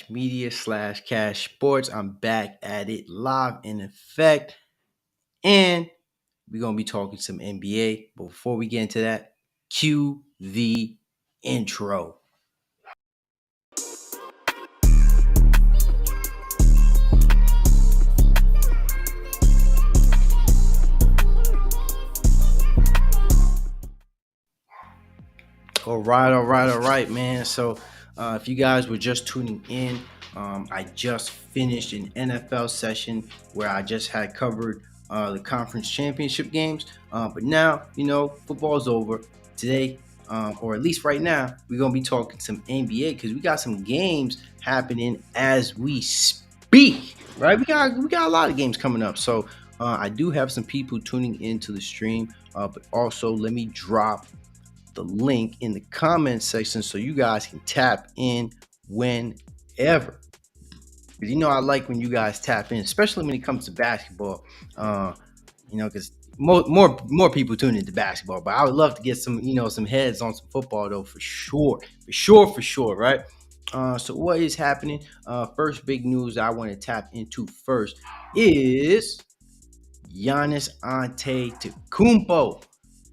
Media / Cash Sports. I'm back at it live in effect. And we're going to be talking some NBA. But before we get into that, cue the intro. All right, man. So, if you guys were just tuning in, I just finished an NFL session where I just had covered the conference championship games. But now, football's over today, or at least right now, we're gonna be talking some NBA because we got some games happening as we speak. Right? We got a lot of games coming up. So, I do have some people tuning into the stream, but also let me drop the link in the comment section so you guys can tap in whenever. Because I like when you guys tap in, especially when it comes to basketball. Because more people tune into basketball, but I would love to get some heads on some football though, for sure, right? So what is happening? First big news I want to tap into first is Giannis Antetokounmpo.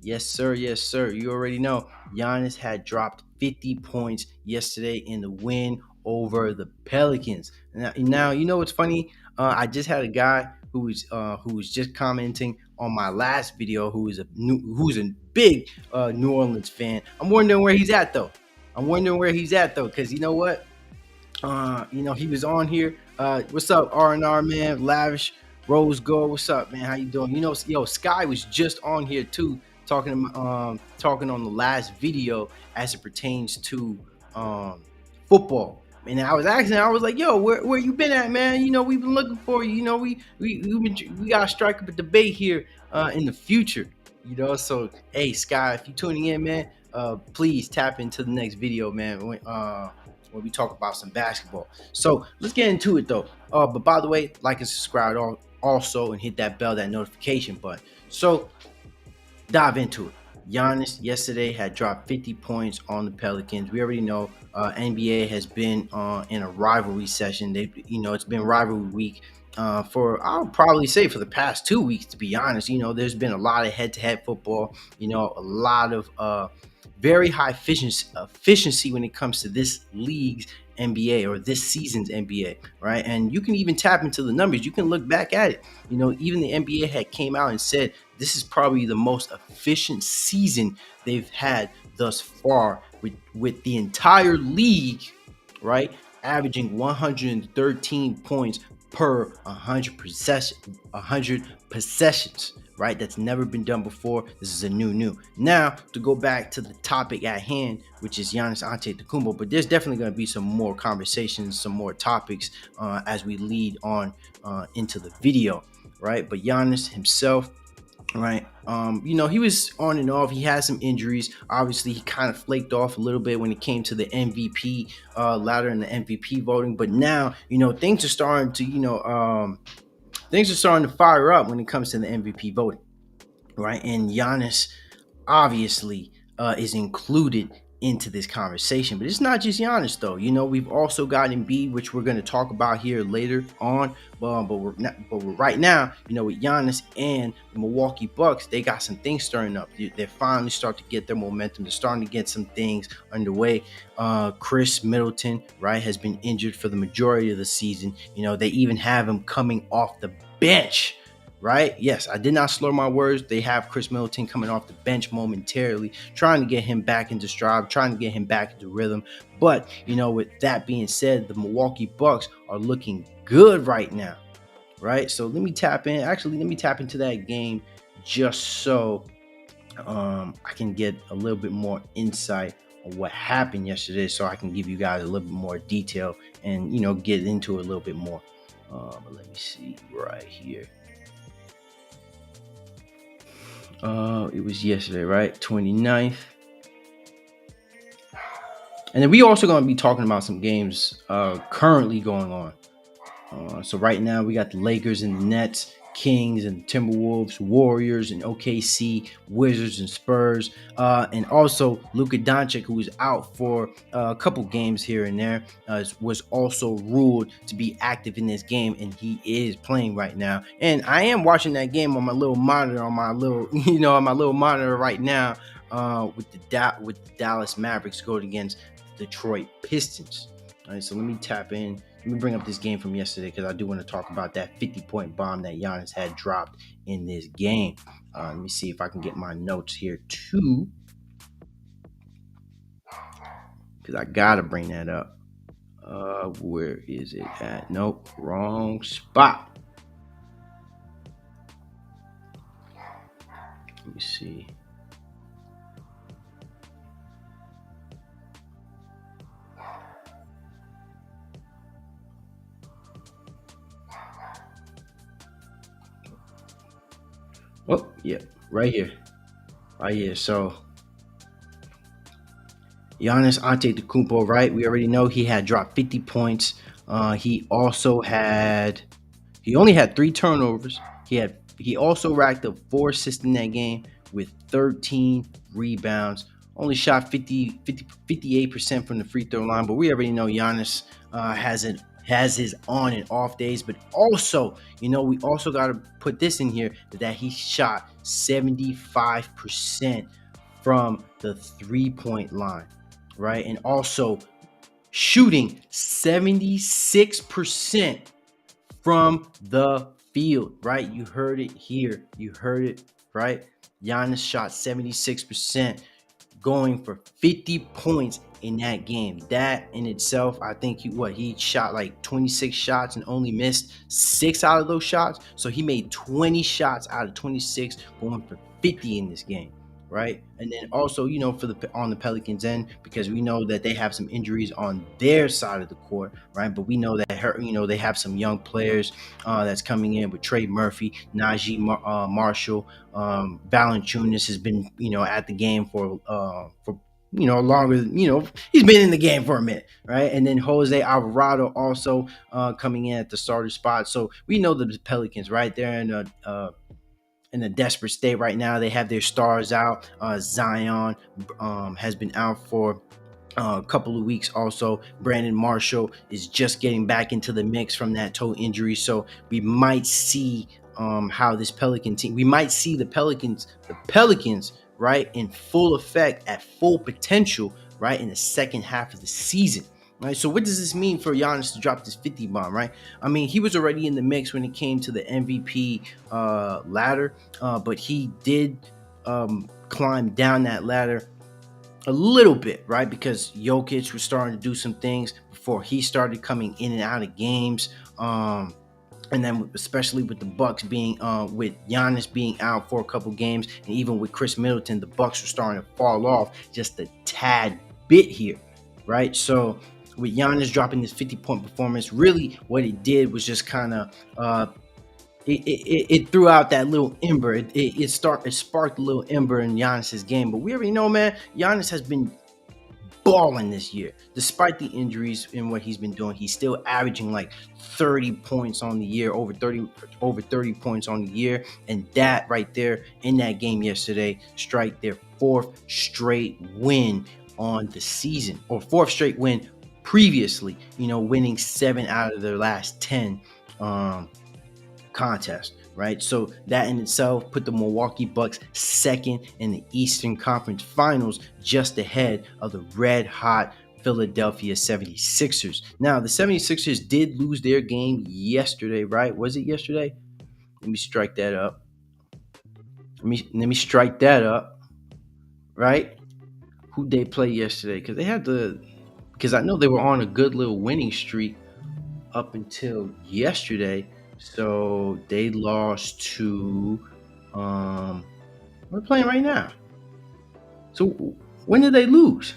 Yes, sir. Yes, sir. You already know Giannis had dropped 50 points yesterday in the win over the Pelicans. Now you know what's funny? I just had a guy who was just commenting on my last video who's a big New Orleans fan. I'm wondering where he's at though. Because you know what? He was on here. What's up, R&R man? Lavish Rose Gold. What's up, man? How you doing? Sky was just on here too, talking on the last video as it pertains to football. And I was like, yo, where you been at, man? We've been looking for you. We gotta strike up a debate here in the future. So hey, Sky, if you're tuning in, man, please tap into the next video, man. When we talk about some basketball. So let's get into it though. But by the way, like and subscribe also and hit that bell, that notification button. So dive into it. Giannis yesterday had dropped 50 points on the Pelicans. We already know NBA has been in a rivalry session. It's been rivalry week for, I'll probably say, for the past 2 weeks, to be honest. There's been a lot of head-to-head football. A lot of very high efficiency when it comes to this league's NBA or this season's NBA, right? And you can even tap into the numbers. You can look back at it. Even the NBA had came out and said this is probably the most efficient season they've had thus far with the entire league, right? Averaging 113 points per 100 possessions. Right, that's never been done before. This is a new. Now to go back to the topic at hand, which is Giannis Antetokounmpo, but there's definitely going to be some more conversations, some more topics as we lead on into the video, right? But Giannis himself, right? He was on and off. He had some injuries. Obviously, he kind of flaked off a little bit when it came to the MVP ladder and the MVP voting. But now, things are starting to, things are starting to fire up when it comes to the MVP voting, right? And Giannis obviously is included into this conversation, but it's not just Giannis though. We've also got Embiid, which we're going to talk about here later on. But we're right now, with Giannis and the Milwaukee Bucks, they got some things stirring up. They're finally starting to get their momentum. They're starting to get some things underway. Chris Middleton, right, has been injured for the majority of the season. They even have him coming off the bench. Right? Yes, I did not slur my words. They have Chris Middleton coming off the bench momentarily, trying to get him back into stride, trying to get him back into rhythm. But, with that being said, the Milwaukee Bucks are looking good right now, right? So let me tap into that game just so I can get a little bit more insight on what happened yesterday, so I can give you guys a little bit more detail and, get into it a little bit more. But let me see right here. It was yesterday, right? 29th. And then we also going to be talking about some games currently going on. So right now we got the Lakers and the Nets Kings and Timberwolves, Warriors and OKC, Wizards and Spurs, and also Luka Doncic, who was out for a couple games here and there, was also ruled to be active in this game, and he is playing right now. And I am watching that game on my little monitor, on my little on my little monitor right now, with the Dallas Mavericks going against Detroit Pistons. All right, so let me tap in. Let me bring up this game from yesterday because I do want to talk about that 50-point bomb that Giannis had dropped in this game. Let me see if I can get my notes here too, because I gotta bring that up. Where is it at? Nope, wrong spot. Let me see. Oh, yeah, right here. Right here. So Giannis Antetokounmpo, right? We already know he had dropped 50 points. He only had 3 turnovers. He also racked up 4 assists in that game with 13 rebounds. Only shot 58% from the free throw line, but we already know Giannis has his on and off days. But also, we also got to put this in here that he shot 75% from the 3-point line, right? And also shooting 76% from the field, right? You heard it here. You heard it, right? Giannis shot 76%, going for 50 points in that game. That in itself, I think he shot like 26 shots and only missed 6 out of those shots. So he made 20 shots out of 26, going for 50 in this game, right? And then also, on the Pelicans end, because we know that they have some injuries on their side of the court, right? But we know that they have some young players that's coming in with Trey Murphy, Najee Marshall, Valanciunas has been at the game for longer. He's been in the game for a minute, right? And then Jose Alvarado also coming in at the starter spot. So we know the Pelicans, right? They're in a desperate state right now. They have their stars out. Zion has been out for a couple of weeks. Also, Brandon Marshall is just getting back into the mix from that toe injury. So we might see how this Pelican team, we might see the Pelicans, right, in full effect, at full potential, right, in the second half of the season. Right, so what does this mean for Giannis to drop this 50 bomb, right? I mean, he was already in the mix when it came to the MVP ladder, but he did climb down that ladder a little bit, right? Because Jokic was starting to do some things before he started coming in and out of games. And then especially with the Bucks being with Giannis being out for a couple games, and even with Chris Middleton, the Bucks were starting to fall off just a tad bit here, right? So with Giannis dropping this 50-point performance, really what it did was just kind of it threw out that little ember. It sparked a little ember in Giannis's game. But we already know, man, Giannis has been balling this year. Despite the injuries and what he's been doing, he's still averaging like 30 points on the year, over 30 points on the year. And that right there in that game yesterday strike their 4th straight win on the season, or 4th straight win previously, winning 7 out of their last 10 contests, right? So that in itself put the Milwaukee Bucks second in the Eastern Conference Finals, just ahead of the red hot Philadelphia 76ers. Now, the 76ers did lose their game yesterday, right? Was it yesterday? Let me strike that up. Let me strike that up, right? Who they play yesterday? Because I know they were on a good little winning streak up until yesterday. So they lost to we're playing right now. So when did they lose?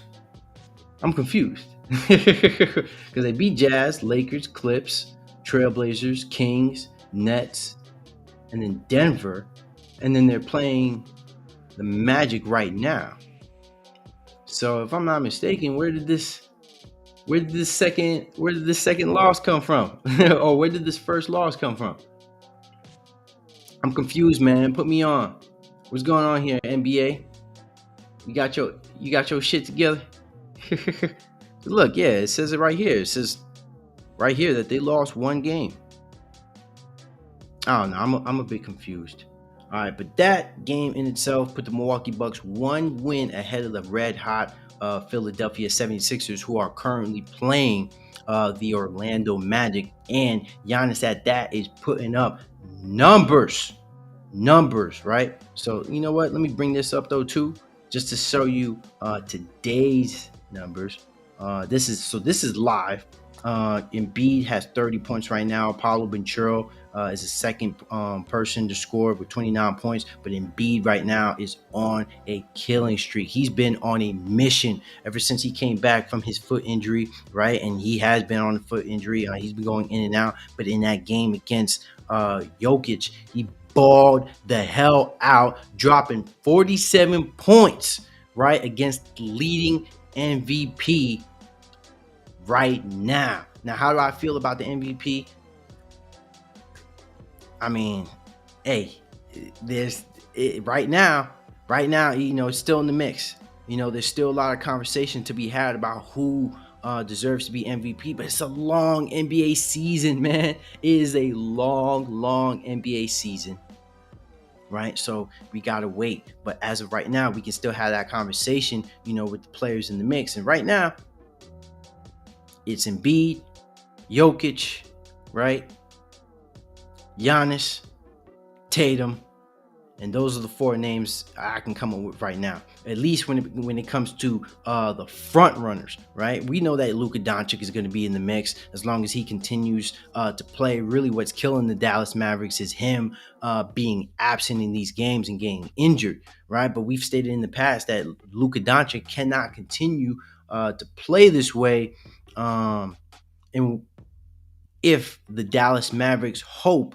I'm confused. Because they beat Jazz, Lakers, Clips, Trailblazers, Kings, Nets, and then Denver. And then they're playing the Magic right now. So if I'm not mistaken, where did this second loss come from? Or where did this first loss come from? I'm confused, man. Put me on. What's going on here, NBA? You got your shit together? Look, yeah, it says it right here. It says right here that they lost one game. I don't know. I'm a bit confused. All right, but that game in itself put the Milwaukee Bucks one win ahead of the red hot Philadelphia 76ers, who are currently playing the Orlando Magic. And Giannis at that is putting up numbers. Numbers, right? So, you know what? Let me bring this up, though, too, just to show you today's numbers. This is live. Embiid has 30 points right now. Paulo Banchero is the second person to score with 29 points. But Embiid right now is on a killing streak. He's been on a mission ever since he came back from his foot injury, right? And he has been on a foot injury. He's been going in and out. But in that game against Jokic, he balled the hell out, dropping 47 points, right, against leading MVP right now. Now, how do I feel about the MVP? I mean, hey, there's right now, it's still in the mix. There's still a lot of conversation to be had about who deserves to be MVP, but it's a long NBA season, man. It is a long NBA season, right? So we gotta wait. But as of right now, we can still have that conversation, with the players in the mix. And right now, it's Embiid, Jokic, right? Giannis, Tatum, and those are the four names I can come up with right now. At least when it comes to the front runners, right? We know that Luka Doncic is going to be in the mix as long as he continues to play. Really, what's killing the Dallas Mavericks is him being absent in these games and getting injured, right? But we've stated in the past that Luka Doncic cannot continue to play this way, and if the Dallas Mavericks hope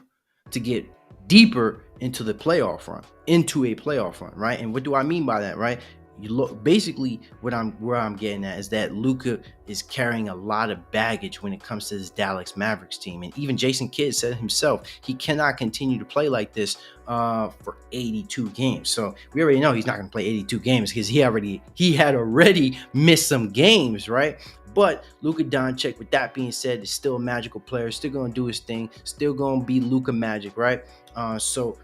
to get deeper into a playoff run, right? And what do I mean by that, right? You look basically where I'm getting at is that Luka is carrying a lot of baggage when it comes to this Dallas Mavericks team. And even Jason Kidd said himself he cannot continue to play like this for 82 games. So we already know he's not going to play 82 games because he had already missed some games, right? But Luka Doncic, with that being said, is still a magical player, still going to do his thing, still going to be Luka Magic, right? So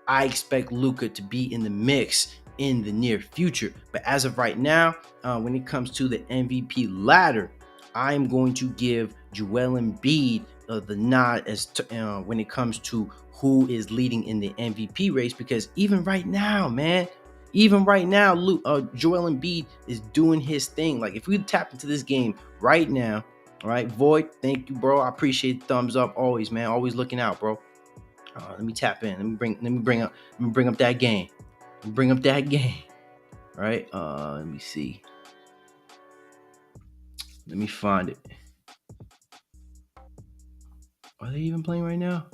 I expect Luka to be in the mix in the near future. But as of right now, when it comes to the MVP ladder, I'm going to give Joel Embiid the nod when it comes to who is leading in the MVP race, because even right now, Joel Embiid is doing his thing. Like, if we tap into this game right now, all right, Void, thank you, bro. I appreciate the thumbs up always, man. Always looking out, bro. Let me tap in. Let me bring up that game. Bring up that game. All right. Let me see. Let me find it. Are they even playing right now?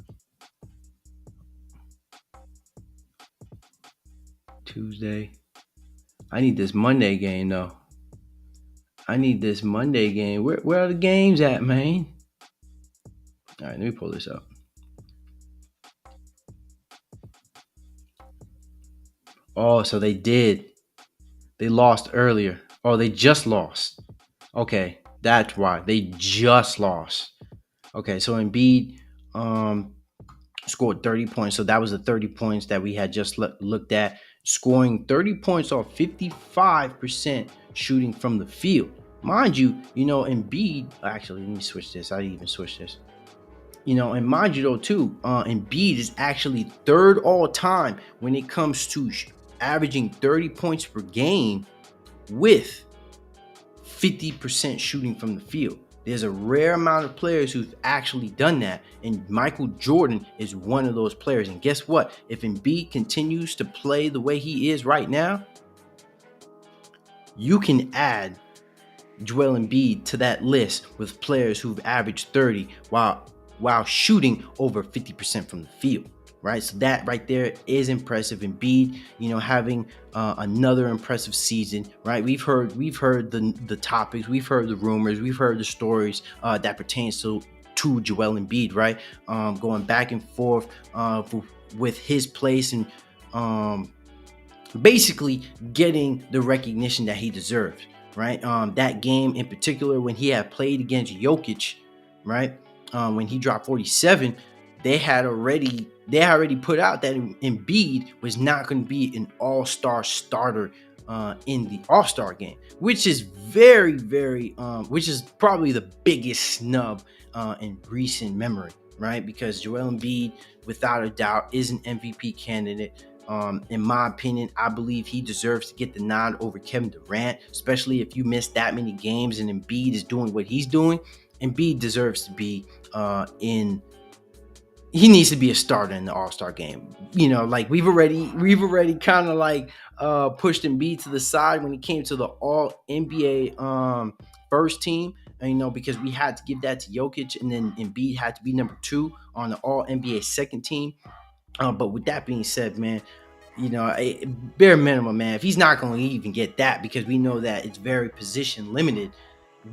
Tuesday. I need this Monday game though. I need this Monday game. Where are the games at, man? All right, let me pull this up. Oh, so they did. They lost earlier. Oh, they just lost. Okay, that's why. They just lost. Okay, so Embiid scored 30 points. So that was the 30 points that we had just looked at. Scoring 30 points off 55% shooting from the field. Mind you, Embiid, actually, let me switch this. I didn't even switch this. And mind you though too, Embiid is actually third all time when it comes to averaging 30 points per game with 50% shooting from the field. There's a rare amount of players who've actually done that, and Michael Jordan is one of those players. And guess what? If Embiid continues to play the way he is right now, you can add Joel Embiid to that list with players who've averaged 30 while shooting over 50% from the field, right? So that right there is impressive. Embiid, having another impressive season, right? We've heard the topics, we've heard the rumors, we've heard the stories that pertains to to Joel Embiid, right? Going back and forth with his place and um, basically getting the recognition that he deserves, right? That game in particular, when he had played against Jokic, right? When he dropped 47, they already put out that Embiid was not going to be an all-star starter in the All-Star game, which is which is probably the biggest snub in recent memory, right? Because Joel Embiid, without a doubt, is an MVP candidate. In my opinion, I believe he deserves to get the nod over Kevin Durant, especially if you miss that many games and Embiid is doing what he's doing. Embiid deserves to be in. He needs to be a starter in the All-Star game. Like we've already kind of like pushed Embiid to the side when he came to the All NBA first team. And, because we had to give that to Jokic, and then Embiid had to be number 2 on the All NBA second team. But with that being said, man, bare minimum, man, if he's not going to even get that, because we know that it's very position limited,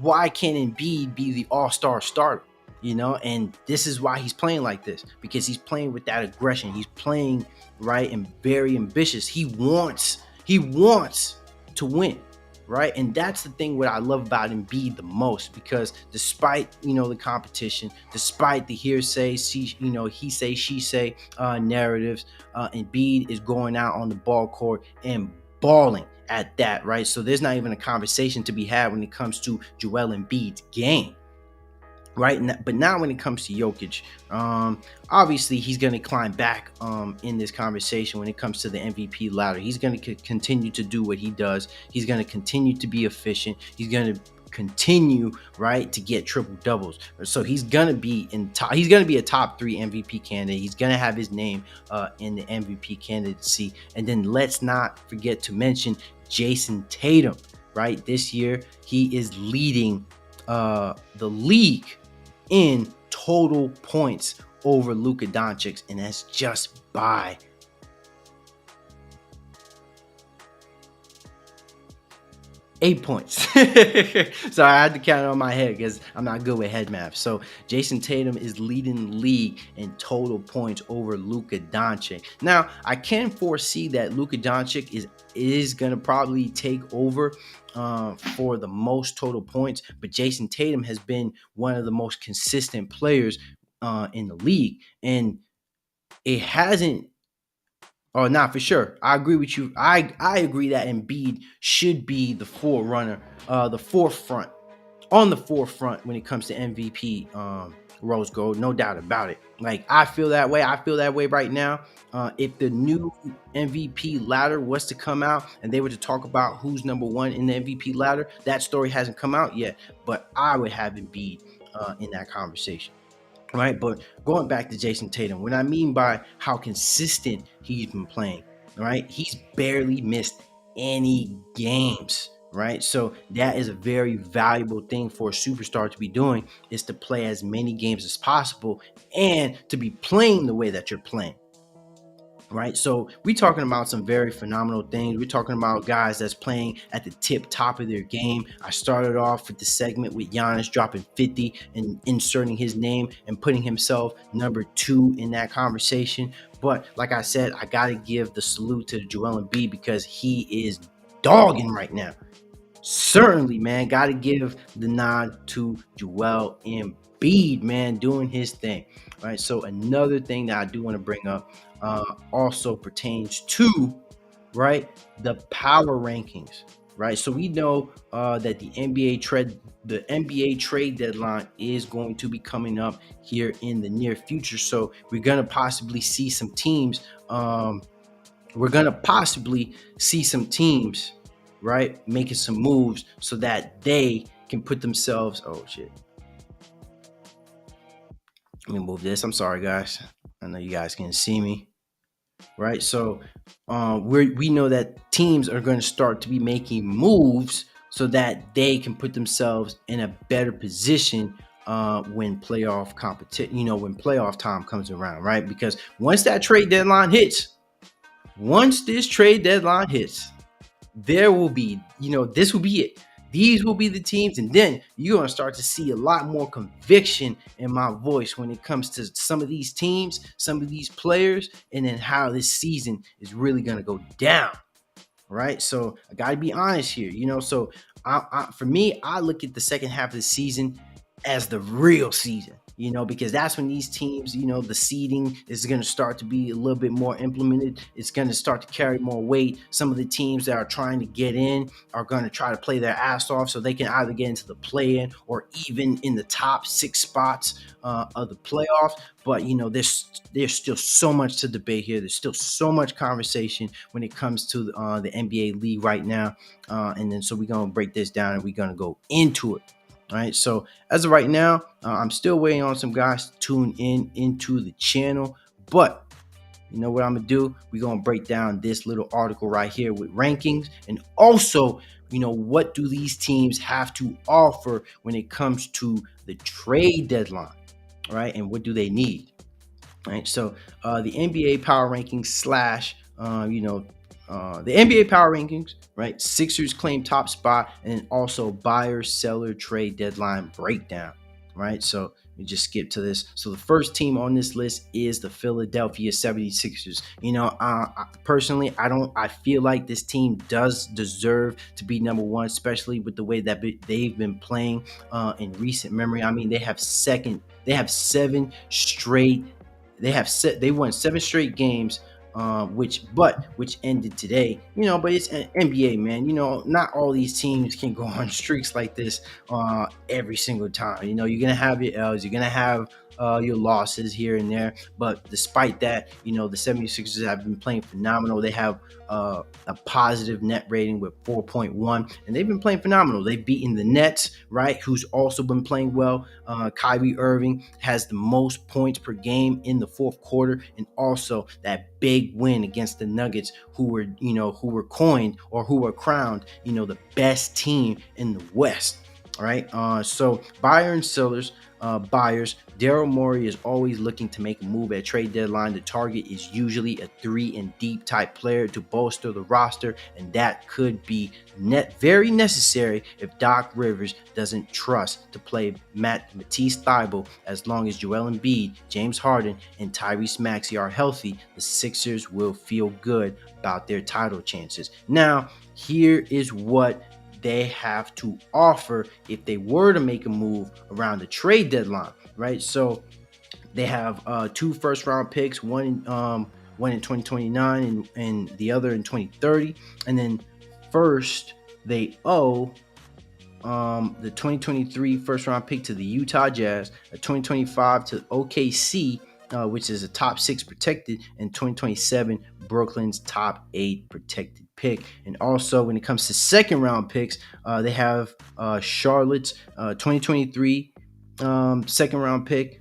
why can't Embiid be the all-star starter? And this is why he's playing like this, because he's playing with that aggression. He's playing right and very ambitious. He wants to win, right? And that's the thing what I love about Embiid the most, because despite the competition, despite the hearsay, he say she say narratives, Embiid is going out on the ball court and balling at that, right? So there's not even a conversation to be had when it comes to Joel Embiid's game. Right, but now when it comes to Jokic, obviously he's going to climb back in this conversation when it comes to the MVP ladder. He's going to continue to do what he does. He's going to continue to be efficient. He's going to continue, right, to get triple doubles. So he's going to be he's going to be a top 3 MVP candidate. He's going to have his name in the MVP candidacy. And then let's not forget to mention Jason Tatum, right? This year he is leading the league in total points over Luka Doncic, and that's just by 8 points. So I had to count it on my head because I'm not good with head math. So Jason Tatum is leading the league in total points over Luka Doncic. Now, I can foresee that Luka Doncic is going to probably take over for the most total points, but Jason Tatum has been one of the most consistent players in the league, and it hasn't. Oh, not for sure. I agree with you. I agree that Embiid should be the forerunner, the forefront, on the forefront when it comes to MVP Rose Gold. No doubt about it. Like, I feel that way. I feel that way right now. If the new MVP ladder was to come out and they were to talk about who's number 1 in the MVP ladder, that story hasn't come out yet. But I would have Embiid in that conversation. Right, but going back to Jason Tatum, what I mean by how consistent he's been playing, right? He's barely missed any games, right? So that is a very valuable thing for a superstar to be doing, is to play as many games as possible and to be playing the way that you're playing. Right, so we're talking about some very phenomenal things. We're talking about guys that's playing at the top of their game. I started off with the segment with Giannis dropping 50 and inserting his name and putting himself number 2 in that conversation. But like I said, I got to give the salute to Joel Embiid because he is dogging right now. Certainly, man, got to give the nod to Joel Embiid, man, doing his thing. All right, so another thing that I do want to bring up also pertains to, right, the power rankings, right? So we know that the NBA trade deadline is going to be coming up here in the near future. So we're gonna possibly see some teams. Right, making some moves so that they can put themselves. Oh shit! Let me move this. I'm sorry, guys. I know you guys can see me. Right, so we know that teams are going to start to be making moves so that they can put themselves in a better position when playoff competition, when playoff time comes around, right? Because once this trade deadline hits, there will be, this will be it. These will be the teams, and then you're gonna start to see a lot more conviction in my voice when it comes to some of these teams, some of these players, and then how this season is really gonna go down. Right. So I got to be honest here, So for me, I look at the second half of the season as the real season, because that's when these teams, the seeding is going to start to be a little bit more implemented. It's going to start to carry more weight. Some of the teams that are trying to get in are going to try to play their ass off so they can either get into the play-in or even in the top 6 spots of the playoffs. But there's still so much to debate here. There's still so much conversation when it comes to the NBA league right now, and then so we're gonna break this down and we're gonna go into it. All right. So as of right now, I'm still waiting on some guys to tune in into the channel, but you know what I'm gonna do? We're gonna break down this little article right here with rankings, and also, what do these teams have to offer when it comes to the trade deadline, right? And what do they need? Right. So the NBA power rankings slash, the NBA power rankings, right? Sixers claim top spot, and also buyer seller trade deadline breakdown, right? So we just skip to this. So the first team on this list is the Philadelphia 76ers. Personally, I feel like this team does deserve to be number one, especially with the way that they've been playing in recent memory. I mean, they have seven straight they won 7 straight games, which ended today. But it's an NBA, man. Not all these teams can go on streaks like this every single time. You're gonna have your L's, you're gonna have your losses here and there. But despite that, the 76ers have been playing phenomenal. They have a positive net rating with 4.1, and they've been playing phenomenal. They've beaten the Nets, right, who's also been playing well. Kyrie Irving has the most points per game in the fourth quarter, and also that big win against the Nuggets, who were coined, or who were crowned, the best team in the West. All right. So buyer and sellers, buyers, Daryl Morey is always looking to make a move at trade deadline. The target is usually a 3 and deep type player to bolster the roster, and that could be very necessary if Doc Rivers doesn't trust to play Matisse Thybulle. As long as Joel Embiid, James Harden, and Tyrese Maxey are healthy, the Sixers will feel good about their title chances. Now, here is what they have to offer if they were to make a move around the trade deadline, right? So they have 2 first-round picks, one in 2029 and the other in 2030, and then first they owe the 2023 first-round pick to the Utah Jazz, a 2025 to OKC, which is a top 6 protected, and 2027 Brooklyn's top 8 protected pick. And also, when it comes to second round picks, they have Charlotte's 2023 second round pick,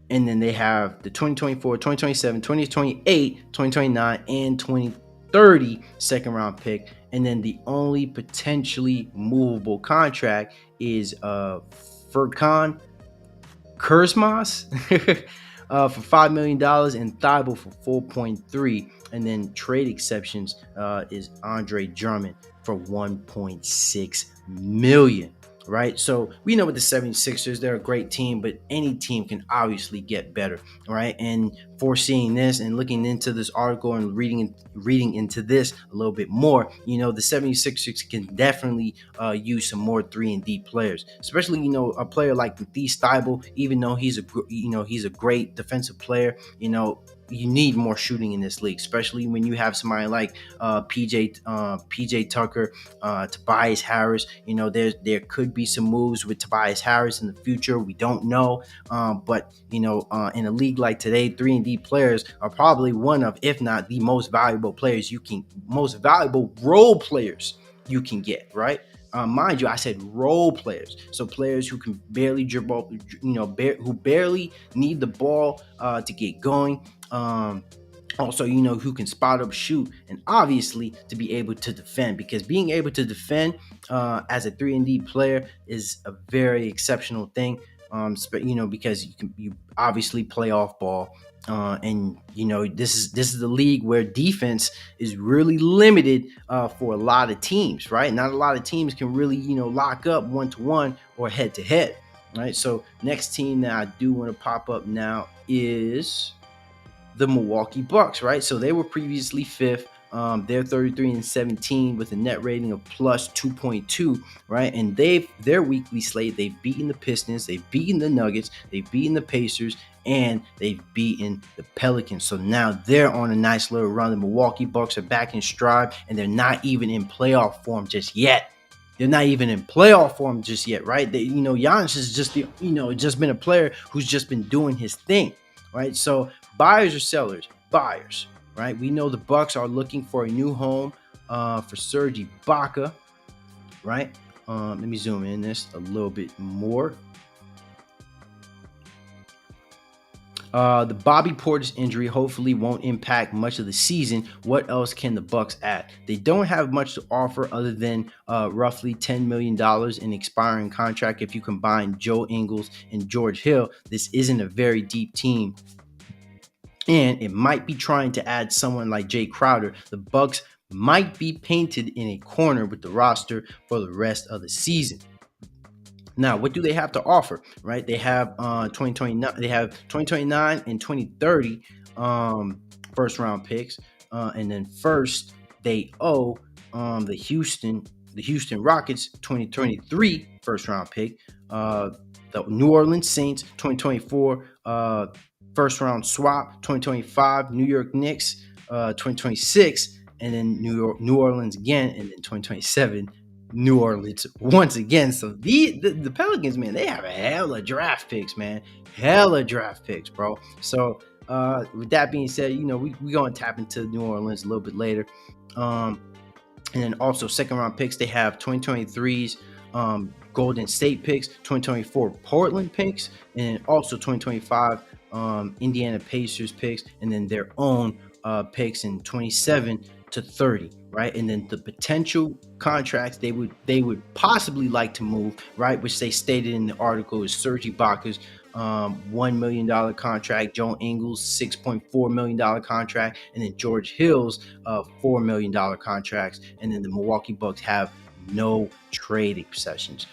and then they have the 2024, 2027, 2028, 2029, and 2030 second round pick. And then the only potentially movable contract is Furkan Kurzmas for $5 million and Thybulle for 4.3, and then trade exceptions is Andre Drummond for 1.6 million. Right. So we know with the 76ers, they're a great team, but any team can obviously get better. Right. And foreseeing this and looking into this article and reading into this a little bit more, the 76ers can definitely use some more 3 and D players, especially, a player like Matisse Thybulle. Even though he's a great defensive player, you need more shooting in this league, especially when you have somebody like PJ Tucker, Tobias Harris. There could be some moves with Tobias Harris in the future. We don't know, but in a league like today, 3 and D players are probably one of, if not the most valuable role players you can get. Right. Mind you, I said role players, so players who can barely dribble, who barely need the ball to get going. Also, who can spot up, shoot, and obviously to be able to defend, because being able to defend as a 3 and D player is a very exceptional thing. because you obviously play off ball. And this is the league where defense is really limited for a lot of teams, right? Not a lot of teams can really lock up 1-to-1 or head to head, right? So next team that I do want to pop up now is the Milwaukee Bucks, right? So they were previously fifth. They're 33-17 with a net rating of plus 2.2, right? And their weekly slate, they've beaten the Pistons, they've beaten the Nuggets, they've beaten the Pacers, and they've beaten the Pelicans. So now they're on a nice little run. The Milwaukee Bucks are back in stride, and they're not even in playoff form just yet. They're not even in playoff form just yet, right? Giannis is just been a player who's just been doing his thing, right? So buyers or sellers, buyers, right? We know the Bucks are looking for a new home for Serge Ibaka, right? Let me zoom in this a little bit more. The Bobby Portis injury hopefully won't impact much of the season. What else can the Bucks add? They don't have much to offer other than roughly $10 million in expiring contract. If you combine Joe Ingles and George Hill, this isn't a very deep team. And it might be trying to add someone like Jay Crowder. The Bucks might be painted in a corner with the roster for the rest of the season. Now, what do they have to offer? Right? They have 2029. They have 2029 and 2030 first round picks, and then first they owe the Houston Rockets 2023 first round pick, the New Orleans Saints 2024 first round swap, 2025 New York Knicks 2026, and then New Orleans again, and then 2027 New Orleans once again. So the Pelicans, man, they have a hella draft picks, man. Hella draft picks, bro. So with that being said, we gonna tap into New Orleans a little bit later. And then also second round picks, they have 2023's Golden State picks, 2024 Portland picks, and also 2025 Indiana Pacers picks, and then their own picks in 27 to 30, right? And then the potential contracts they would possibly like to move, right, which they stated in the article, is Serge Ibaka's $1 million contract, Joe Ingles $6.4 million contract, and then George Hill's $4 million contracts. And then the Milwaukee Bucks have no trade exceptions,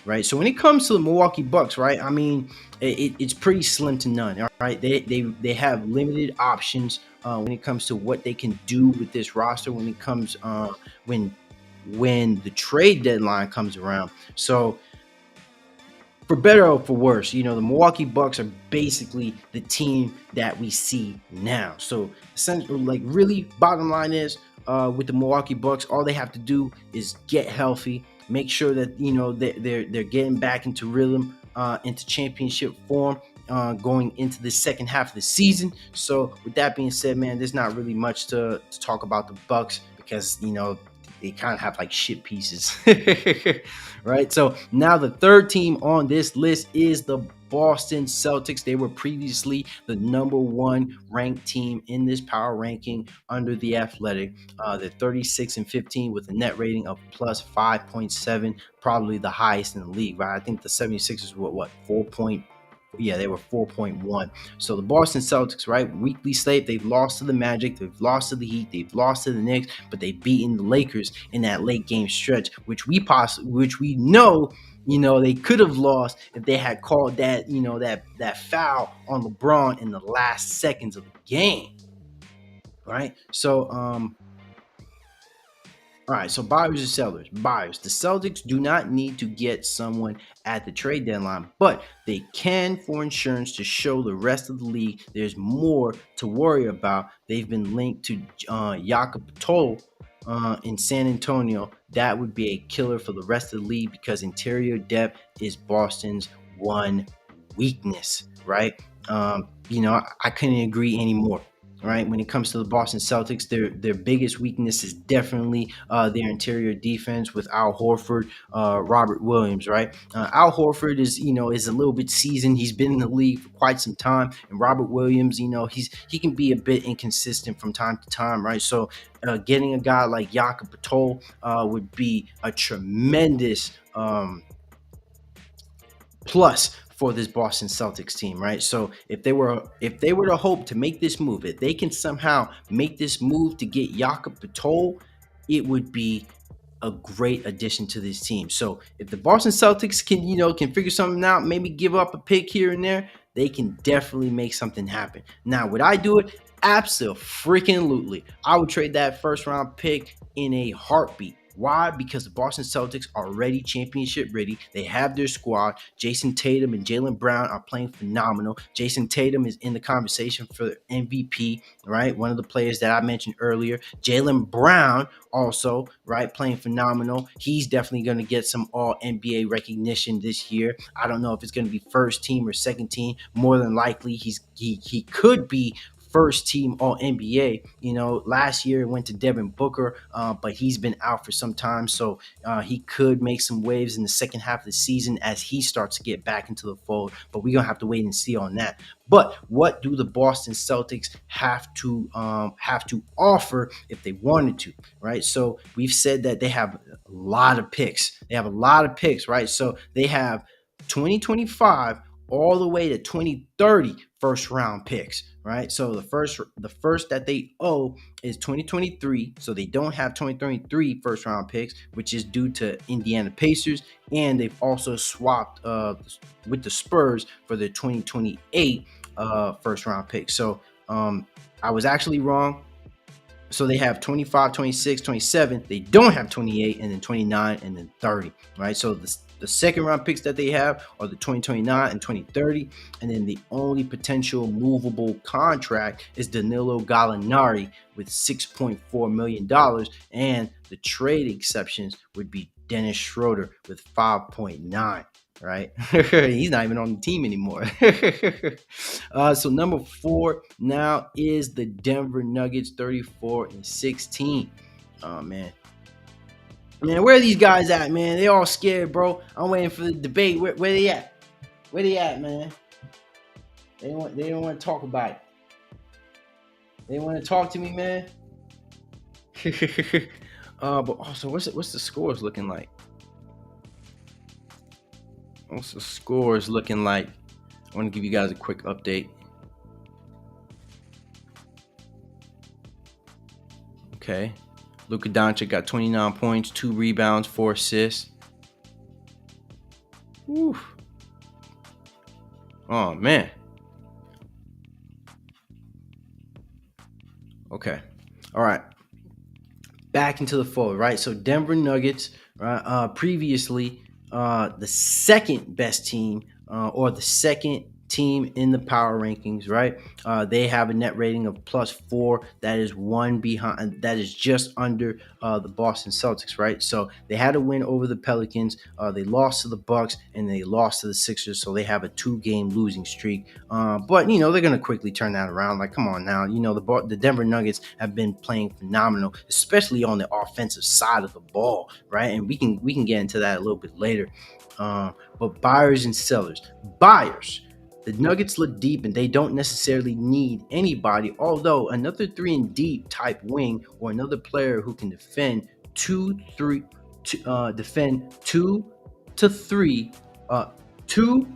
right? So when it comes to the Milwaukee Bucks, right, I mean, it's pretty slim to none. All right, they have limited options when it comes to what they can do with this roster when it comes when the trade deadline comes around. So for better or for worse, the Milwaukee Bucks are basically the team that we see now. So essentially, like, really, bottom line is, with the Milwaukee Bucks, all they have to do is get healthy, make sure that they're getting back into rhythm, into championship form, going into the second half of the season. So with that being said, man, there's not really much to talk about the Bucks, because they kind of have like shit pieces. Right? So now the third team on this list is the Boston Celtics. They were previously the number one ranked team in this power ranking under the Athletic. They're 36-15 with a net rating of plus 5.7, probably the highest in the league, right? I think the 76ers were what, 4 point. Yeah, they were 4.1. So the Boston Celtics, right, weekly slate, they've lost to the Magic, they've lost to the Heat, they've lost to the Knicks, but they've beaten the Lakers in that late game stretch, which we know, they could have lost if they had called that, that foul on LeBron in the last seconds of the game, right? So all right, so buyers and sellers. Buyers. The Celtics do not need to get someone at the trade deadline, but they can for insurance to show the rest of the league there's more to worry about. They've been linked to Jakob Poeltl in San Antonio. That would be a killer for the rest of the league, because interior depth is Boston's one weakness, right? I couldn't agree anymore. Right, when it comes to the Boston Celtics, their biggest weakness is definitely their interior defense with Al Horford, Robert Williams. Right, Al Horford is a little bit seasoned. He's been in the league for quite some time, and Robert Williams, he can be a bit inconsistent from time to time. Right, so getting a guy like Jakob Poeltl would be a tremendous plus for this Boston Celtics team, right? So if they were to hope to make this move, if they can somehow make this move to get Jakob Poeltl, it would be a great addition to this team. So if the Boston Celtics can figure something out, maybe give up a pick here and there, they can definitely make something happen. Now, would I do it? Absolutely. I would trade that first round pick in a heartbeat. Why? Because the Boston Celtics are already championship ready. They have their squad. Jason Tatum and Jaylen Brown are playing phenomenal. Jason Tatum is in the conversation for MVP, right? One of the players that I mentioned earlier. Jaylen Brown also, right, playing phenomenal. He's definitely going to get some all NBA recognition this year. I don't know if it's going to be first team or second team. More than likely, he could be first team all NBA. Last year it went to Devin Booker, but he's been out for some time. So he could make some waves in the second half of the season as he starts to get back into the fold. But we're going to have to wait and see on that. But what do the Boston Celtics have to offer if they wanted to, right? So we've said that they have a lot of picks. Right? So they have 2025 all the way to 2030 first round picks, right? So the first that they owe is 2023, so they don't have 2023 first round picks, which is due to Indiana Pacers, and they've also swapped with the Spurs for the 2028 first round pick. So I was actually wrong. So they have 25, 26, 27. They don't have 28, and then 29, and then 30, right? So the second round picks that they have are the 2029 and 2030. And then the only potential movable contract is Danilo Gallinari with $6.4 million. And the trade exceptions would be Dennis Schroeder with 5.9. Right? He's not even on the team anymore. So number 4 now is the Denver Nuggets, 34-16. Oh man, where are these guys at, man? They all scared, bro. I'm waiting for the debate. Where they at? Where they at, man? They don't want to talk about it. They want to talk to me, man. But also, what's the scores looking like? What's the scores looking like? I want to give you guys a quick update. Okay. Luka Doncic got 29 points, 2 rebounds, 4 assists. Whew. Oh, man. Okay. All right. Back into the fold, right? So Denver Nuggets, right? Previously, the second best team or the second team in the power rankings, right? They have a net rating of +4. That is one behind. That is just under the Boston Celtics, right? So they had a win over the Pelicans. They lost to the Bucks and they lost to the Sixers. So they have a 2-game losing streak. But they're gonna quickly turn that around. Like, come on now. The Denver Nuggets have been playing phenomenal, especially on the offensive side of the ball, right? And we can get into that a little bit later. But buyers and sellers. Buyers. The Nuggets look deep and they don't necessarily need anybody, although another 3-and-D type wing or another player who can defend 2 to 3, 2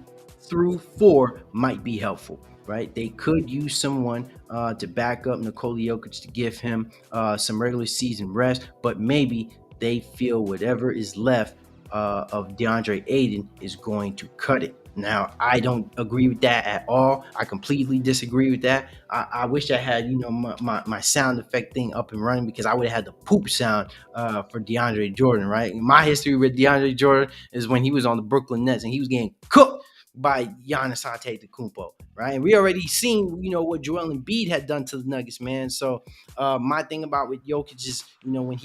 through 4 might be helpful, right? They could use someone to back up Nikola Jokic to give him some regular season rest, but maybe they feel whatever is left of DeAndre Ayton is going to cut it. Now, I don't agree with that at all. I completely disagree with that. I wish I had, my sound effect thing up and running, because I would have had the poop sound for DeAndre Jordan, right? My history with DeAndre Jordan is when he was on the Brooklyn Nets and he was getting cooked by Giannis Antetokounmpo, right? And we already seen, what Joel Embiid had done to the Nuggets, man. So my thing about with Jokic is, when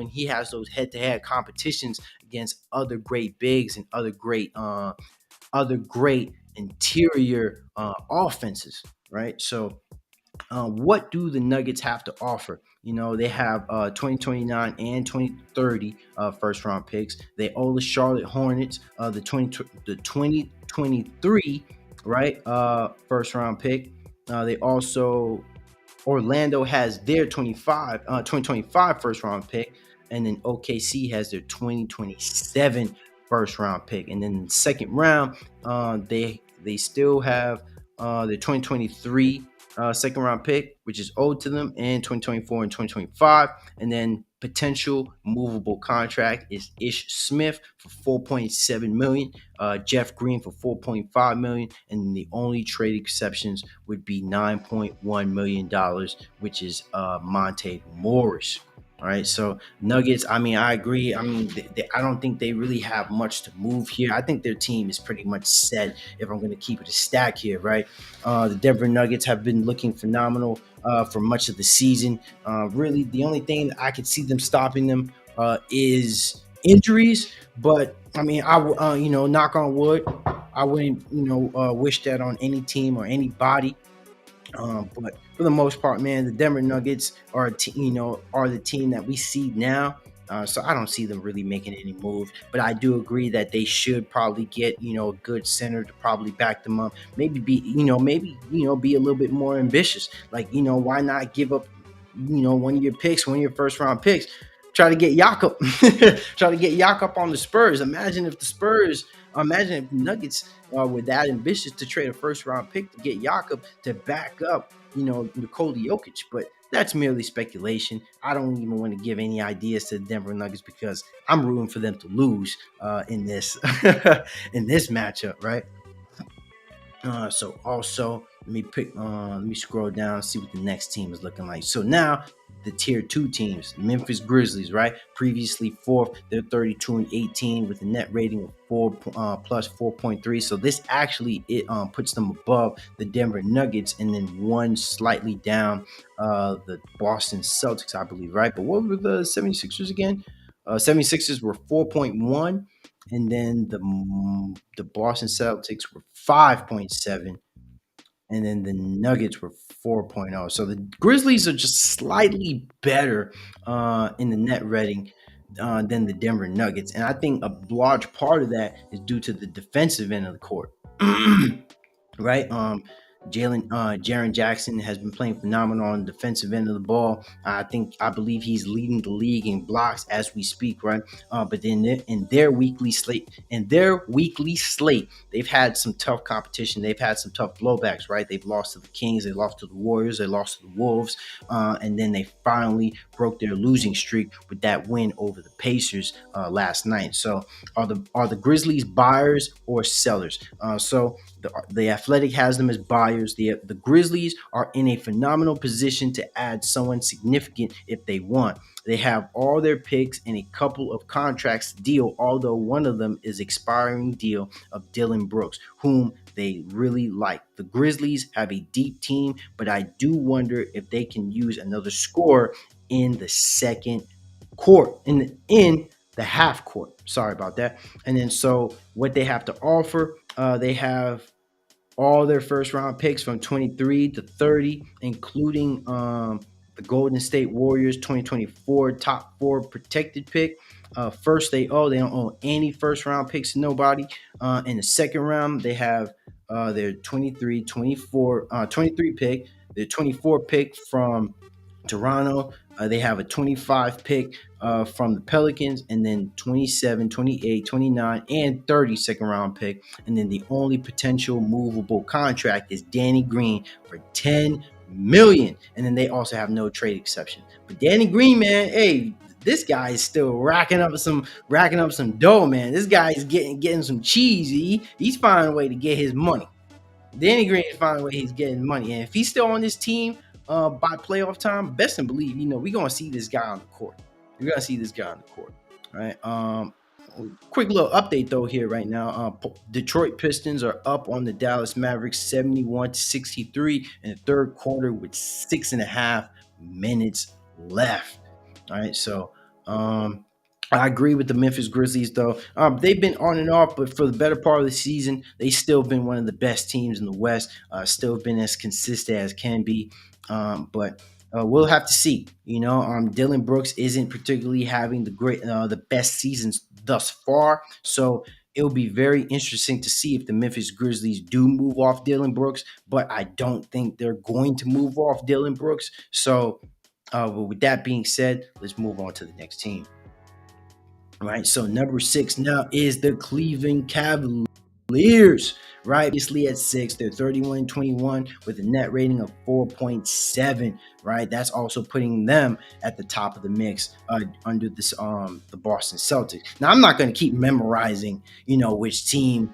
he has those head-to-head competitions against other great bigs and other great interior offenses, right? So what do the Nuggets have to offer? They have 2029 and 2030 first round picks. They owe the Charlotte Hornets the 2023 right first round pick. They also Orlando has their 2025 first round pick, and then OKC has their 2027 first round pick. And then in the second round, they still have the 2023 second round pick, which is owed to them, and 2024 and 2025. And then potential movable contract is Ish Smith for 4.7 million, Jeff Green for 4.5 million, and the only trade exceptions would be 9.1 million dollars, which is Monte Morris. All right, so Nuggets. I mean, I agree. I mean, I don't think they really have much to move here. I think their team is pretty much set. If I'm going to keep it a stack here, right? The Denver Nuggets have been looking phenomenal for much of the season. Really, the only thing that I could see them stopping them is injuries. But I mean, knock on wood, I wouldn't, wish that on any team or anybody. But for the most part, man, the Denver Nuggets are the team that we see now. So I don't see them really making any moves, but I do agree that they should probably get a good center to probably back them up. Maybe be a little bit more ambitious. Like why not give up one of your picks, one of your first round picks? Try to get Jakob, try to get Jakob on the Spurs. Imagine if the Nuggets were that ambitious to trade a first round pick to get Jakob to back up, Nikola Jokic. But that's merely speculation. I don't even want to give any ideas to the Denver Nuggets because I'm rooting for them to lose in this in this matchup, right? So also let me scroll down and see what the next team is looking like. So now the tier two teams, Memphis Grizzlies, right? Previously fourth, they're 32-18 with a net rating of 4 plus 4.3. So this actually puts them above the Denver Nuggets and then one slightly down the Boston Celtics, I believe, right? But what were the 76ers again? 76ers were 4.1, and then the Boston Celtics were 5.7, and then the Nuggets were 4.0. So the Grizzlies are just slightly better in the net rating than the Denver Nuggets, and I think a large part of that is due to the defensive end of the court. Right? Jaren Jackson has been playing phenomenal on the defensive end of the ball. I believe he's leading the league in blocks as we speak, right? But then in their weekly slate, they've had some tough competition. They've had some tough blowbacks, right? They've lost to the Kings, they lost to the Warriors, they lost to the Wolves, and then they finally broke their losing streak with that win over the Pacers last night. So are the Grizzlies buyers or sellers? So the Athletic has them as buyers. The Grizzlies are in a phenomenal position to add someone significant if they want. They have all their picks and a couple of contracts to deal, although one of them is expiring deal of Dylan Brooks, whom they really like. The Grizzlies have a deep team, but I do wonder if they can use another scorer in the second court, in the half court. Sorry about that. And then so what they have to offer, they have all their first round picks from 23 to 30, including the Golden State Warriors 2024 top four protected pick. First, they don't own any first round picks to nobody. In the second round, they have their 23 pick, their 24 pick from Toronto. They have a 25 pick from the Pelicans, and then 27, 28, 29, and 30 second round pick. And then the only potential movable contract is Danny Green for 10 million. And then they also have no trade exception. But Danny Green, man, hey, this guy is still racking up some dough, man. This guy is getting some cheese. He's finding a way to get his money. Danny Green is finding a way he's getting money. And if he's still on this team by playoff time, best and believe, we're gonna see this guy on the court. We're gonna see this guy on the court. Right. Quick little update though here right now. Detroit Pistons are up on the Dallas Mavericks 71-63 in the third quarter with 6.5 minutes left. All right, so I agree with the Memphis Grizzlies, though. They've been on and off, but for the better part of the season, they still been one of the best teams in the West. Still been as consistent as can be. But we'll have to see. Dylan Brooks isn't particularly having the best seasons thus far, so it'll be very interesting to see if the Memphis Grizzlies do move off Dylan Brooks. But I don't think they're going to move off Dylan Brooks. So, with that being said, let's move on to the next team. right? So number six now is the Cleveland Cavaliers, right? Obviously at six, they're 31-21 with a net rating of 4.7, right? That's also putting them at the top of the mix under this the Boston Celtics. Now I'm not going to keep memorizing, which team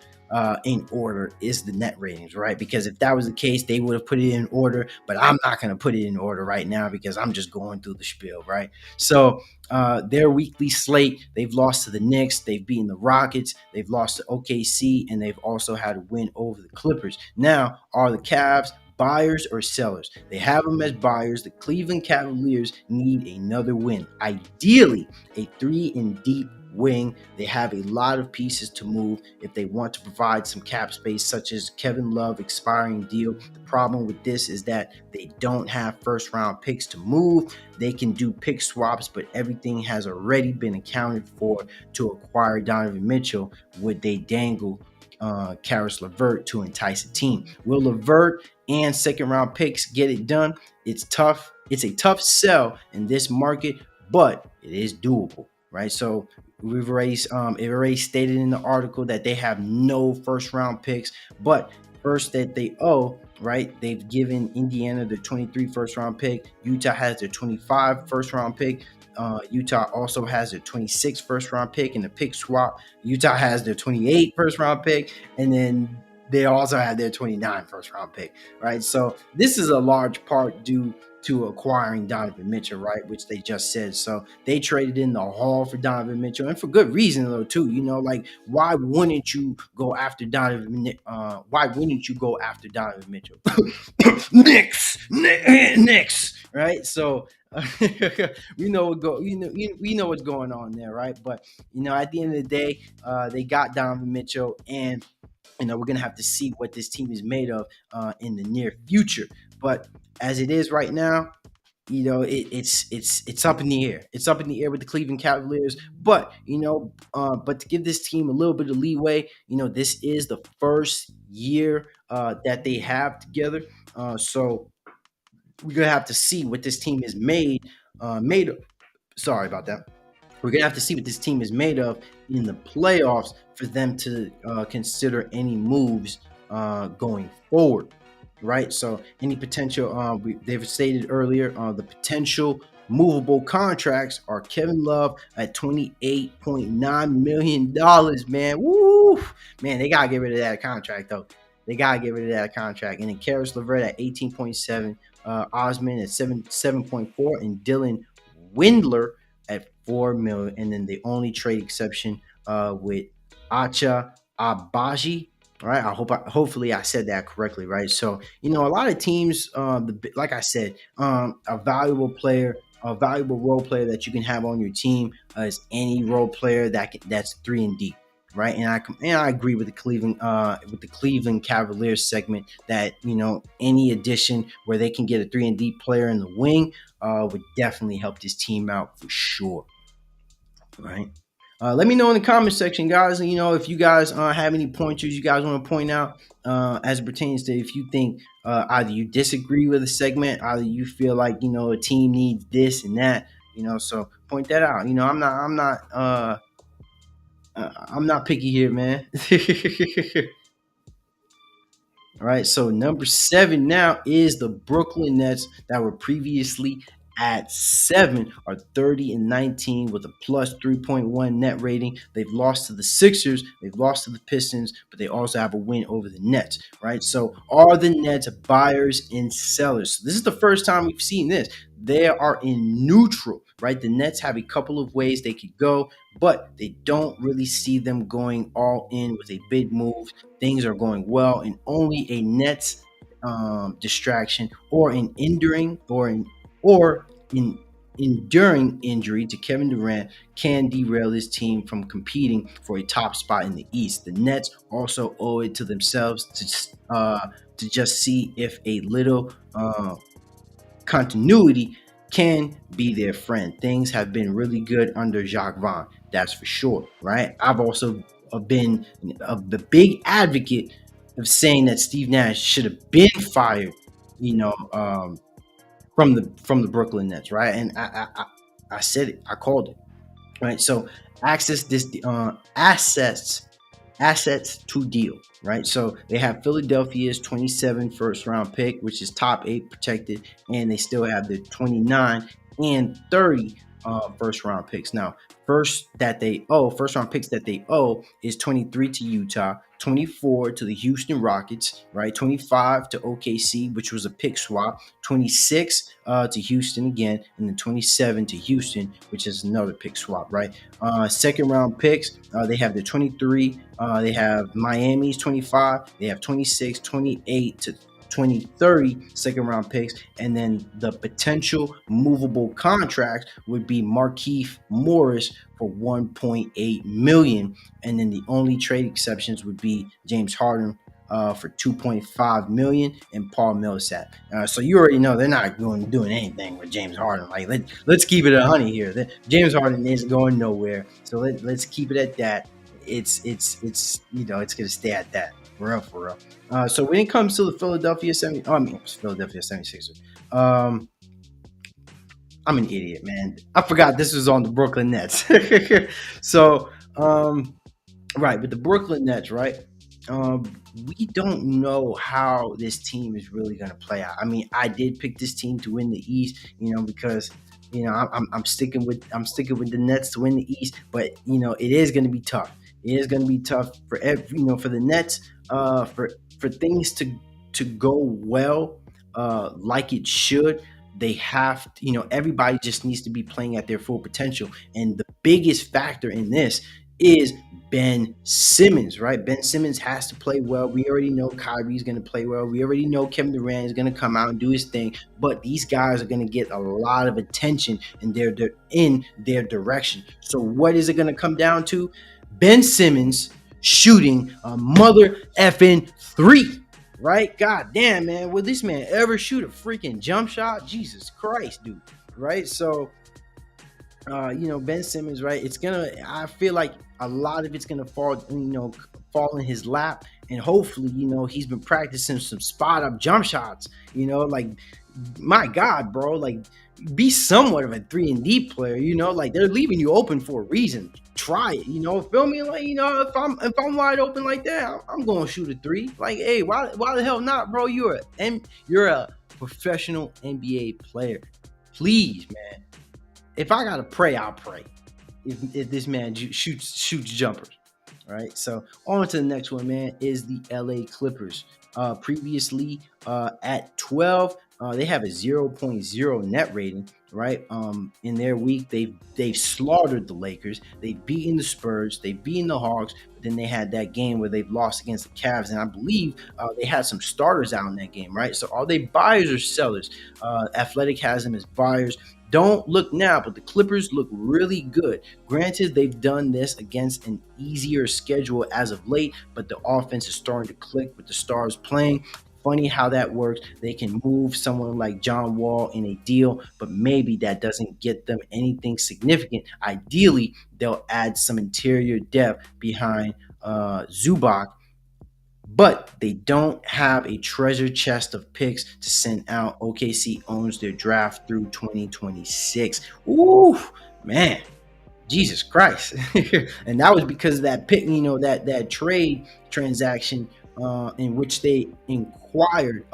in order is the net ratings, right? Because if that was the case, they would have put it in order, but I'm not going to put it in order right now because I'm just going through the spiel, right? So their weekly slate, they've lost to the Knicks, they've beaten the Rockets, they've lost to OKC, and they've also had a win over the Clippers. Now, are the Cavs buyers or sellers? They have them as buyers. The Cleveland Cavaliers need another win, ideally a three and deep wing. They have a lot of pieces to move if they want to provide some cap space, such as Kevin Love expiring deal. The problem with this is that they don't have first round picks to move. They can do pick swaps, but everything has already been accounted for to acquire Donovan Mitchell. Would they dangle Karis LeVert to entice a team? Will LeVert and second round picks get it done? It's tough. It's a tough sell in this market, but it is doable, right? So it already stated in the article that they have no first round picks, but first that they owe, right? They've given Indiana their 23 first round pick. Utah has their 25 first round pick. Utah also has their 26 first round pick in the pick swap. Utah has their 28 first round pick, and then they also have their 29 first round pick, right? So this is a large part due to acquiring Donovan Mitchell, right? Which they just said. So they traded in the haul for Donovan Mitchell, and for good reason though, too. Like why wouldn't you go after Donovan? Why wouldn't you go after Donovan Mitchell? Knicks, right? So we know what we know what's going on there, right? But at the end of the day, they got Donovan Mitchell, and we're gonna have to see what this team is made of in the near future. But as it is right now, it's up in the air. It's up in the air with the Cleveland Cavaliers. But but to give this team a little bit of leeway, this is the first year that they have together. So we're gonna have to see what this team is made. Sorry about that. We're gonna have to see what this team is made of in the playoffs for them to consider any moves going forward, right? So any potential, they've stated earlier, the potential movable contracts are Kevin Love at $28.9 million. Man, woo, man, they gotta get rid of that contract though. They gotta get rid of that contract. And then Karis LeVert at 18.7, Osman at 7.4, and Dylan Windler at 4 million. And then the only trade exception with Acha Abaji. All right, hopefully I said that correctly, right? So a lot of teams, like I said, a valuable role player that you can have on your team is any role player that's 3 and D, right? And I agree with the Cleveland Cavaliers segment that any addition where they can get a 3 and D player in the wing would definitely help this team out for sure, right? Let me know in the comment section, guys. If you guys have any pointers you guys want to point out as it pertains to if you think either you disagree with a segment, either you feel like a team needs this and that. So point that out. I'm not picky here, man. All right, so number 7 now is the Brooklyn Nets that were previously at 7 are 30-19 with a plus 3.1 net rating. They've lost to the Sixers, they've lost to the Pistons, but they also have a win over the Nets, right? So are the Nets buyers and sellers? So this is the first time we've seen this. They are in neutral, right? The Nets have a couple of ways they could go, but they don't really see them going all in with a big move. Things are going well, and only a Nets distraction or an enduring injury to Kevin Durant can derail this team from competing for a top spot in the East. The Nets also owe it to themselves to just see if a little continuity can be their friend. Things have been really good under Jacques Vaughn, that's for sure, right? I've also been the big advocate of saying that Steve Nash should have been fired, from the Brooklyn Nets, right? And I said it, I called it. right? So access this assets to deal, right? So they have Philadelphia's 27 first round pick, which is top eight protected, and they still have the 29 and 30 first round picks. Now, first round picks that they owe is 23 to Utah, 24 to the Houston Rockets, right? 25 to OKC, which was a pick swap, 26 to Houston again, and then 27 to Houston, which is another pick swap, right? Second round picks, they have the 23, they have Miami's 25, they have 26, 28 to 2030 second round picks, and then the potential movable contract would be Markieff Morris for 1.8 million, and then the only trade exceptions would be James Harden for 2.5 million and Paul Millsap. So you already know they're not doing anything with James Harden. Like let's keep it a honey here. James Harden isn't going nowhere. So let's keep it at that. It's it's gonna stay at that for real for real. So when it comes to the Philadelphia 76ers, I'm an idiot, man. I forgot this was on the Brooklyn Nets. So right, with the Brooklyn Nets, right? We don't know how this team is really going to play out. I mean, I did pick this team to win the East, because I'm sticking with the Nets to win the East, but it is going to be tough. It is going to be tough for for the Nets, for things to go well, like it should. They have, everybody just needs to be playing at their full potential, and the biggest factor in this is Ben Simmons, right? Ben Simmons has to play well. We already know Kyrie's going to play well. We already know Kevin Durant is going to come out and do his thing. But these guys are going to get a lot of attention in their direction. So what is it going to come down to? Ben Simmons shooting a mother effing three. Right? God damn, man. Will this man ever shoot a freaking jump shot? Jesus Christ, dude. Right? So Ben Simmons, right? I feel like a lot of it's gonna fall in his lap, and hopefully, he's been practicing some spot up jump shots. Like, my God, bro, like, be somewhat of a 3-and-D player. Like, they're leaving you open for a reason. Try it, feel me? Like, if I'm wide open like that, I'm gonna shoot a three. Like, hey, why the hell not, bro? You're a professional NBA player. Please, man, if I gotta pray, I'll pray. If this man shoots jumpers, right? So on to the next one, man, is the LA Clippers. Previously, at 12, they have a zero point 0.0 net rating, right? In their week, they've slaughtered the Lakers, they've beaten the Spurs, they've beaten the Hawks, but then they had that game where they've lost against the Cavs, and I believe they had some starters out in that game, right? So are they buyers or sellers? Athletic has them as buyers. Don't look now, but the Clippers look really good. Granted, they've done this against an easier schedule as of late, but the offense is starting to click with the stars playing. Funny how that works. They can move someone like John Wall in a deal, but maybe that doesn't get them anything significant. Ideally, they'll add some interior depth behind Zubac, but they don't have a treasure chest of picks to send out. OKC owns their draft through 2026. Ooh, man, Jesus Christ. And that was because of that pick, that trade transaction in which they acquired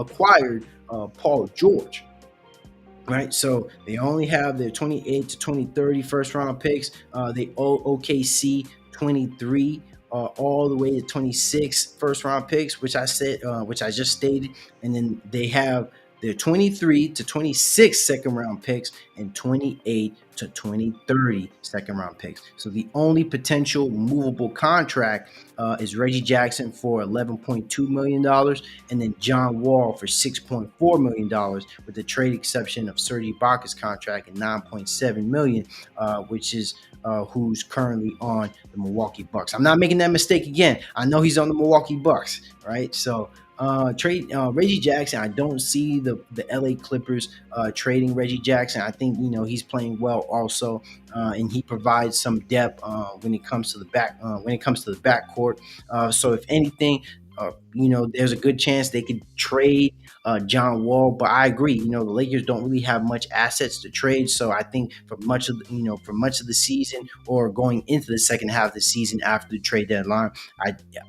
Paul George. Right, so they only have their 28 to 2030 first round picks. They owe OKC 23 all the way to 26 first round picks, which I just stated, and then they have their 23 to 26 second round picks and 28 to 2030 second round picks. So the only potential movable contract is Reggie Jackson for $11.2 million, and then John Wall for $6.4 million, with the trade exception of Serge Ibaka's contract at $9.7 million, which is who's currently on the Milwaukee Bucks. I'm not making that mistake again. I know he's on the Milwaukee Bucks, right? So trade Reggie Jackson. I don't see the LA Clippers trading Reggie Jackson. I think he's playing well also, and he provides some depth when it comes to the backcourt. So if anything, There's a good chance they could trade John Wall, but I agree. The Lakers don't really have much assets to trade, so I think for much of the season or going into the second half of the season after the trade deadline,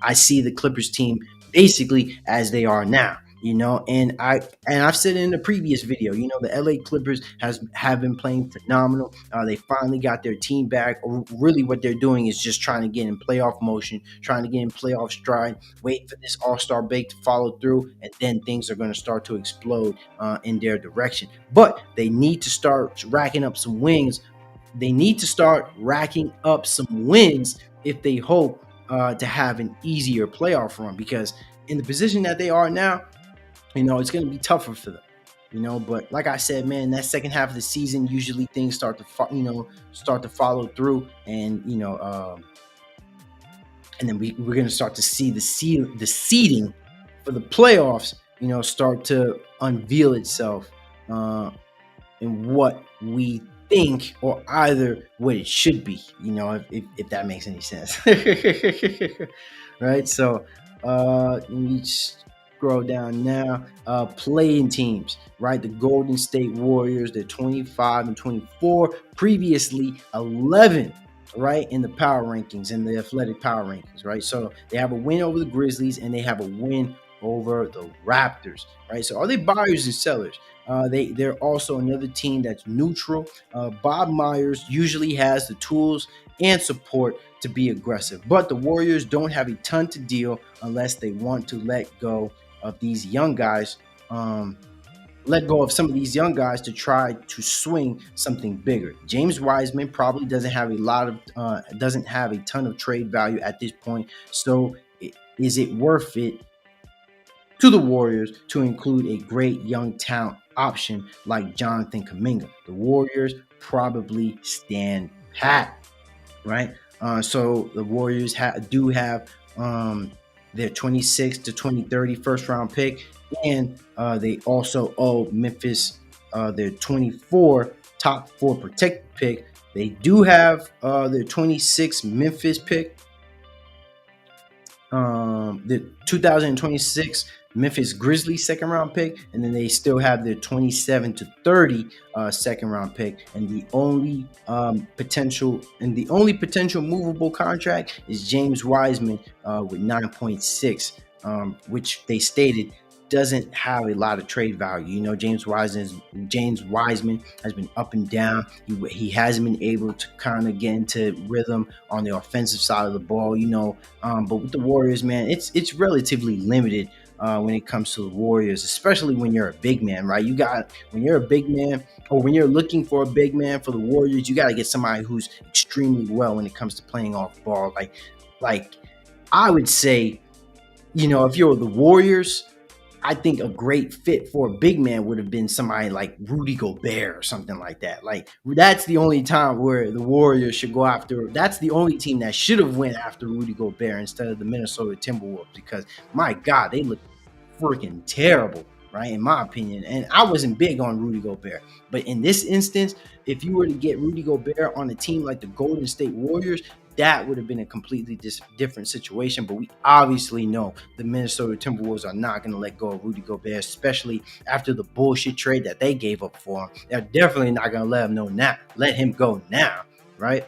I see the Clippers team basically as they are now. And I've said in the previous video, the LA Clippers have been playing phenomenal. They finally got their team back. Really, what they're doing is just trying to get in playoff motion, trying to get in playoff stride, wait for this All-Star break to follow through, and then things are going to start to explode in their direction. But they need to start racking up some wins. They need to start racking up some wins if they hope to have an easier playoff run, because in the position that they are now, it's going to be tougher for them. But like I said, man, that second half of the season, usually things start to follow through, and then we're going to start to see the seeding for the playoffs, start to unveil itself, and what we think, or either what it should be, if that makes any sense. Right? So let me scroll down now. Playing teams, right? The Golden State Warriors, they're 25 and 24, previously 11, right, in the power rankings, in the athletic power rankings, right? So they have a win over the Grizzlies and they have a win over the Raptors, right? So are they buyers and sellers? They're also another team that's neutral. Bob Myers usually has the tools and support to be aggressive, but the Warriors don't have a ton to deal unless they want to let go of these young guys. Let go of some of these young guys to try to swing something bigger. James Wiseman probably doesn't have a ton of trade value at this point. So is it worth it to the Warriors to include a great young talent option like Jonathan Kuminga? The Warriors probably stand pat, right? So the Warriors do have their 26 to 2030 first round pick, and they also owe Memphis their 24 top 4 protected pick. They do have their 26 Memphis pick, the 2026 Memphis Grizzlies second round pick, and then they still have their 27 to 30 second round pick. And the only potential movable contract is James Wiseman with 9.6, which they stated doesn't have a lot of trade value. James Wiseman has been up and down. He hasn't been able to kind of get into rhythm on the offensive side of the ball. But with the Warriors, man, it's relatively limited when it comes to the Warriors, especially when you're a big man, right? When you're a big man, or when you're looking for a big man for the Warriors, you got to get somebody who's extremely well when it comes to playing off ball. Like I would say, if you're the Warriors, I think a great fit for a big man would have been somebody like Rudy Gobert or something like that. Like, that's the only time where the Warriors should go after. That's the only team that should have went after Rudy Gobert instead of the Minnesota Timberwolves, because my God, they look freaking terrible, right? In my opinion. And I wasn't big on Rudy Gobert, but in this instance, if you were to get Rudy Gobert on a team like the Golden State Warriors, that would have been a completely different situation. But we obviously know the Minnesota Timberwolves are not going to let go of Rudy Gobert, especially after the bullshit trade that they gave up for him. They're definitely not going to let him go now, right?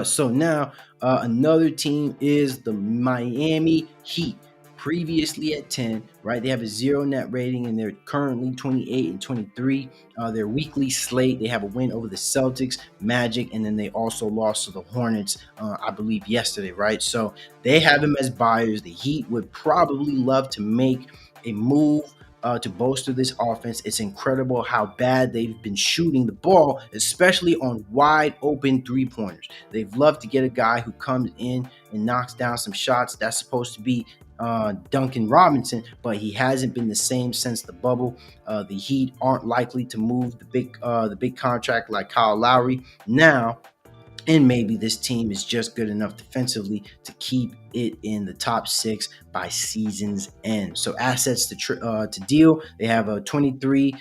So now another team is the Miami Heat. Previously at 10, right? They have a 0 net rating and they're currently 28 and 23. Their weekly slate, they have a win over the Celtics, Magic, and then they also lost to the Hornets, I believe, yesterday, right? So they have them as buyers. The Heat would probably love to make a move to bolster this offense. It's incredible how bad they've been shooting the ball, especially on wide open three-pointers. They've loved to get a guy who comes in and knocks down some shots. That's supposed to be Duncan Robinson, but he hasn't been the same since the bubble. The Heat aren't likely to move the big contract like Kyle Lowry now, and maybe this team is just good enough defensively to keep it in the top 6 by season's end. So assets to deal, they have a 23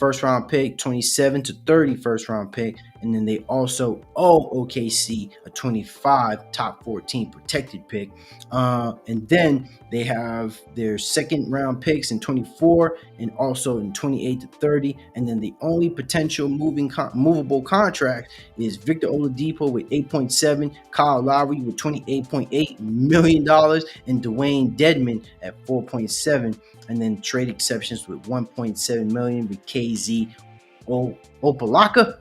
first round pick, 27 to 30 first round pick, and then they also owe OKC a 25 top 14 protected pick. And then they have their second round picks in 24 and also in 28 to 30. And then the only potential movable contract is Victor Oladipo with 8.7, Kyle Lowry with $28.8 million, and Dwayne Dedman at 4.7. And then trade exceptions with 1.7 million with KZ Opalaka.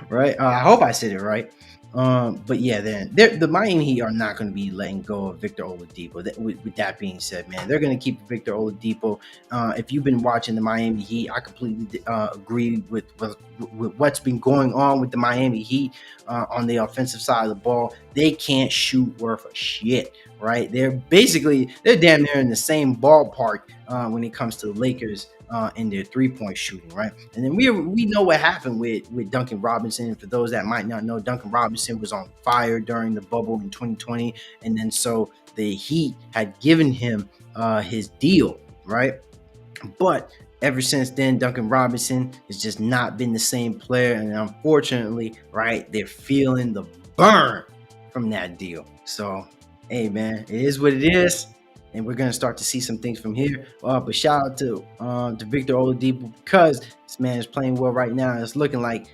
Right? I hope I said it right. But yeah, then the Miami Heat are not going to be letting go of Victor Oladipo. With that being said, man, they're going to keep Victor Oladipo. If you've been watching the Miami Heat, I completely agree with what's been going on with the Miami Heat on the offensive side of the ball. They can't shoot worth a shit, right? They're damn near in the same ballpark when it comes to the Lakers in their 3-point shooting, right? And then we know what happened with Duncan Robinson. For those that might not know, Duncan Robinson was on fire during the bubble in 2020, and then so the Heat had given him his deal, right? But ever since then, Duncan Robinson has just not been the same player, and unfortunately, right, they're feeling the burn from that deal. So, hey, man, it is what it is, and we're gonna start to see some things from here. But shout out to Victor Oladipo, because this man is playing well right now. It's looking like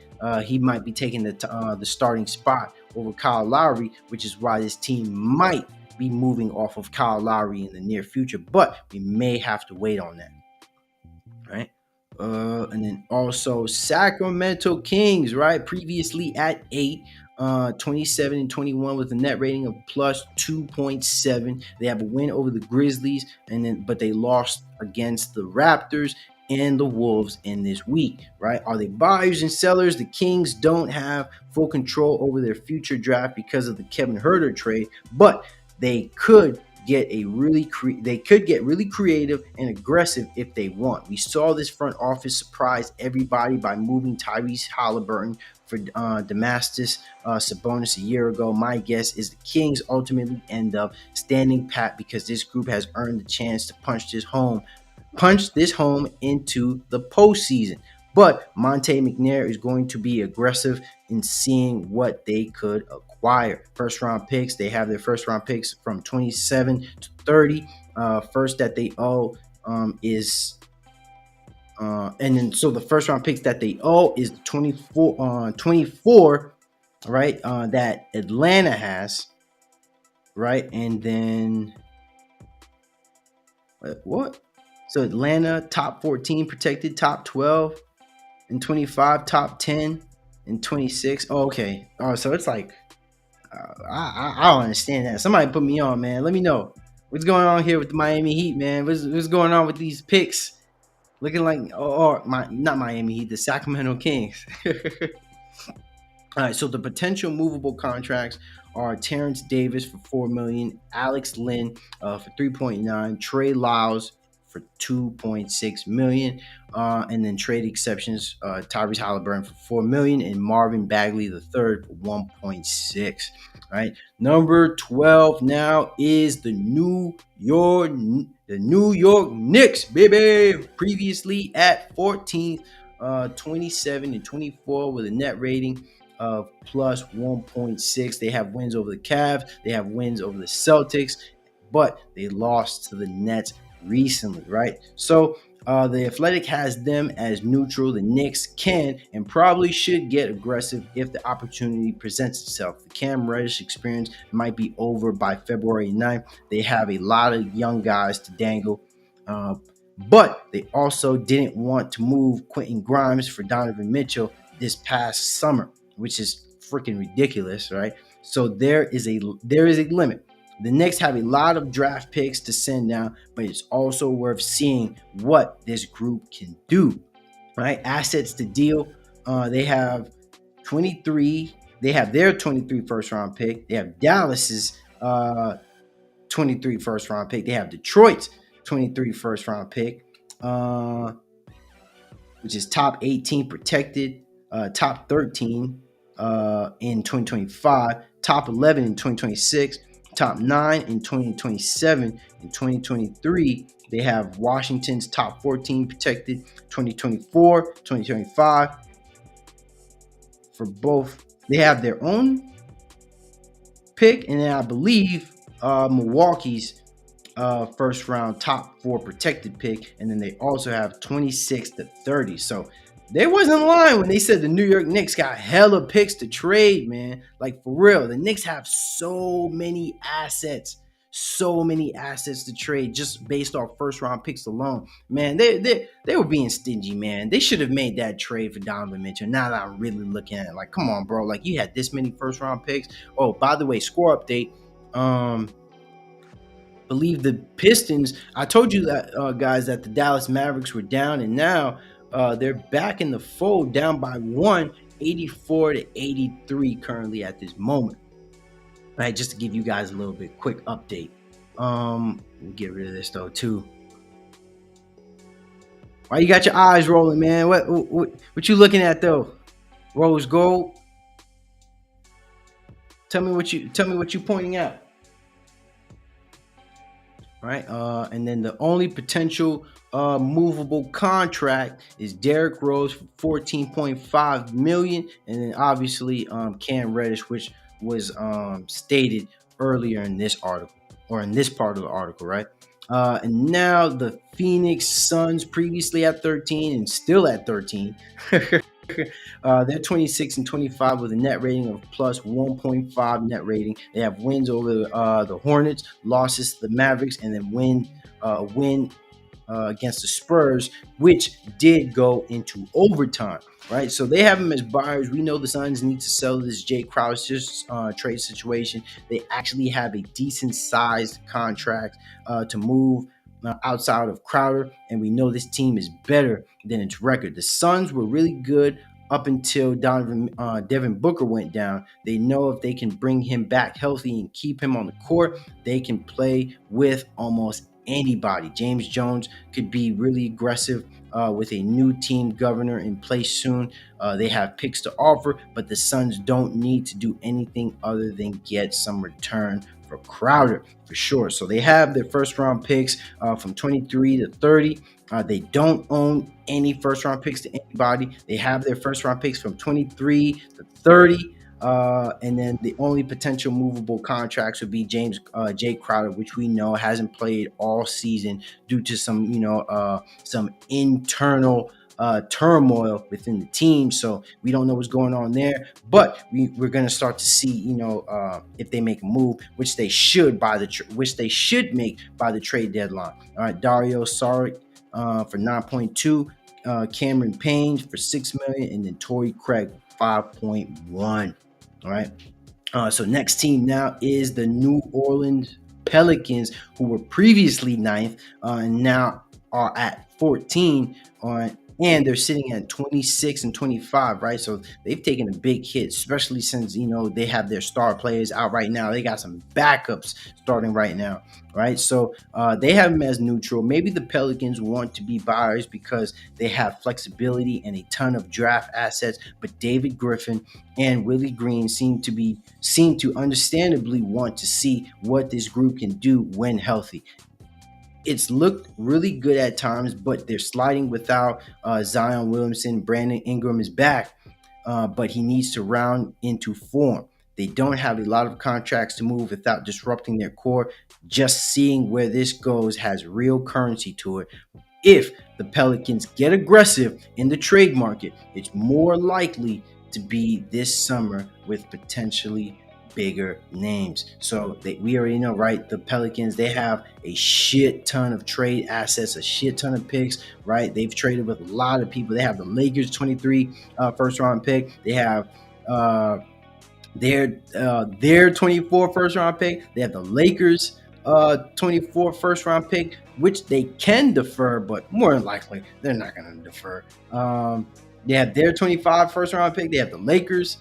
he might be taking the starting spot over Kyle Lowry, which is why this team might be moving off of Kyle Lowry in the near future. But we may have to wait on that. Right. And then also Sacramento Kings, right? Previously at 8, 27 and 21 with a net rating of plus 2.7. They have a win over the Grizzlies, but they lost against the Raptors and the Wolves in this week, right? Are they buyers and sellers? The Kings don't have full control over their future draft because of the Kevin Huerter trade, but they could get really creative and aggressive if they want. We saw this front office surprise everybody by moving Tyrese Halliburton for Damascus Sabonis a year ago. My guess is the Kings ultimately end up standing pat because this group has earned the chance to punch this home into the postseason. But Monte McNair is going to be aggressive in seeing what they could acquire. First round picks, they have their first round picks from 27 to 30. First that they owe is and then so the first round picks that they owe is 24, right? That Atlanta has, right? And then what? So Atlanta top 14 protected, top 12 and 25, top 10 and 26. Oh, okay. Oh, so it's like I don't understand that. Somebody put me on, man. Let me know what's going on here with the Miami Heat, man. What's going on with these picks? Looking like not Miami Heat, the Sacramento Kings. All right, so the potential movable contracts are Terrence Davis for $4 million, Alex Len for 3.9, Trey Lyles for $2.6 million, and then trade exceptions, Tyrese Halliburton for $4 million, and Marvin Bagley III for 1.6. Right, number 12 now is the New York Knicks, baby. Previously at 14, 27 and 24 with a net rating of plus 1.6. They have wins over the Cavs, they have wins over the Celtics, but they lost to the Nets recently, right? So the Athletic has them as neutral. The Knicks can and probably should get aggressive if the opportunity presents itself. The Cam Reddish experience might be over by February 9th. They have a lot of young guys to dangle, but they also didn't want to move Quentin Grimes for Donovan Mitchell this past summer, which is freaking ridiculous, right? So there is a limit. The Knicks have a lot of draft picks to send down, but it's also worth seeing what this group can do, right? Assets to deal. They have 23. They have their 23 first round pick. They have Dallas's 23 first round pick. They have Detroit's 23 first round pick, which is top 18 protected, top 13 in 2025, top 11 in 2026. Top 9 in 2027. In 2023, they have Washington's top 14 protected, 2024, 2025, for both. They have their own pick, and then I believe Milwaukee's first round top 4 protected pick, and then they also have 26 to 30. So they wasn't lying when they said the New York Knicks got hella picks to trade, man. Like, for real, the Knicks have so many assets to trade just based off first round picks alone. Man, they were being stingy, man. They should have made that trade for Donovan Mitchell. Now that I'm really looking at it, like, come on, bro. Like, you had this many first round picks. Oh, by the way, score update. Believe the Pistons. I told you that, guys, that the Dallas Mavericks were down, and now they're back in the fold, down by 1, 84 to 83 currently at this moment. All right, just to give you guys a little bit quick update. We'll get rid of this though too. Why you got your eyes rolling, man? What you looking at though? Rose gold. Tell me what you pointing at. Right, and then the only potential movable contract is Derrick Rose for 14.5 million, and then obviously Cam Reddish, which was stated earlier in this article, or in this part of the article, right? And now the Phoenix Suns, previously at 13 and still at 13. They're 26 and 25 with a net rating of plus 1.5 net rating. They have wins over the Hornets, losses to the Mavericks, and then win against the Spurs, which did go into overtime. Right, so they have them as buyers. We know the Suns need to sell this Jay Crowder's trade situation. They actually have a decent sized contract to move outside of Crowder, and we know this team is better than its record. The Suns were really good up until Devin Booker went down. They know if they can bring him back healthy and keep him on the court, they can play with almost anybody. James Jones could be really aggressive with a new team governor in place soon. They have picks to offer, but the Suns don't need to do anything other than get some return for Crowder for sure. So they have their first round picks from 23 to 30. They don't own any first round picks to anybody. They have their first round picks from 23 to 30. And then the only potential movable contracts would be Jay Crowder, which we know hasn't played all season due to some internal turmoil within the team. So we don't know what's going on there, but we're going to start to see, if they make a move, which they should make by the trade deadline. All right, Dario Saric for 9.2, Cameron Payne for $6 million, and then Torrey Craig 5.1. All right. So next team now is the New Orleans Pelicans, who were previously 9th and now are at 14 and they're sitting at 26 and 25, right? So they've taken a big hit, especially since, they have their star players out right now. They got some backups starting right now, right? So they have them as neutral. Maybe the Pelicans want to be buyers because they have flexibility and a ton of draft assets, but David Griffin and Willie Green seem to understandably want to see what this group can do when healthy. It's looked really good at times, but they're sliding without Zion Williamson. Brandon Ingram is back, but he needs to round into form. They don't have a lot of contracts to move without disrupting their core. Just seeing where this goes has real currency to it. If the Pelicans get aggressive in the trade market, it's more likely to be this summer with potentially bigger names. So we already know, right? The Pelicans, they have a shit ton of trade assets, a shit ton of picks, right? They've traded with a lot of people. They have the Lakers 23 first round pick. They have their 24 first round pick. They have the Lakers 24 first round pick, which they can defer, but more than likely they're not going to defer. They have their 25 first round pick. They have the Lakers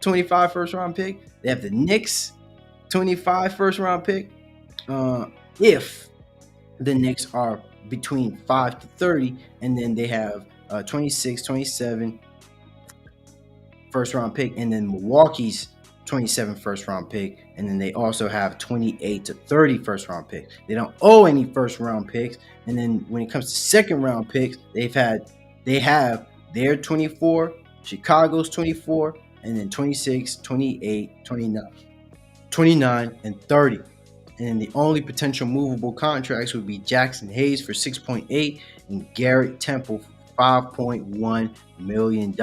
25 first round pick. They have the Knicks 25 first round pick. If the Knicks are between 5 to 30, and then they have 26, 27 first round pick, and then Milwaukee's 27 first round pick, and then they also have 28 to 30 first round picks. They don't owe any first round picks. And then when it comes to second round picks, they have their 24 Chicago's 24, and then 26, 28, 29, and 30. And then the only potential movable contracts would be Jackson Hayes for 6.8 and Garrett Temple for $5.1 million.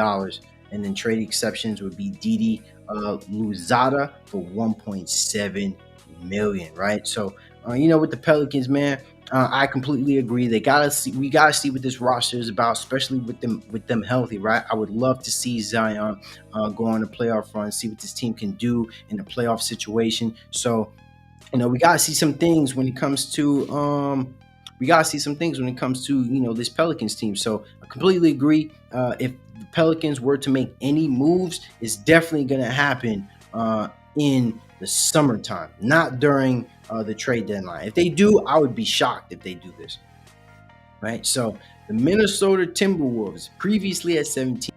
And then trade exceptions would be Didi Luzada for 1.7 million, right? So, with the Pelicans, man, I completely agree. We gotta see what this roster is about, especially with them healthy, right? I would love to see Zion go on a playoff run, see what this team can do in a playoff situation. So, we gotta see some things when it comes to this Pelicans team. So I completely agree. If the Pelicans were to make any moves, it's definitely gonna happen in the summertime, not during the trade deadline. If they do, I would be shocked if they do this. Right. So the Minnesota Timberwolves, previously at 17,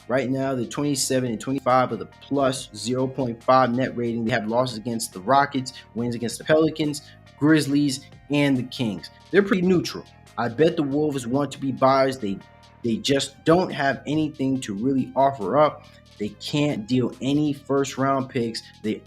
right now they're 27 and 25 with a plus 0.5 net rating. They have losses against the Rockets, wins against the Pelicans, Grizzlies, and the Kings. They're pretty neutral. I bet the Wolves want to be buyers. They just don't have anything to really offer up. They can't deal any first round picks. They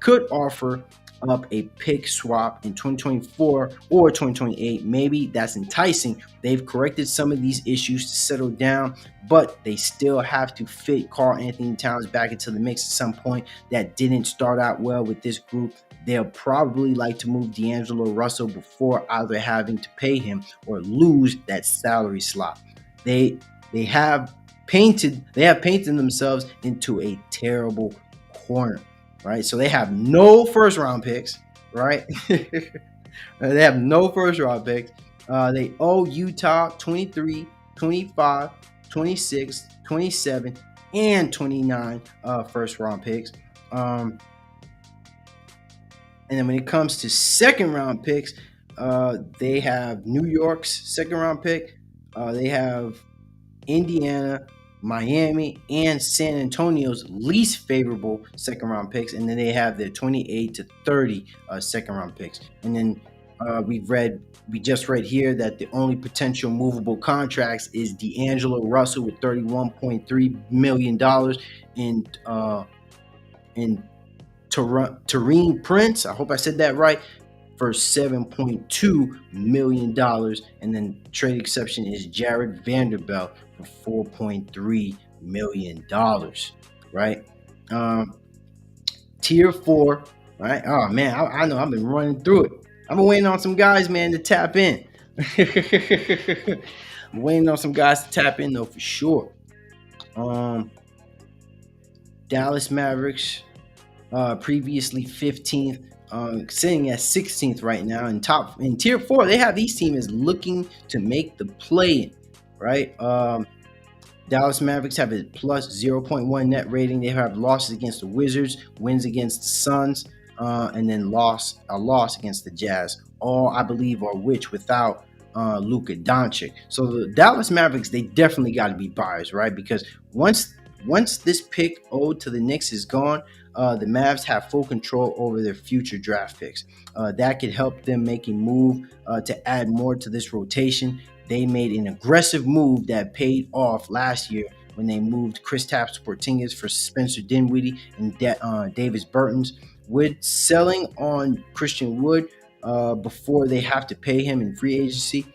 could offer up a pick swap in 2024 or 2028. Maybe that's enticing. They've corrected some of these issues to settle down, but they still have to fit Karl-Anthony Towns back into the mix at some point. That didn't start out well with this group. They'll probably like to move D'Angelo Russell before either having to pay him or lose that salary slot. They have painted themselves into a terrible corner. Right, so they have no first round picks, right? They have no first round picks. They owe Utah 23, 25, 26, 27, and 29 first round picks. And then when it comes to second round picks, they have New York's second round pick. They have Indiana, Miami, and San Antonio's least favorable second round picks, and then they have their 28 to 30 second round picks. And then we just read here that the only potential movable contracts is D'Angelo Russell with $31.3 million in Taurean Prince, I hope I said that right, for $7.2 million. And then trade exception is Jared Vanderbilt for $4.3 million, right? Tier 4, right? Oh, man, I know I've been running through it. I've been waiting on some guys, man, to tap in. I'm waiting on some guys to tap in, though, for sure. Dallas Mavericks, previously 15th, sitting at 16th right now. In tier 4, they have these teams looking to make the play, right? Dallas Mavericks have a plus 0.1 net rating. They have losses against the Wizards, wins against the Suns, and then a loss against the Jazz. All, I believe, are without Luka Doncic. So the Dallas Mavericks, they definitely got to be buyers, right? Because once this pick owed to the Knicks is gone, the Mavs have full control over their future draft picks. That could help them make a move to add more to this rotation. They made an aggressive move that paid off last year when they moved Kristaps Porzingis for Spencer Dinwiddie and Davis Bertans. Would selling on Christian Wood before they have to pay him in free agency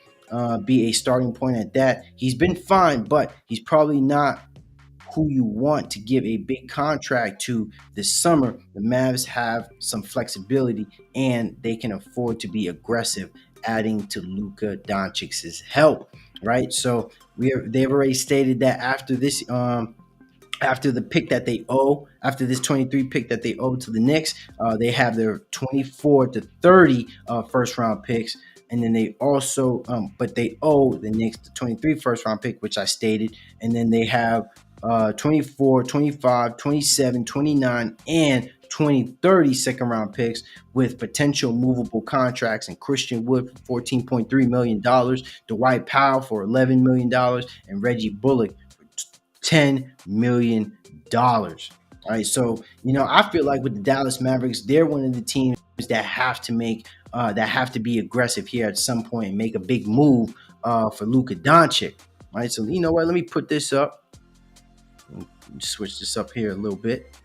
be a starting point at that? He's been fine, but he's probably not who you want to give a big contract to this summer. The Mavs have some flexibility and they can afford to be aggressive, adding to Luka Doncic's help, right? So they've already stated that after this, after the pick that they owe, after this 23 pick that they owe to the Knicks, they have their 24 to 30 first round picks. And then they also, but they owe the Knicks the 23 first round pick, which I stated. And then they have 24, 25, 27, 29, and 2030 second round picks with potential movable contracts, and Christian Wood for $14.3 million, Dwight Powell for $11 million, and Reggie Bullock for $10 million. All right, so I feel like with the Dallas Mavericks, they're one of the teams that have to be aggressive here at some point and make a big move for Luka Doncic. All right, so you know what? Let me put this up. Switch this up here a little bit.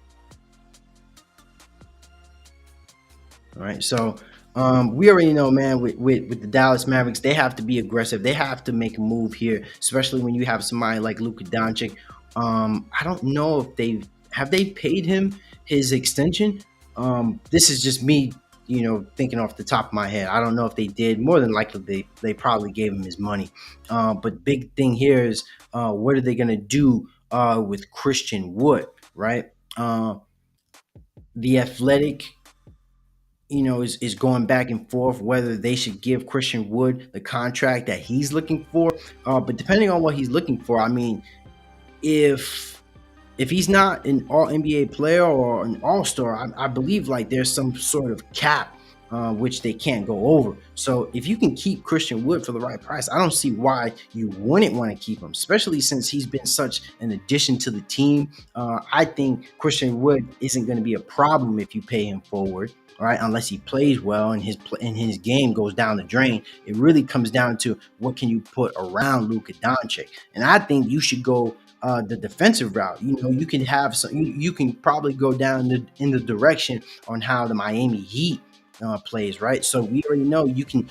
All right. So we already know, man, with the Dallas Mavericks, they have to be aggressive. They have to make a move here, especially when you have somebody like Luka Doncic. I don't know if they paid him his extension. This is just me, thinking off the top of my head. I don't know if they did. More than likely, they probably gave him his money. But big thing here is what are they gonna do with Christian Wood, right? The Athletic is going back and forth whether they should give Christian Wood the contract that he's looking for. But depending on what he's looking for, I mean, if he's not an All NBA player or an All Star, I believe like there's some sort of cap which they can't go over. So if you can keep Christian Wood for the right price, I don't see why you wouldn't want to keep him, especially since he's been such an addition to the team. I think Christian Wood isn't going to be a problem if you pay him forward. All right, unless he plays well and his game goes down the drain. It really comes down to what can you put around Luka Doncic, and I think you should go the defensive route. You can have some. You can probably go down in the direction on how the Miami Heat plays, right? So we already know you can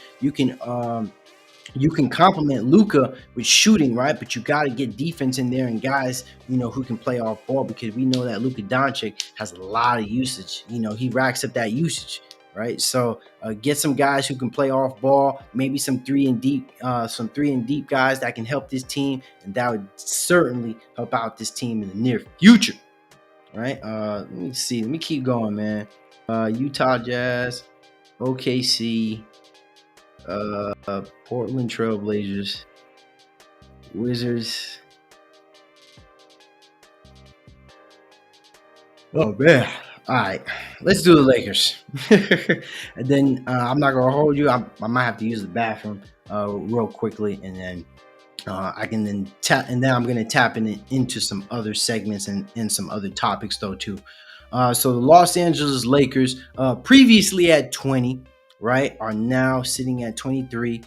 complement Luka with shooting, right? But you got to get defense in there and guys, who can play off ball, because we know that Luka Doncic has a lot of usage. He racks up that usage, right? So get some guys who can play off ball, maybe some three and deep guys that can help this team, and that would certainly help out this team in the near future, right? Let me see. Let me keep going, man. Utah Jazz, OKC, Portland Trailblazers, Wizards. Oh man! All right, let's do the Lakers. And then I'm not gonna hold you. I might have to use the bathroom real quickly, and then I can then tap, and then I'm gonna tap into some other segments and some other topics though too. So the Los Angeles Lakers, previously at 20, right, are now sitting at 23.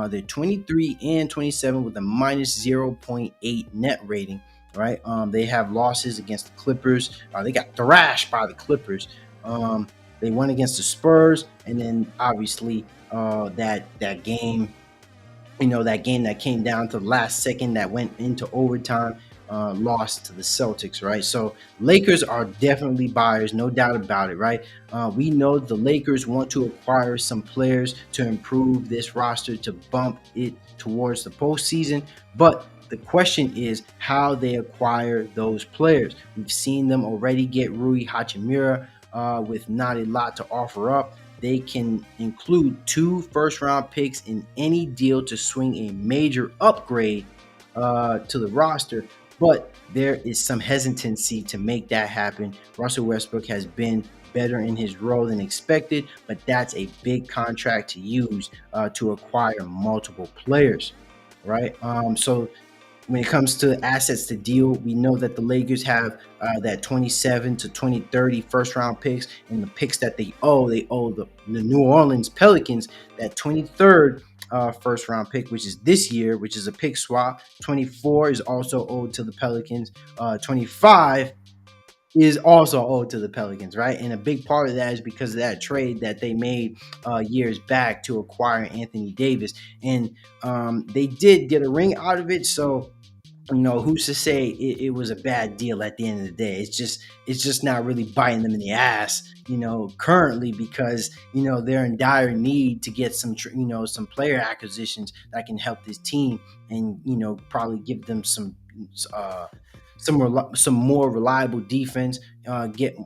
They're 23 and 27 with a minus 0.8 net rating, right? They have losses against the Clippers. They got thrashed by the Clippers. They won against the Spurs, and then obviously that game, that game that came down to the last second that went into overtime, lost to the Celtics, right? So Lakers are definitely buyers, no doubt about it, right? We know the Lakers want to acquire some players to improve this roster to bump it towards the postseason, but the question is how they acquire those players. We've seen them already get Rui Hachimura with not a lot to offer up. They can include 2 first-round picks in any deal to swing a major upgrade to the roster, but there is some hesitancy to make that happen. Russell Westbrook has been better in his role than expected, but that's a big contract to use to acquire multiple players, right? So when it comes to assets to deal, we know that the Lakers have that 27 to 2030 first round picks, and the picks that they owe the New Orleans Pelicans that 23rd first round pick, which is this year, which is a pick swap. 24 is also owed to the Pelicans. 25 is also owed to the Pelicans, right? And a big part of that is because of that trade that they made years back to acquire Anthony Davis. And they did get a ring out of it. So, who's to say it was a bad deal at the end of the day? It's just not really biting them in the ass, currently, because, they're in dire need to get some player acquisitions that can help this team and, probably give them some more reliable defense, get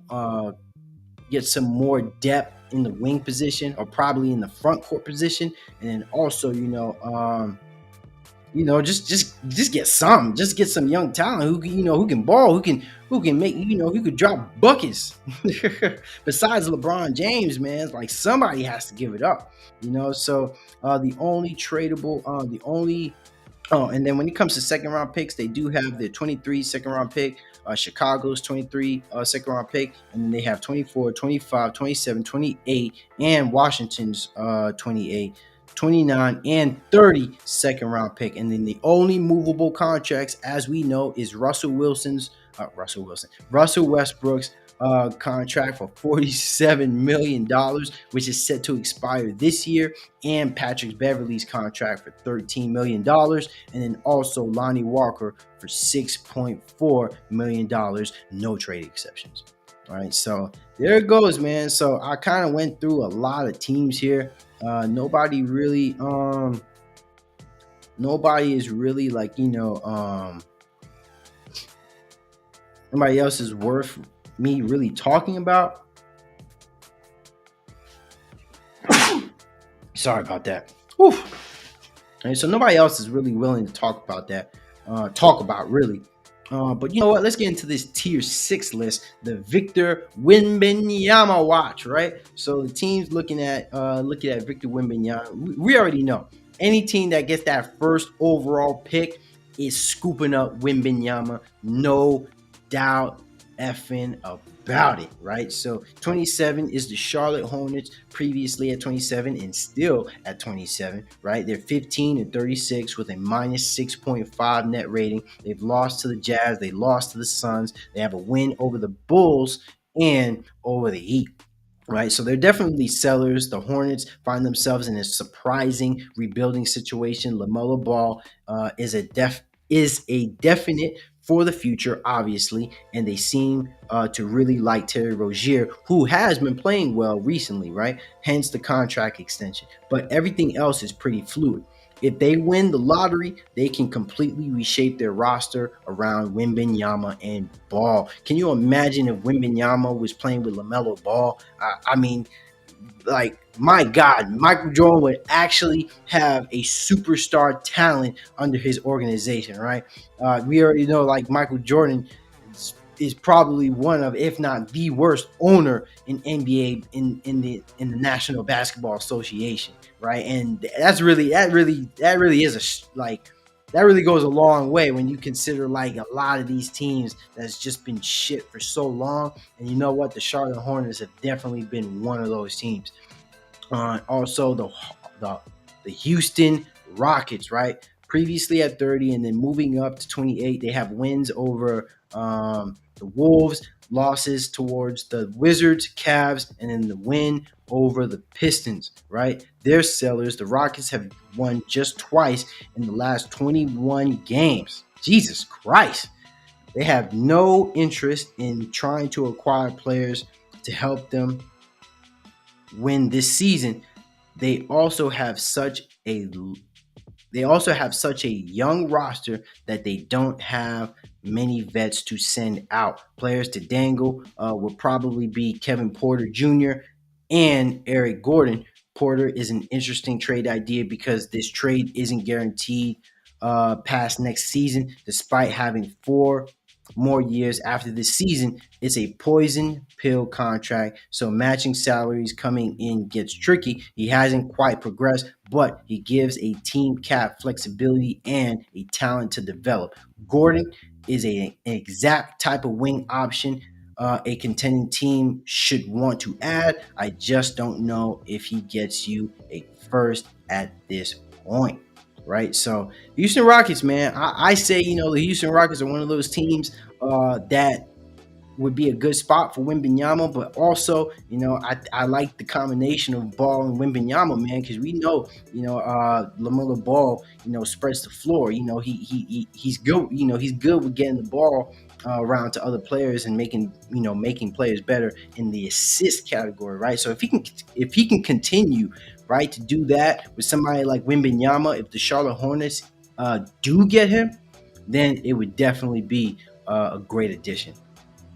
some more depth in the wing position or probably in the front court position, and then also just get some young talent who can ball, who can make who could drop buckets. Besides LeBron James, man, it's like somebody has to give it up. So the only tradable, the only Oh, and then when it comes to second round picks, they do have their 23 second round pick, Chicago's 23 second round pick, and then they have 24, 25, 27, 28, and Washington's 28, 29, and 30 second round pick. And then the only movable contracts, as we know, is Russell Wilson's Russell Westbrook's contract for $47 million, which is set to expire this year, and Patrick Beverley's contract for $13 million, and then also Lonnie Walker for $6.4 million, no trade exceptions. All right, so there it goes, man. So I kind of went through a lot of teams here. Nobody is really like, nobody else is worth me really talking about. Sorry about that. Whew. And so nobody else is really willing to talk about that. Really. But you know what? Let's get into this tier 6 list, the Victor Wembanyama watch, right? So the teams looking at Victor Wembanyama. We already know any team that gets that first overall pick is scooping up Wembanyama, no doubt effing about it, right? So 27 is the Charlotte Hornets, previously at 27 and still at 27, right? They're 15 and 36 with a minus 6.5 net rating. They've lost to the Jazz, they lost to the Suns, they have a win over the Bulls and over the Heat. Right, so they're definitely sellers. The Hornets find themselves in a surprising rebuilding situation. LaMelo Ball is a definite for the future, obviously, and they seem to really like Terry Rozier, who has been playing well recently, right? Hence the contract extension. But everything else is pretty fluid. If they win the lottery, they can completely reshape their roster around Wembanyama and Ball. Can you imagine if Wembanyama was playing with LaMelo Ball? I mean, like, my God, Michael Jordan would actually have a superstar talent under his organization, right? We already know, like, Michael Jordan is probably one of, if not the worst owner in NBA in the National Basketball Association, right? And that really is that really goes a long way when you consider like a lot of these teams that's just been shit for so long. And you know what? The Charlotte Hornets have definitely been one of those teams. Also, the Houston Rockets, right? Previously at 30 and then moving up to 28, they have wins over the Wolves, losses towards the Wizards, Cavs, and then the win over the Pistons, right? They're sellers. The Rockets have won just twice in the last 21 games. Jesus Christ. They have no interest in trying to acquire players to help them win this season. They also have such a young roster that they don't have many vets to send out. Players to dangle will probably be Kevin Porter Jr. and Eric Gordon. Porter is an interesting trade idea because this trade isn't guaranteed past next season, despite having 4 more years after this season. It's a poison pill contract, so matching salaries coming in gets tricky. He hasn't quite progressed, but he gives a team cap flexibility and a talent to develop. Gordon is an exact type of wing option a contending team should want to add. I just don't know if he gets you a first at this point. Right, so Houston Rockets, man. I say, the Houston Rockets are one of those teams that would be a good spot for Wembanyama, but also, I like the combination of Ball and Wembanyama, man, because we know, LaMelo Ball, spreads the floor. He's good. He's good with getting the ball around to other players and making players better in the assist category, right? So if he can continue, right, to do that with somebody like Wembanyama, if the Charlotte Hornets do get him, then it would definitely be a great addition.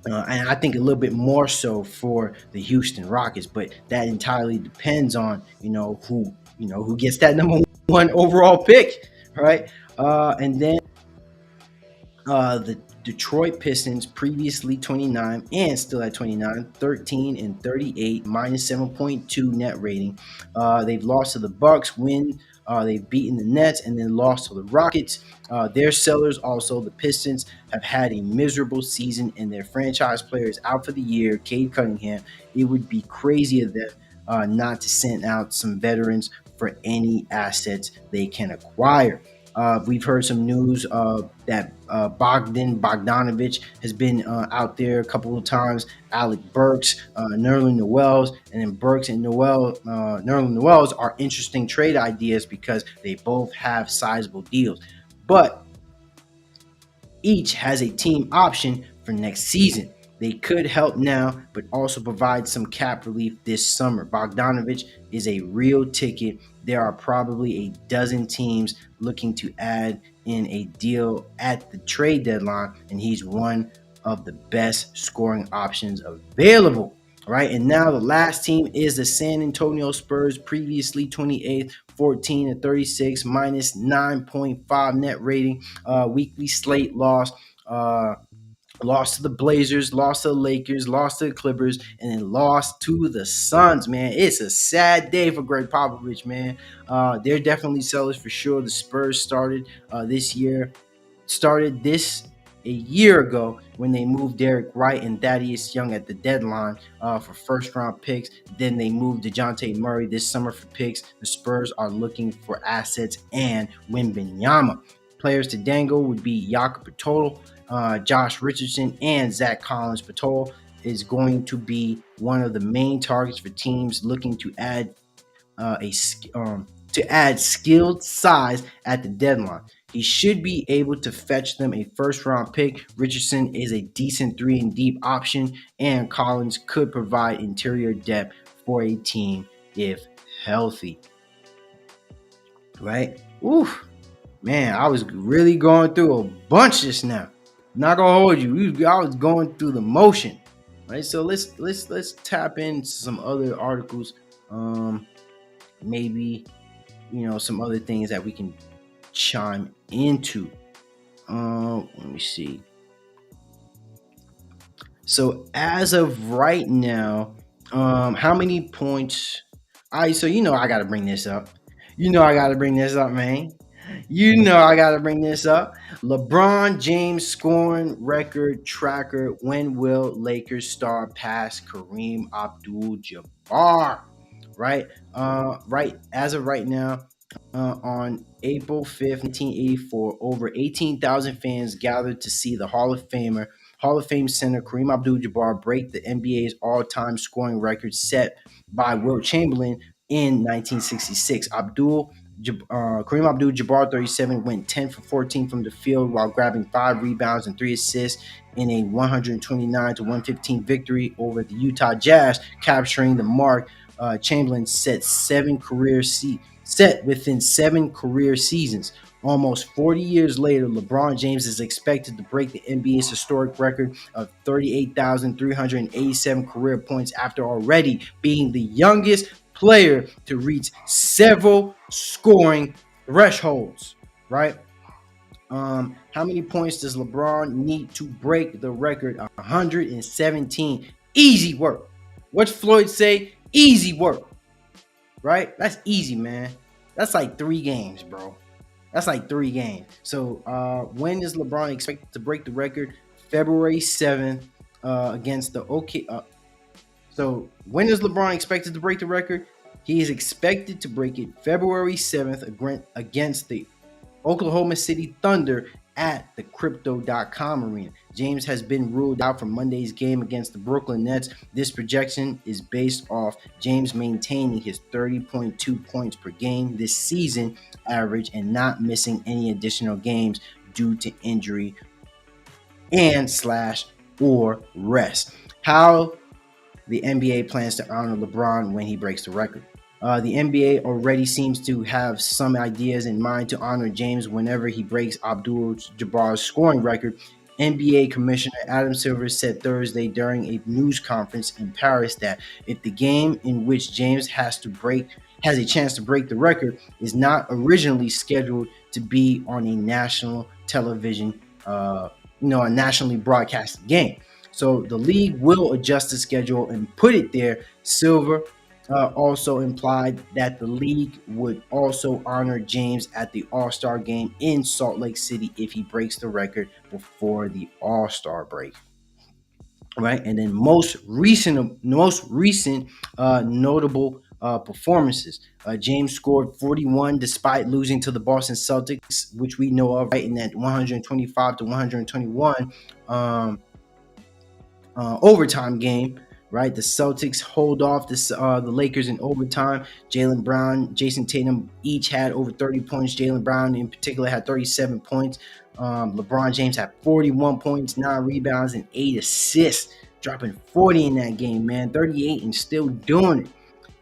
And I think a little bit more so for the Houston Rockets, but that entirely depends on who gets that number 1 overall pick, right? And then the Detroit Pistons, previously 29 and still at 29, 13 and 38, minus 7.2 net rating. They've lost to the Bucks, they've beaten the Nets and then lost to the Rockets. Their sellers also, the Pistons, have had a miserable season and their franchise player is out for the year, Cade Cunningham. It would be crazy of them not to send out some veterans for any assets they can acquire. We've heard some news that Bogdanovich has been out there a couple of times. Alec Burks, Nerlens Noel's, and then Burks and Nerlens Noel's are interesting trade ideas because they both have sizable deals. But each has a team option for next season. They could help now, but also provide some cap relief this summer. Bogdanovich is a real ticket. There are probably a dozen teams looking to add in a deal at the trade deadline, and he's one of the best scoring options available. Right, and now the last team is the San Antonio Spurs, previously 28th, 14-36, minus 9.5 net rating. Weekly slate loss. Lost to the Blazers, lost to the Lakers, lost to the Clippers, and then lost to the Suns, man. It's a sad day for Greg Popovich, man. They're definitely sellers for sure. The Spurs started this a year ago when they moved Derek Wright and Thaddeus Young at the deadline for first round picks. Then they moved DeJounte Murray this summer for picks. The Spurs are looking for assets and Wembanyama. Players to dangle would be Jakob Poeltl, Josh Richardson, and Zach Collins. Poeltl is going to be one of the main targets for teams looking to add a to add skilled size at the deadline. He should be able to fetch them a first round pick. Richardson is a decent 3 and deep option, and Collins could provide interior depth for a team if healthy. Right? Oof. Man, I was really going through a bunch just now. Not gonna hold you. I was going through the motion. Right? So let's tap into some other articles. Maybe some other things that we can chime into. Let me see. So as of right now, how many points? All right, so I gotta bring this up. I gotta bring this up, man. I gotta bring this up. LeBron James scoring record tracker. When will Lakers star pass Kareem Abdul-Jabbar? Right, right. As of right now, on April 5th, 1984, over 18,000 fans gathered to see the Hall of Fame center Kareem Abdul-Jabbar break the NBA's all-time scoring record set by Wilt Chamberlain in 1966. Kareem Abdul-Jabbar, 37, went 10 for 14 from the field while grabbing 5 rebounds and 3 assists in a 129-115 victory over the Utah Jazz, capturing the mark Chamberlain set within 7 career seasons. Almost 40 years later, LeBron James is expected to break the NBA's historic record of 38,387 career points after already being the youngest player to reach several scoring thresholds, right? How many points does LeBron need to break the record? 117. Easy work. What's Floyd say? Easy work, right? That's easy, man. That's like 3 games, bro. That's like 3 games. So when is LeBron expected to break the record? February 7th against the OK. So when is LeBron expected to break the record? He is expected to break it February 7th against the Oklahoma City Thunder at the Crypto.com arena. James has been ruled out from Monday's game against the Brooklyn Nets. This projection is based off James maintaining his 30.2 points per game this season average and not missing any additional games due to injury and/or rest. How the NBA plans to honor LeBron when he breaks the record. The NBA already seems to have some ideas in mind to honor James whenever he breaks Abdul-Jabbar's scoring record. NBA Commissioner Adam Silver said Thursday during a news conference in Paris that if the game in which James has a chance to break the record is not originally scheduled to be on a national television, a nationally broadcasted game. So the league will adjust the schedule and put it there. Silver also implied that the league would also honor James at the All-Star game in Salt Lake City if he breaks the record before the All-Star break. Right, and then most recent notable performances. James scored 41 despite losing to the Boston Celtics, which we know of, right, in that 125 to 121 overtime game. Right, the Celtics hold off the Lakers in overtime. Jaylen Brown, Jason Tatum each had over 30 points. Jaylen Brown in particular had 37 points. LeBron James had 41 points, 9 rebounds, and 8 assists, dropping 40 in that game, man. 38 and still doing it.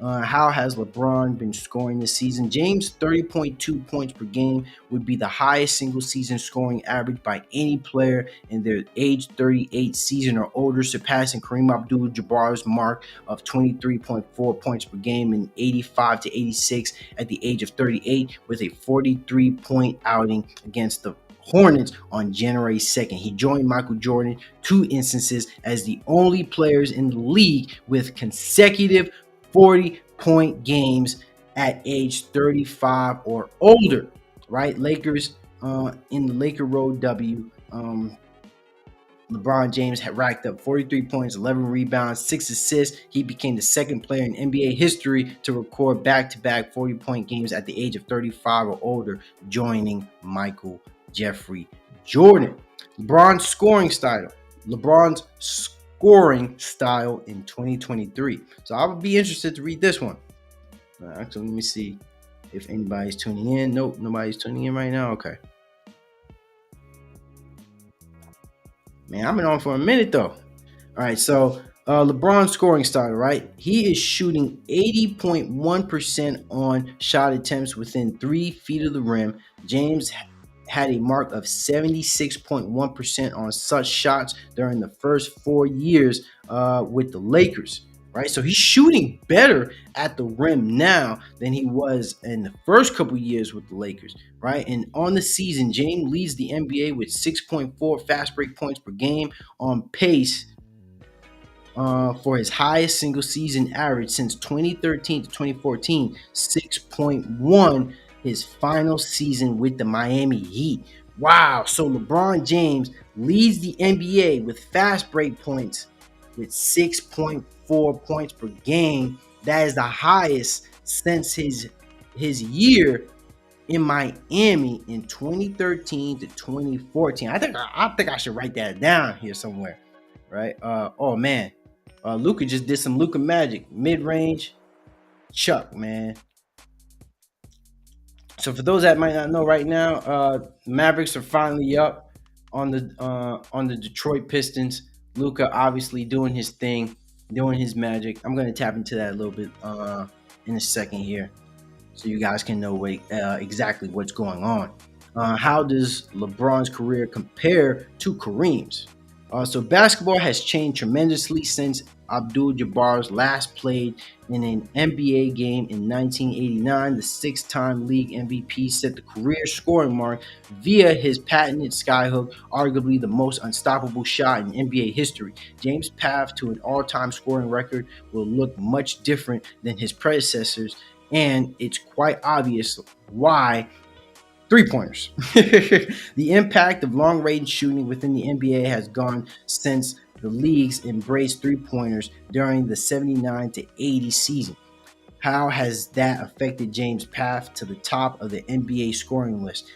How has LeBron been scoring this season? James, 30.2 points per game would be the highest single season scoring average by any player in their age 38 season or older, surpassing Kareem Abdul-Jabbar's mark of 23.4 points per game in 85 to 86 at the age of 38 with a 43-point outing against the Hornets on January 2nd. He joined Michael Jordan 2 instances as the only players in the league with consecutive 40-point games at age 35 or older, right? Lakers in the Laker Road W. LeBron James had racked up 43 points, 11 rebounds, 6 assists. He became the second player in NBA history to record back-to-back 40-point games at the age of 35 or older, joining Michael Jeffrey Jordan. LeBron's scoring style in 2023. So I would be interested to read this one. Actually, let me see if anybody's tuning in. Nope, nobody's tuning in right now. Okay. Man, I've been on for a minute though. All right, so LeBron's scoring style, right? He is shooting 80.1% on shot attempts within 3 feet of the rim. James had a mark of 76.1% on such shots during the first 4 years with the Lakers, right? So he's shooting better at the rim now than he was in the first couple years with the Lakers, right? And on the season, James leads the NBA with 6.4 fast break points per game, on pace for his highest single season average since 2013 to 2014, 6.1 his final season with the Miami Heat. Wow. So LeBron James leads the NBA with fast break points with 6.4 points per game. That is the highest since his year in Miami in 2013 to 2014. I think I should write that down here somewhere, right? Oh man, Luka just did some Luka magic, mid-range chuck, man. So for those that might not know right now, Mavericks are finally up on the Detroit Pistons. Luka obviously doing his thing, doing his magic. I'm going to tap into that a little bit in a second here, so you guys can know exactly what's going on. How does LeBron's career compare to Kareem's? So basketball has changed tremendously since Abdul-Jabbar's last played in an NBA game in 1989. The 6-time league MVP set the career scoring mark via his patented skyhook, arguably the most unstoppable shot in NBA history. James' path to an all-time scoring record will look much different than his predecessors, and it's quite obvious why. 3-pointers. The impact of long-range shooting within the NBA has gone since the leagues embraced 3-pointers during the 79 to 80 season. How has that affected James' path to the top of the NBA scoring list?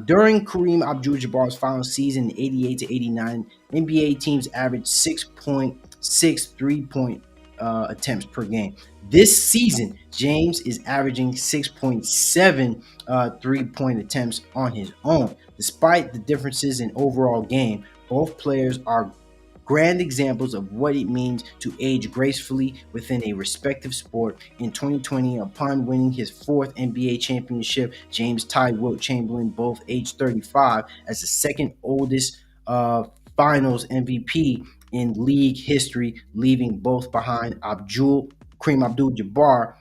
During Kareem Abdul-Jabbar's final season in 88 to 89, NBA teams averaged 6.6 3-point attempts per game. This season, James is averaging 6.7 3-point attempts on his own. Despite the differences in overall game, both players are grand examples of what it means to age gracefully within a respective sport. In 2020, upon winning his 4th NBA championship, James tied Wilt Chamberlain, both age 35, as the second oldest finals MVP in league history, leaving both behind Kareem Abdul-Jabbar,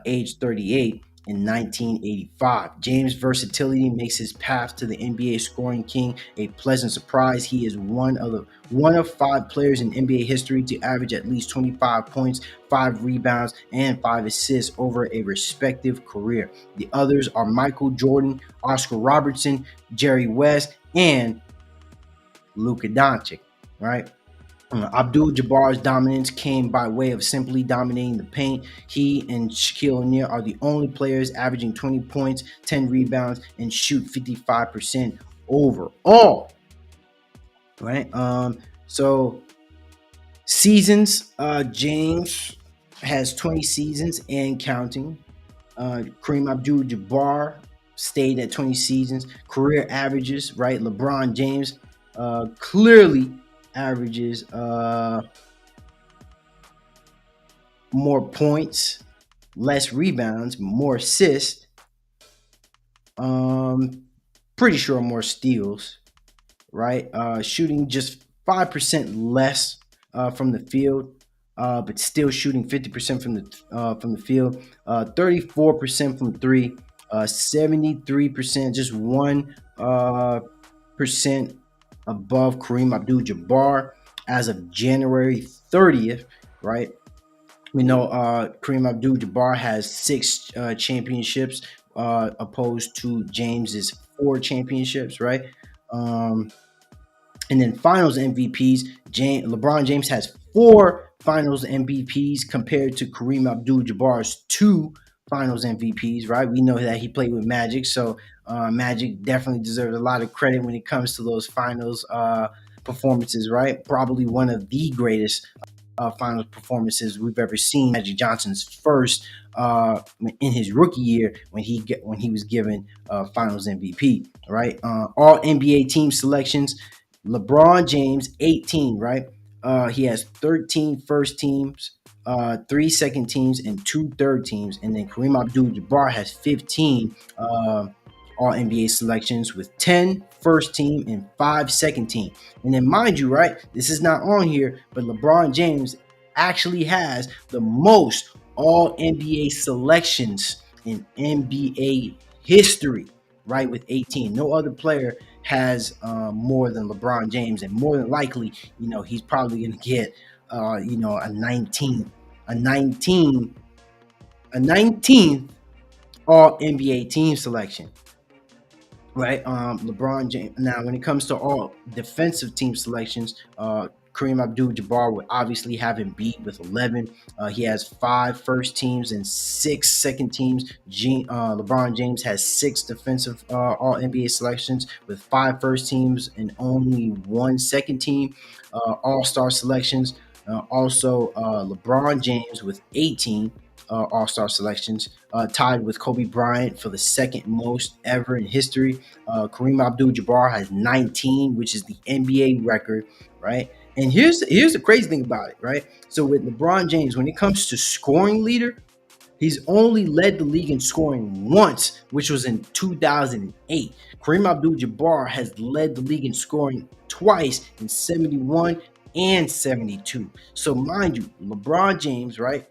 age 38, in 1985. James' versatility makes his path to the NBA scoring king a pleasant surprise. He is one of 5 players in NBA history to average at least 25 points, 5 rebounds, and 5 assists over a respective career. The others are Michael Jordan, Oscar Robertson, Jerry West, and Luka Doncic, right? Abdul-Jabbar's dominance came by way of simply dominating the paint. He and Shaquille O'Neal are the only players averaging 20 points, 10 rebounds, and shoot 55% overall. Right. So seasons. James has 20 seasons and counting. Kareem Abdul-Jabbar stayed at 20 seasons. Career averages. Right. LeBron James clearly averages more points, less rebounds, more assists. Um, Pretty sure more steals, right? Shooting just 5% less from the field, but still shooting 50% from the field. 34% from three, 73%, just 1% above Kareem Abdul-Jabbar as of January 30th, right? We know Kareem Abdul-Jabbar has six championships, opposed to James's four championships, right? Um, and then Finals MVPs, LeBron James has four Finals MVPs compared to Kareem Abdul-Jabbar's two Finals MVPs, right? We know that he played with Magic, so Magic definitely deserves a lot of credit when it comes to those Finals performances, right? Probably one of the greatest finals performances we've ever seen. Magic Johnson's first in his rookie year when he was given Finals MVP. Right, all NBA team selections. LeBron James 18. Right, he has 13 first teams, three second teams, and two third teams. And then Kareem Abdul-Jabbar has 15 all NBA selections with 10 first team and five second team. And then, mind you, right, this is not on here, but LeBron James actually has the most all NBA selections in NBA history, right, with 18. No other player has more than LeBron James, and more than likely, he's probably going to get, a 19, a 19, a 19th all NBA team selection. Right, LeBron James. Now, when it comes to all defensive team selections, Kareem Abdul-Jabbar would obviously have him beat with 11. He has five first teams and six second teams. LeBron James has six defensive All NBA selections with five first teams and only one second team. All Star selections. Also, LeBron James with 18 All Star selections, tied with Kobe Bryant for the second most ever in history. Kareem Abdul-Jabbar has 19, which is the NBA record, right? And here's the crazy thing about it, right? So with LeBron James, when it comes to scoring leader, he's only led the league in scoring once, which was in 2008. Kareem Abdul-Jabbar has led the league in scoring twice in 71 and 72. So mind you, LeBron James, right?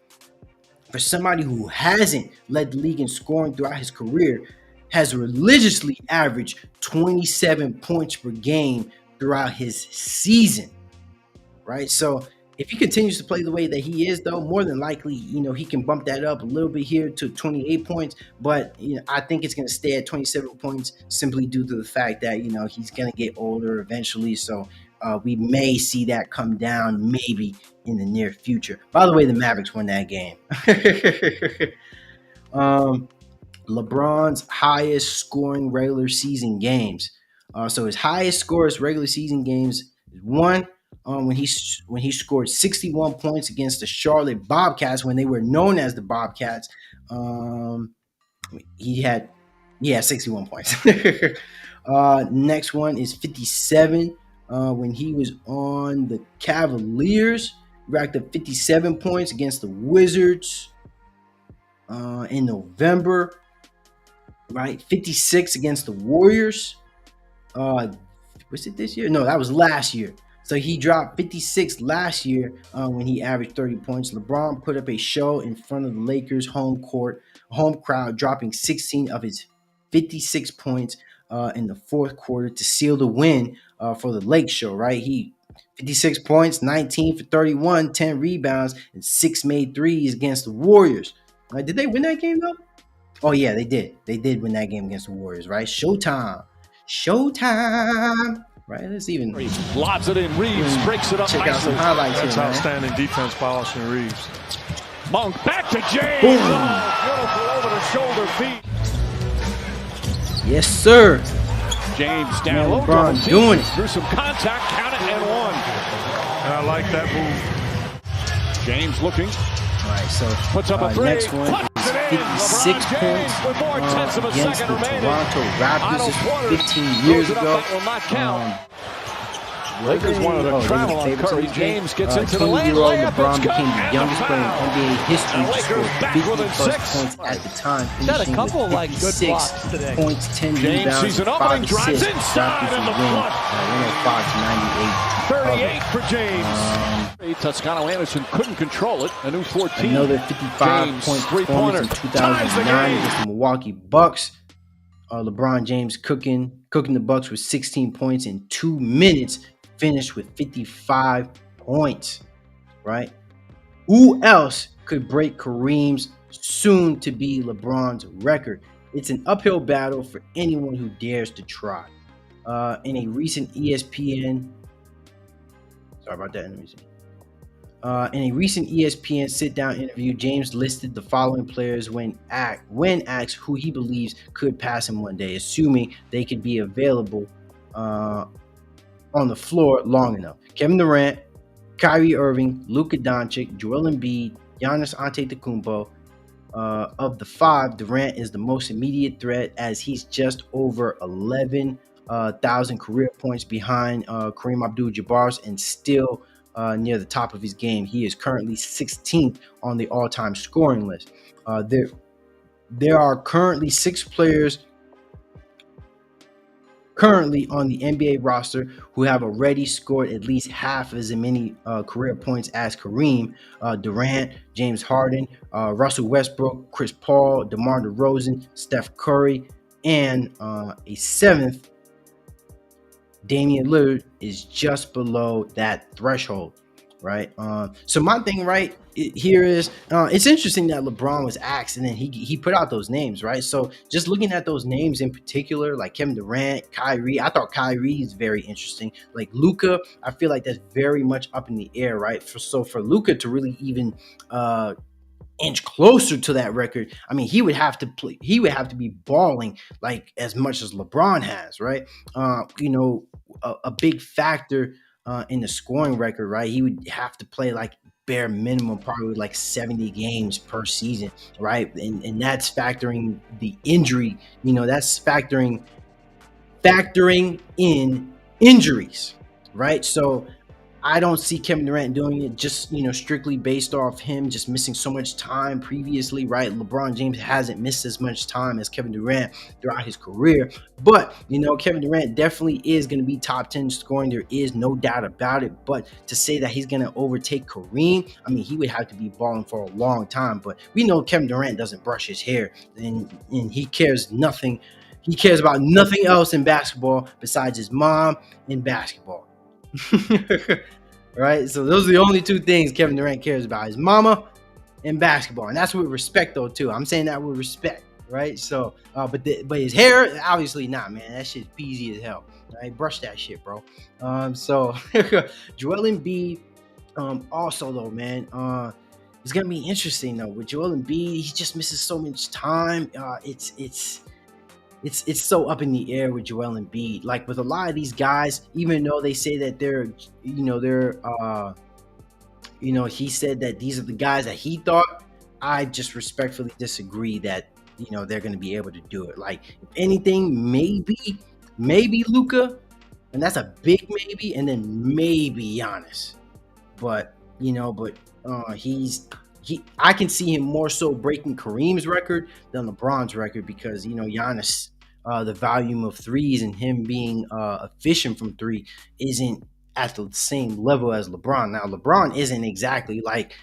For somebody who hasn't led the league in scoring throughout his career, has religiously averaged 27 points per game throughout his season, right? So if he continues to play the way that he is, though, more than likely, he can bump that up a little bit here to 28 points. But I think it's going to stay at 27 points simply due to the fact that he's going to get older eventually. So we may see that come down maybe in the near future. By the way, the Mavericks won that game. LeBron's highest scoring regular season games. So his highest scores regular season games is one when he scored 61 points against the Charlotte Bobcats when they were known as the Bobcats. He had 61 points. Next one is 57 when he was on the Cavaliers. Racked up 57 points against the Wizards in November. Right, 56 against the Warriors. Was it this year? No, that was last year. So he dropped 56 last year when he averaged 30 points. LeBron put up a show in front of the Lakers home crowd, dropping 16 of his 56 points in the fourth quarter to seal the win for the Lake Show. Right, he 56 points, 19 for 31, 10 rebounds, and 6 made threes against the Warriors. Did they win that game though? Oh yeah, they did. They did win that game against the Warriors, right? Showtime, right? Let's even lobs it in. Reeves breaks it up. Check out some highlights That's here, outstanding defense by Austin Reeves. Monk back to James. Boom. Oh, beautiful over the shoulder feed. Yes, sir. James down Man, low. LeBron doing it. Through some contact, count it and one. And I like that move. James looking. All right, so puts up a three. next one is 56 points against the Toronto Raptors. This is 15 years ago. Lakers wanted to travel on Curry. James gets into the lane. 20-year-old LeBron became the youngest player in NBA history to score 50-plus points at the time, Got a finishing couple with like good 56 blocks today. points, 10 James rebounds, sees an 5 opening, drives assists. inside Raptors in the win front. 105-98. 38 for James. Toscano Anderson couldn't control it. A new 14. Another 55-point performance in 2009 against the Milwaukee Bucks. LeBron James cooking the Bucks with 16 points in 2 minutes. Finished with 55 points, right? Who else could break Kareem's soon-to-be LeBron's record? It's an uphill battle for anyone who dares to try. In a recent ESPN, sit-down interview, James listed the following players when asked who he believes could pass him one day, assuming they could be available on the floor long enough. Kevin Durant, Kyrie Irving, Luka Doncic, Joel Embiid, Giannis Antetokounmpo. Of the 5, Durant is the most immediate threat as he's just over 11,000 career points behind Kareem Abdul-Jabbar and still near the top of his game. He is currently 16th on the all-time scoring list. There are currently 6 players currently on the NBA roster who have already scored at least half as many career points as Kareem: Durant, James Harden, Russell Westbrook, Chris Paul, DeMar DeRozan, Steph Curry, and a 7th, Damian Lillard, is just below that threshold, right? So my thing right here is it's interesting that LeBron was asked and then he put out those names, right? So just looking at those names in particular, like Kevin Durant, Kyrie, I thought Kyrie is very interesting. Like Luka, I feel like that's very much up in the air, right? For Luka to really even inch closer to that record, I mean, he would have to be balling like as much as LeBron has, right? A big factor in the scoring record, right? He would have to play like bare minimum, probably like 70 games per season, right? And that's factoring the injury, that's factoring in injuries, right? So I don't see Kevin Durant doing it just, strictly based off him just missing so much time previously, right? LeBron James hasn't missed as much time as Kevin Durant throughout his career. But, Kevin Durant definitely is going to be top 10 scoring. There is no doubt about it. But to say that he's going to overtake Kareem, I mean, he would have to be balling for a long time. But we know Kevin Durant doesn't brush his hair and he cares nothing. He cares about nothing else in basketball besides his mom and basketball. Right, so those are the only 2 things Kevin Durant cares about: his mama and basketball, and that's with respect, though. Too, I'm saying that with respect, right? So, but his hair, obviously not, man. That shit's peasy as hell. Right, brush that shit, bro. So Joel Embiid, also though, man, it's gonna be interesting though with Joel Embiid. He just misses so much time. It's so up in the air with Joel Embiid. Like with a lot of these guys, even though they say that he said that these are the guys that he thought, I just respectfully disagree that, they're going to be able to do it. Like, if anything, maybe Luka, and that's a big maybe, and then maybe Giannis. But, I can see him more so breaking Kareem's record than LeBron's record because, Giannis, the volume of threes and him being efficient from 3 isn't at the same level as LeBron. Now, LeBron isn't exactly like,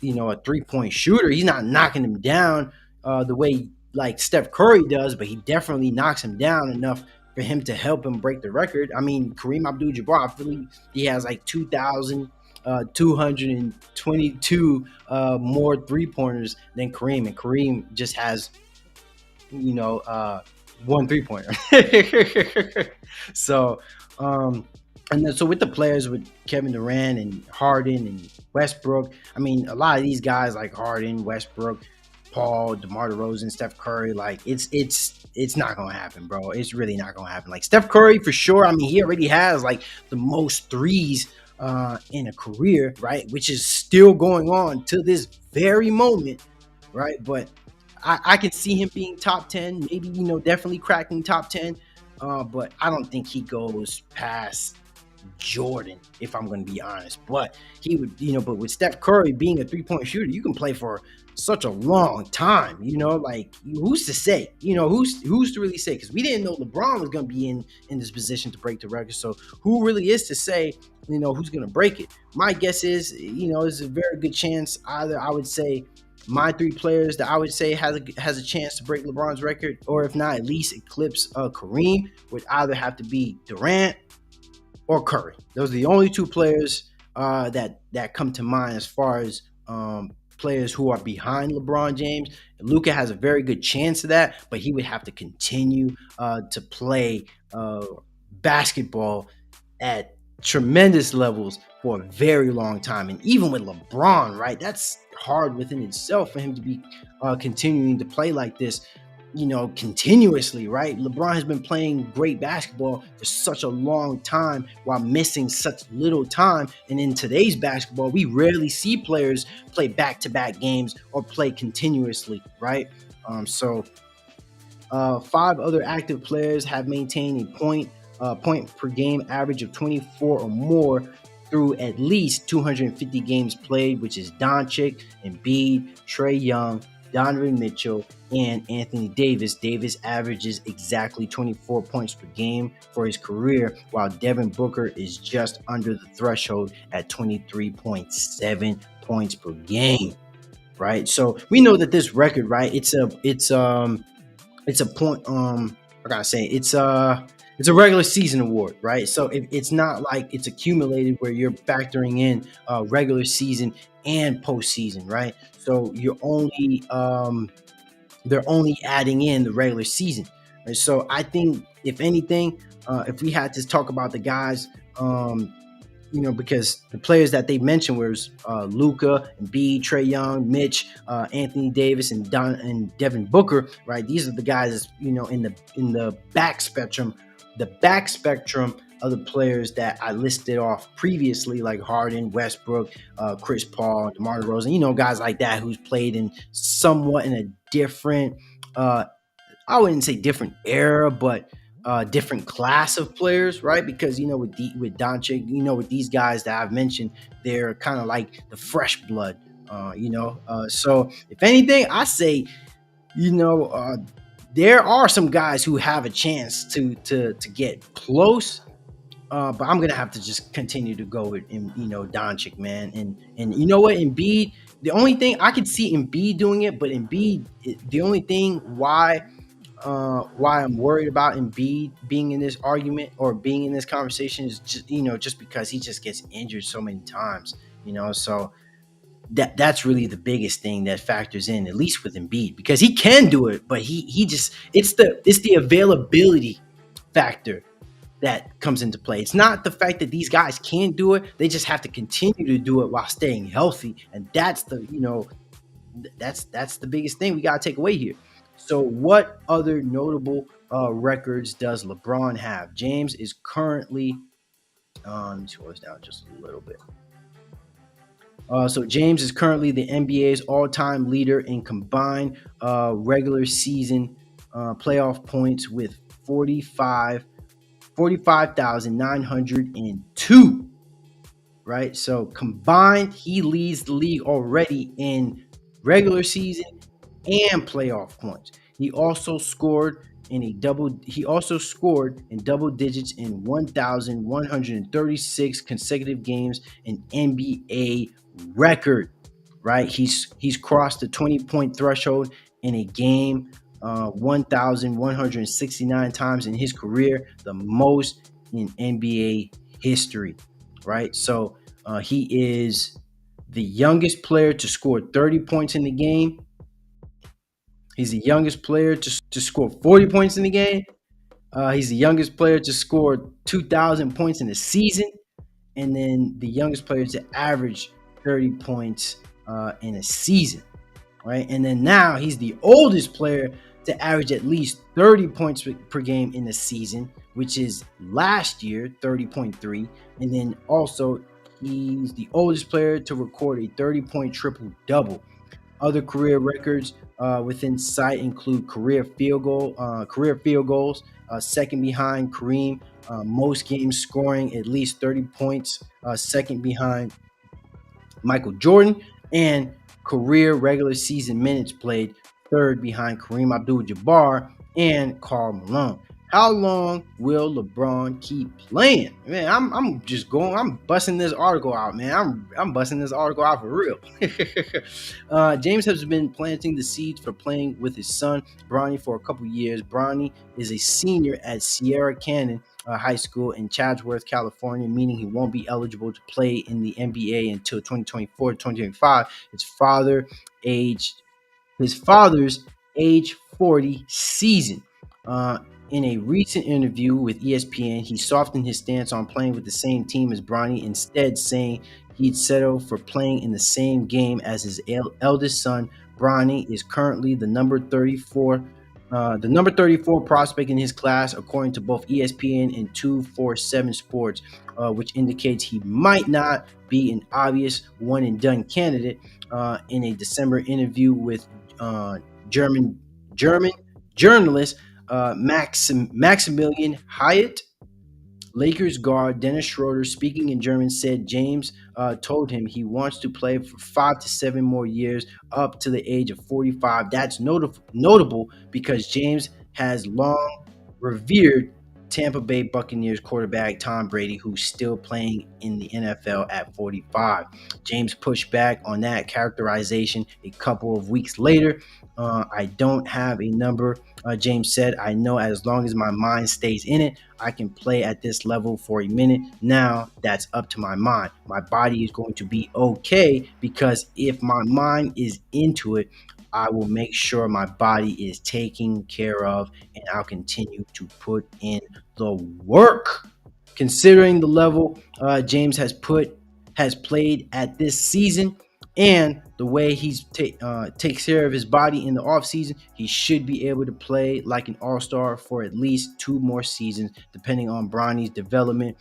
a 3-point shooter. He's not knocking him down the way like Steph Curry does, but he definitely knocks him down enough for him to help him break the record. I mean, Kareem Abdul-Jabbar, I believe he has like 2,222 more 3-pointers than Kareem, and Kareem just has, 1 3-pointer. So, And then, so with the players with Kevin Durant and Harden and Westbrook, I mean, a lot of these guys like Harden, Westbrook, Paul, DeMar DeRozan, Steph Curry, like it's not gonna happen, bro. It's really not gonna happen. Like Steph Curry for sure. I mean, he already has like the most threes in a career, right? Which is still going on to this very moment, right? But I can see him being top 10, maybe, definitely cracking top 10. But I don't think he goes past Jordan, if I'm going to be honest. But he would, but with Steph Curry being a 3-point shooter, you can play for such a long time. Like who's to say? Who's to really say? Because we didn't know LeBron was going to be in this position to break the record. So who really is to say? Who's going to break it? My guess is, there's a very good chance. Either I would say my three players that I would say has a chance to break LeBron's record, or if not, at least eclipse Kareem, would either have to be Durant or Curry. Those are the only two players that come to mind as far as players who are behind LeBron James. Luka has a very good chance of that, but he would have to continue to play basketball at tremendous levels for a very long time. And even with LeBron, right, that's hard within itself for him to be continuing to play like this, continuously, right? LeBron has been playing great basketball for such a long time while missing such little time. And in today's basketball, we rarely see players play back-to-back games or play continuously, right? So 5 other active players have maintained a point per game average of 24 or more through at least 250 games played, which is Doncic, Embiid, Trae Young, Donovan Mitchell, and Anthony Davis. Davis averages exactly 24 points per game for his career, while Devin Booker is just under the threshold at 23.7 points per game. Right, so we know that this record, right? It's a point. I gotta say, it's a regular season award, right? So it's not like it's accumulated where you're factoring in regular season and postseason, right? So they're only adding in the regular season. Right? So I think if anything, if we had to talk about the guys, because the players that they mentioned was Luka, Embiid, Trae Young, Mitch, Anthony Davis, and Devin Booker, right? These are the guys, in the back spectrum, of the players that I listed off previously, like Harden, Westbrook, Chris Paul, DeMar DeRozan, guys like that who's played in somewhat in a different, I wouldn't say different era, but different class of players, right? Because with Doncic, with these guys that I've mentioned, they're kind of like the fresh blood, So if anything, I say, there are some guys who have a chance to get close. But I'm gonna have to just continue to go with Doncic, man, and you know what, Embiid. The only thing I could see Embiid doing it, but Embiid, the only thing why I'm worried about Embiid being in this argument or being in this conversation is just because he just gets injured so many times, so that's really the biggest thing that factors in, at least with Embiid, because he can do it, but he just it's the availability factor that comes into play. It's not the fact that these guys can't do it; they just have to continue to do it while staying healthy, and that's that's the biggest thing we got to take away here. So, what other notable records does LeBron have? James is currently let me scroll this down just a little bit. So James is currently the NBA's all-time leader in combined regular season playoff points with 45,902, right? So combined, he leads the league already in regular season and playoff points. He also scored in double digits in 1,136 consecutive games, an NBA record, right? He's crossed the 20-point threshold in a game 1,169 times in his career, the most in NBA history, right? So he is the youngest player to score 30 points in the game. He's the youngest player to score 40 points in the game. He's the youngest player to score 2,000 points in a season, and then the youngest player to average 30 points in a season, right? And then now he's the oldest player to average at least 30 points per game in a season, which is last year 30.3. And then also he's the oldest player to record a 30-point triple double. Other career records within sight include career field goals, second behind Kareem, most games scoring at least 30 points, second behind Michael Jordan, and career regular season minutes played, third behind Kareem Abdul-Jabbar and Karl Malone. How long will LeBron keep playing? Man, I'm just going. I'm busting this article out, man. I'm busting this article out for real. James has been planting the seeds for playing with his son Bronny for a couple years. Bronny is a senior at Sierra Canyon High School in Chatsworth, California, meaning he won't be eligible to play in the NBA until 2024-2025. Aged his father's age 40 season. In a recent interview with ESPN, he softened his stance on playing with the same team as Bronny, instead saying he'd settle for playing in the same game as his eldest son. Bronny is currently the number 34 prospect in his class, according to both ESPN and 247 Sports, which indicates he might not be an obvious one and done candidate. In a December interview with German journalist Maximilian Hyatt, Lakers guard Dennis Schroeder, speaking in German, said James told him he wants to play for 5 to 7 more years up to the age of 45. That's notable because James has long revered Tampa Bay Buccaneers quarterback Tom Brady, who's still playing in the NFL at 45. James pushed back on that characterization a couple of weeks later. I don't have a number, James said. I know as long as my mind stays in it, I can play at this level for a minute. Now that's up to my mind. My body is going to be okay because if my mind is into it, I will make sure my body is taken care of, and I'll continue to put in the work. Considering the level James has played at this season and the way he's takes care of his body in the offseason, he should be able to play like an all-star for at least 2 more seasons, depending on Bronny's development.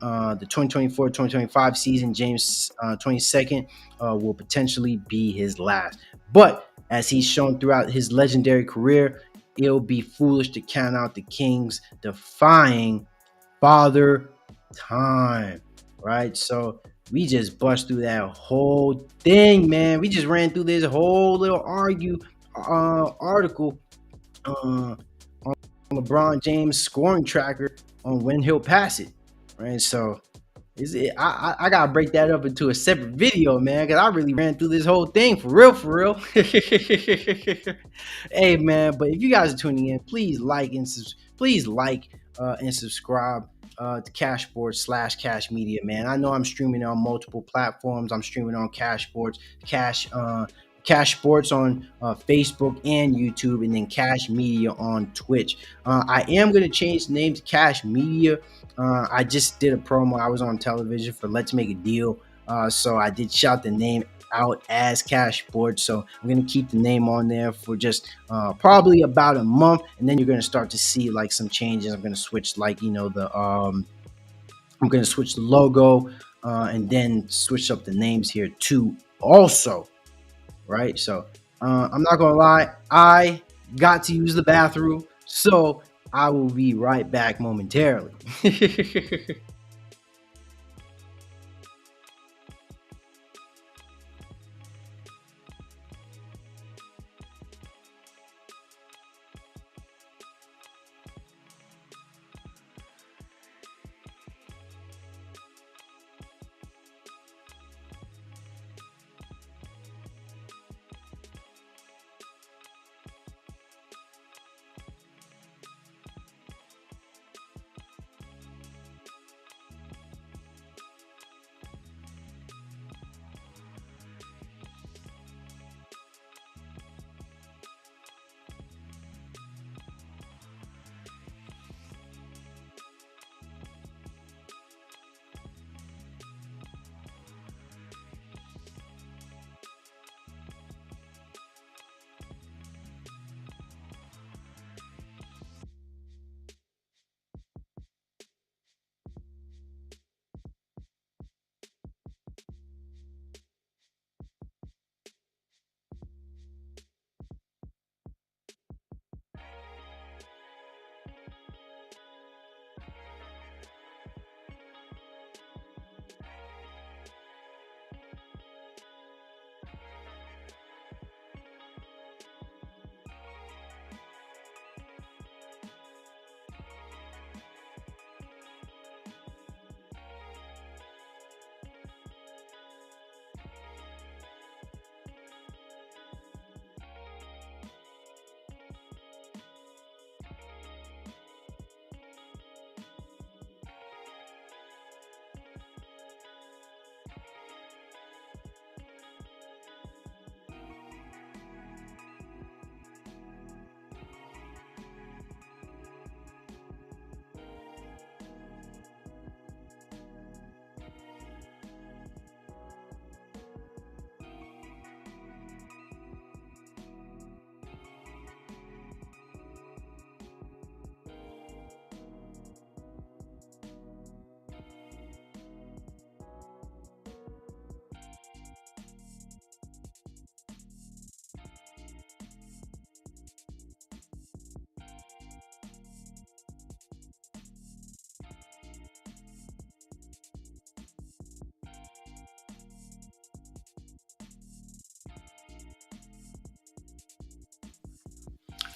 The 2024-2025 season, James 22nd, will potentially be his last. But as he's shown throughout his legendary career, it'll be foolish to count out the Kings defying Father Time, right? So we just bust through that whole thing, man. We just ran through this whole little article on LeBron James scoring tracker on when he'll pass it, right? So I gotta break that up into a separate video, man, because I really ran through this whole thing for real, for real. Hey, man, but if you guys are tuning in, please like and subscribe to CashSports /Cash Media, man. I know I'm streaming on multiple platforms. I'm streaming on Cash Sports on Facebook and YouTube, and then Cash Media on Twitch. I am going to change the name to Cash Media. I just did a promo. I was on television for Let's Make a Deal. So I did shout the name out as Cash Sports. So I'm going to keep the name on there for just probably about a month. And then you're going to start to see like some changes. I'm going to switch I'm going to switch the logo and then switch up the names here too also. Right. So I'm not going to lie. I got to use the bathroom. So I will be right back momentarily.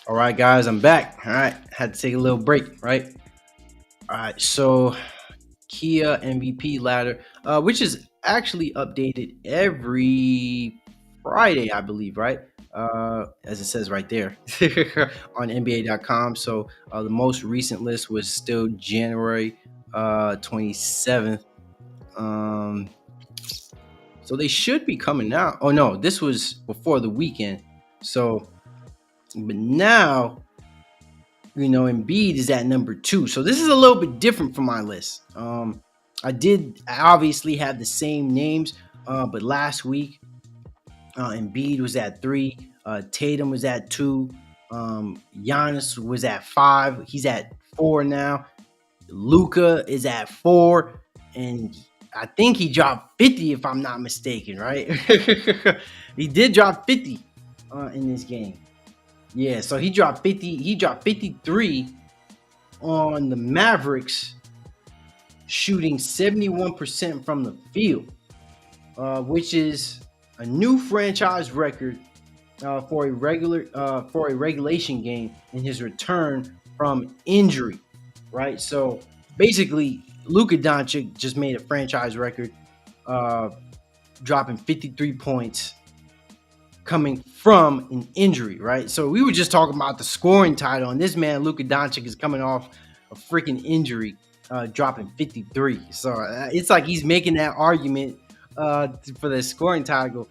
All right, guys, I'm back. All right, had to take a little break, right? All right, so Kia MVP ladder, which is actually updated every Friday, I believe, right? As it says right there on NBA.com. So the most recent list was still January 27th. Um, so they should be coming out. Oh no, this was before the weekend. So, but now Embiid is at number 2. So this is a little bit different from my list. I obviously have the same names, but last week, Embiid was at 3, Tatum was at 2, Giannis was at 5. He's at 4 now. Luka is at 4, and I think he dropped 50 if I'm not mistaken, right? He did drop 50 in this game. Yeah, so he dropped 50. He dropped 53 on the Mavericks, shooting 71% from the field, which is a new franchise record for a regulation game in his return from injury. Right, so basically, Luka Doncic just made a franchise record, dropping 53 points coming from an injury, right? So we were just talking about the scoring title, and this man, Luka Doncic, is coming off a freaking injury, dropping 53. So it's like he's making that argument for the scoring title,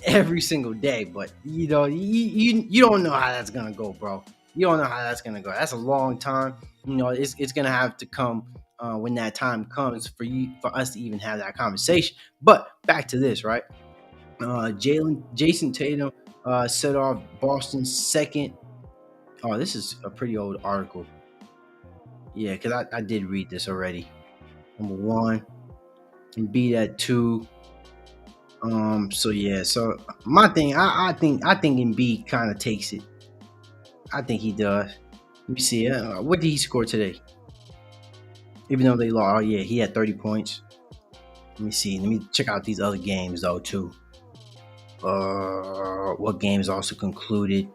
every single day. But you don't know how that's gonna go, bro. You don't know how that's gonna go. That's a long time. It's gonna have to come when that time comes for us to even have that conversation. But back to this, right? Jason Tatum set off Boston's second. Oh, this is a pretty old article. Yeah, because I did read this already. Number 1, Embiid at 2. So yeah, so my thing, I think Embiid kind of takes it. I think he does. Let me see. What did he score today? Even though they lost, oh yeah, he had 30 points. Let me see. Let me check out these other games though too. What games also concluded?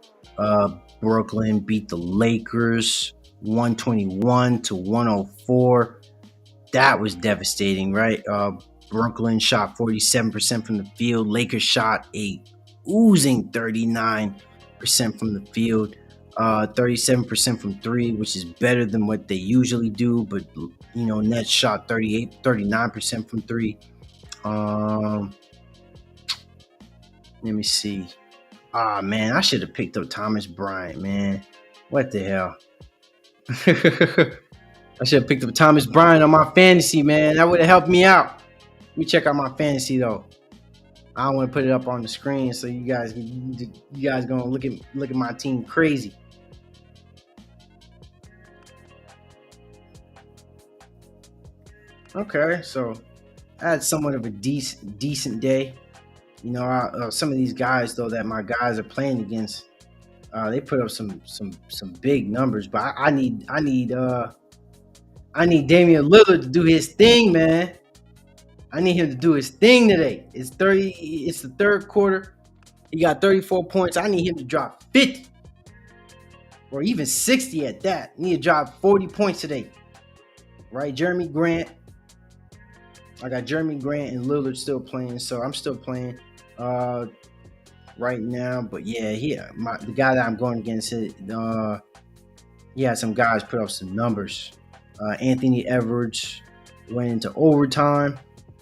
Brooklyn beat the Lakers 121-104. That was devastating, right? Brooklyn shot 47% from the field. Lakers shot a oozing 39% from the field. 37% from 3, which is better than what they usually do. But Nets shot 39% from 3. Let me see. Ah, man, I should have picked up Thomas Bryant, man. What the hell? I should have picked up Thomas Bryant on my fantasy, man. That would have helped me out. Let me check out my fantasy though. I don't want to put it up on the screen so you guys gonna look at my team crazy. Okay, so I had somewhat of a decent day. Some of these guys though that my guys are playing against, they put up some big numbers. But I need Damian Lillard to do his thing, man. I need him to do his thing today. It's the third quarter. He got 34 points. I need him to drop 50 or even 60 at that. I need to drop 40 points today. Right, Jeremy Grant. I got Jeremy Grant and Lillard still playing, so I'm still playing right now. But yeah, the guy that I'm going against, he had some guys put up some numbers. Anthony Edwards went into overtime.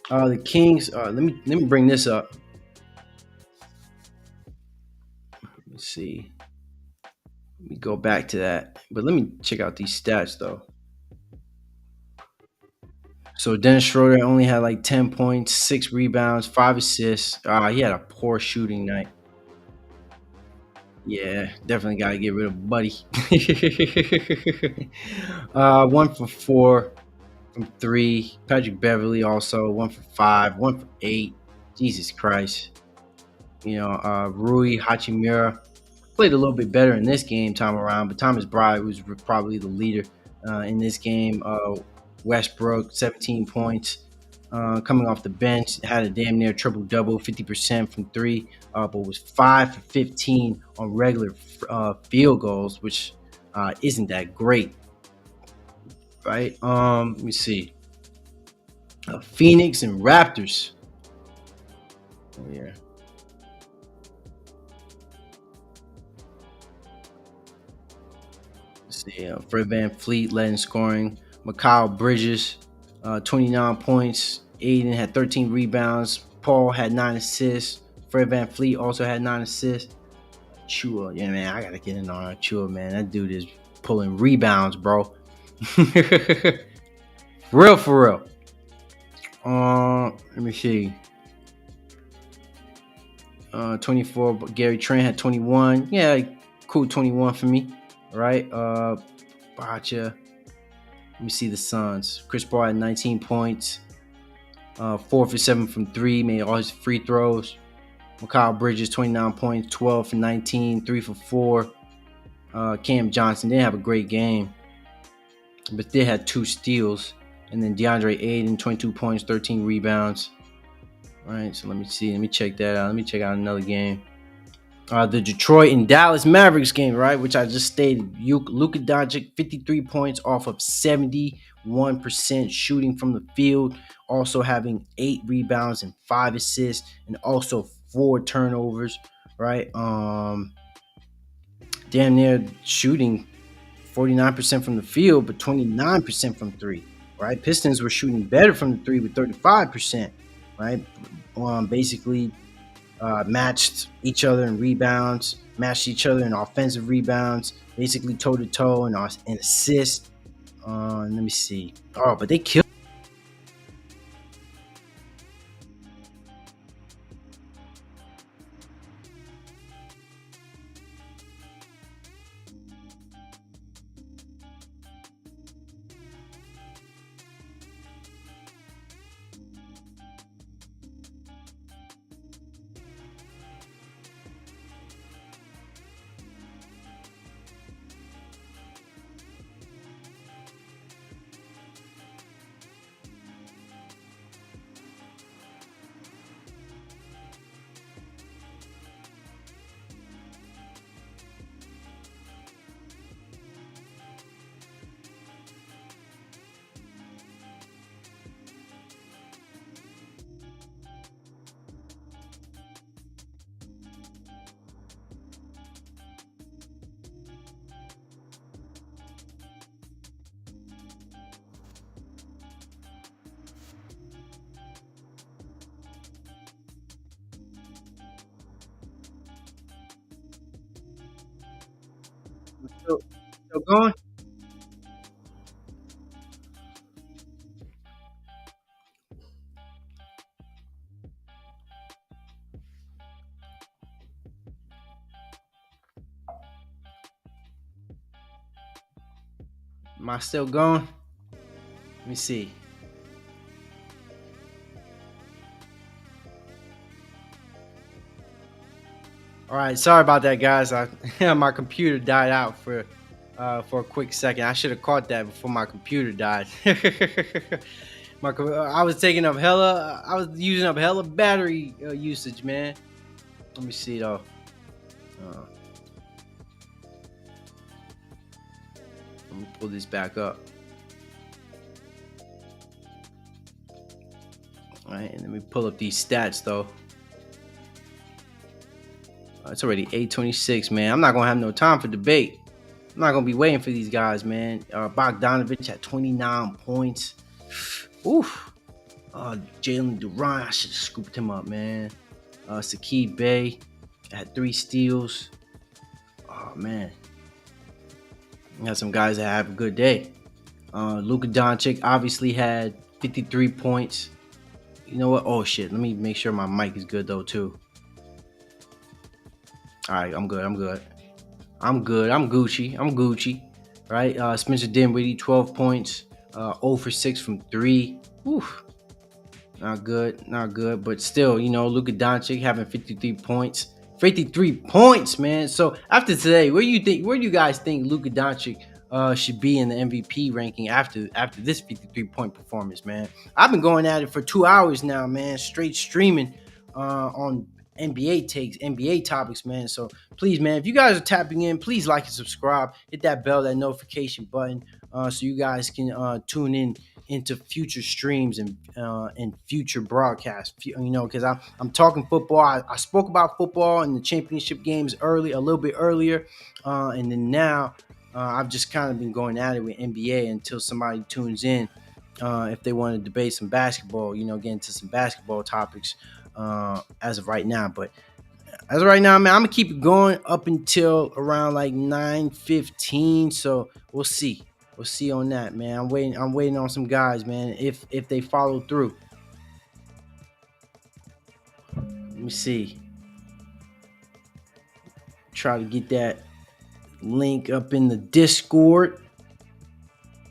The Kings. Let me bring this up. Let's see. Let me go back to that. But let me check out these stats though. So Dennis Schroeder only had like 10 points, 6 rebounds, 5 assists. He had a poor shooting night. Yeah, definitely got to get rid of Buddy. 1 for 4 from 3. Patrick Beverly also 1 for 5, 1 for 8. Jesus Christ. Rui Hachimura played a little bit better in this game time around, but Thomas Bryant was probably the leader in this game. Westbrook, 17 points. coming off the bench, had a damn near triple double, 50% from three, but was 5 for 15 on regular field goals, which isn't that great, right? Let me see. Phoenix and Raptors. Oh, yeah. Let's see. Fred VanVleet led in scoring. Mikal Bridges, 29 points. Aiden had 13 rebounds. Paul had 9 assists. Fred VanVleet also had 9 assists. Chua, yeah, man, I gotta get in on Chua, man. That dude is pulling rebounds, bro. For real. Let me see. 24. Gary Trent had 21. Yeah, cool 21 for me. Right. Bacha. Let me see the Suns. Chris Paul had 19 points. 4 for 7 from 3. Made all his free throws. Mikal Bridges, 29 points. 12 for 19. 3 for 4. Cam Johnson didn't have a great game, but they had 2 steals. And then DeAndre Ayton, 22 points, 13 rebounds. All right, so let me see. Let me check that out. Let me check out another game. The Detroit and Dallas Mavericks game, right, which I just stated. Luka Doncic, 53 points off of 71% shooting from the field, also having 8 rebounds and 5 assists, and also 4 turnovers, right? Damn near shooting 49% from the field, but 29% from 3, right? Pistons were shooting better from the 3 with 35%, right? Basically matched each other in rebounds, matched each other in offensive rebounds, basically toe-to-toe and assists. Let me see. Oh, but they killed. Still going? Am I still going? Let me see. All right, sorry about that, guys. My computer died out for a quick second. I should have caught that before my computer died. I was using up hella battery usage, man. Let me see though. Uh, let me pull this back up. All right, and let me pull up these stats though. It's already 8:26, man. I'm not gonna have no time for debate. I'm not gonna be waiting for these guys, man. Bogdanovich at 29 points. Oof. Jalen Duran, I should have scooped him up, man. Sakib Bey had 3 steals. Oh man, we had some guys that have a good day. Luka Doncic obviously had 53 points. You know what? Oh shit. Let me make sure my mic is good though too. All right, I'm good. I'm Gucci. Right? Spencer Dinwiddie, 12 points. 0 for 6 from 3. Oof. Not good. But still, Luka Doncic having 53 points. 53 points, man. So after today, where do you guys think Luka Doncic should be in the MVP ranking after this 53-point performance, man. I've been going at it for 2 hours now, man, straight streaming on NBA takes, NBA topics, man. So please, man, if you guys are tapping in, please like and subscribe, hit that bell, that notification button, so you guys can tune in into future streams and future broadcasts. Because I'm talking football. I spoke about football in the championship games a little bit earlier, and then now I've just kind of been going at it with NBA until somebody tunes in. If they want to debate some basketball, get into some basketball topics as of right now. But as of right now, man, I'm gonna keep it going up until around like 9:15. So we'll see. We'll see on that, man. I'm waiting on some guys, man. If they follow through. Let me see. Try to get that link up in the Discord.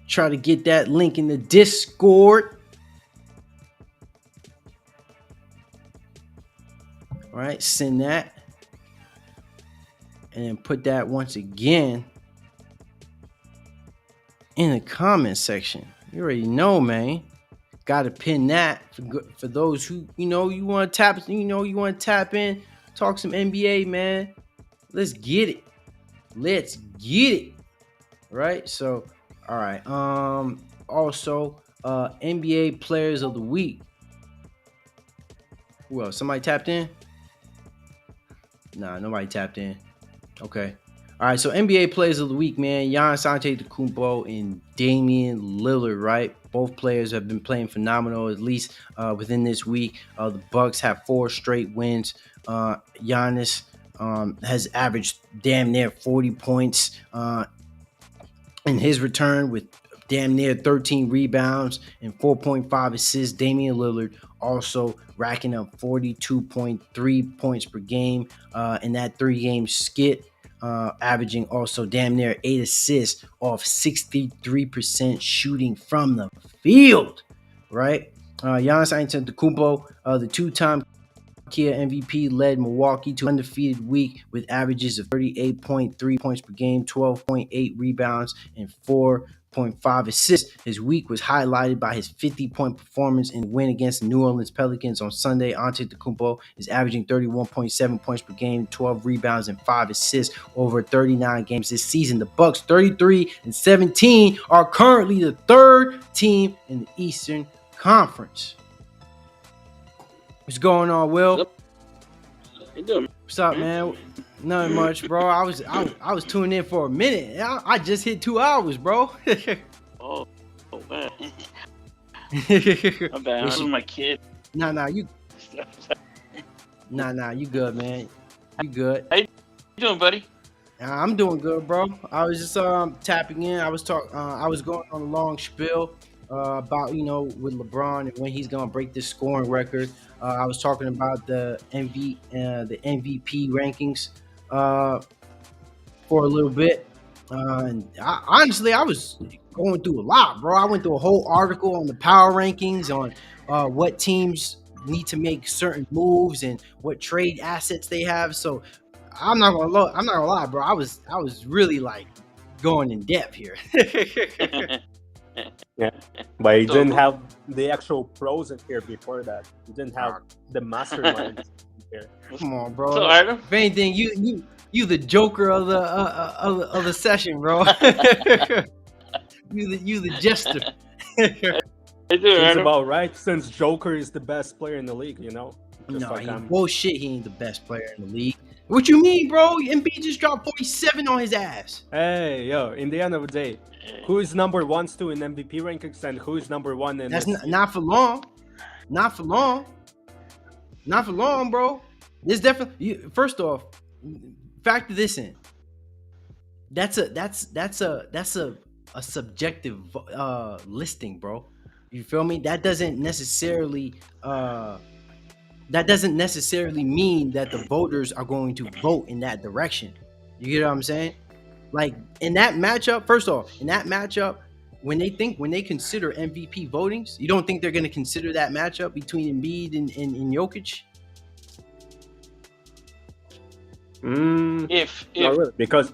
Try to get that link in the Discord. All right, send that. And then put that once again in the comment section. You already know, man. Got to pin that for those who, you want to tap, you want to tap in, talk some NBA, man. Let's get it. Let's get it. Right? So, all right. Also, NBA players of the week. Who else? Somebody tapped in? Nah, nobody tapped in. Okay. All right, so NBA players of the week, man. Giannis Antetokounmpo and Damian Lillard, right? Both players have been playing phenomenal, at least within this week. The Bucks have 4 straight wins. Giannis has averaged damn near 40 points in his return with damn near 13 rebounds and 4.5 assists. Damian Lillard also racking up 42.3 points per game in that 3-game skit. Averaging also damn near 8 assists off 63% shooting from the field, right? Giannis Antetokounmpo, the 2-time Kia MVP, led Milwaukee to an undefeated week with averages of 38.3 points per game, 12.8 rebounds, and 4.5 assists. His week was highlighted by his 50-point performance in the win against the New Orleans Pelicans on Sunday. Antetokounmpo is averaging 31.7 points per game, 12 rebounds, and 5 assists over 39 games this season. The Bucks, 33-17, are currently the 3rd team in the Eastern Conference. What's going on, Will? How you doing? What's up, man? Nothing much, bro. I was tuning in for a minute. I just hit 2 hours, bro. Oh man. I'm bad. I'm with my kid. Nah, you good, man. You good. How you doing, buddy? I'm doing good, bro. I was just tapping in. I was going on a long spiel about with LeBron and when he's gonna break this scoring record. I was talking about the MVP rankings for a little bit, and honestly, I was going through a lot, bro. I went through a whole article on the power rankings on what teams need to make certain moves and what trade assets they have. So I'm not gonna lie, bro. I was really like going in depth here. Yeah, but you didn't have the actual pros in here before that. You didn't have the masterminds here. Come on, bro. So, Adam? If anything, you the joker of the session, bro. you the jester. It's about right since Joker is the best player in the league, Just bullshit. He ain't the best player in the league. What you mean, bro? Embiid just dropped 47 on his ass. Hey, yo! In the end of the day, who is number 1 still in MVP rankings and who is number 1 in? That's not for long. Not for long, bro. This definitely. First off, factor this in. That's a subjective listing, bro. You feel me? That doesn't necessarily mean that the voters are going to vote in that direction. You get what I'm saying? Like in that matchup, first off, when they consider MVP votings, you don't think they're going to consider that matchup between Embiid and Jokic? If not really, because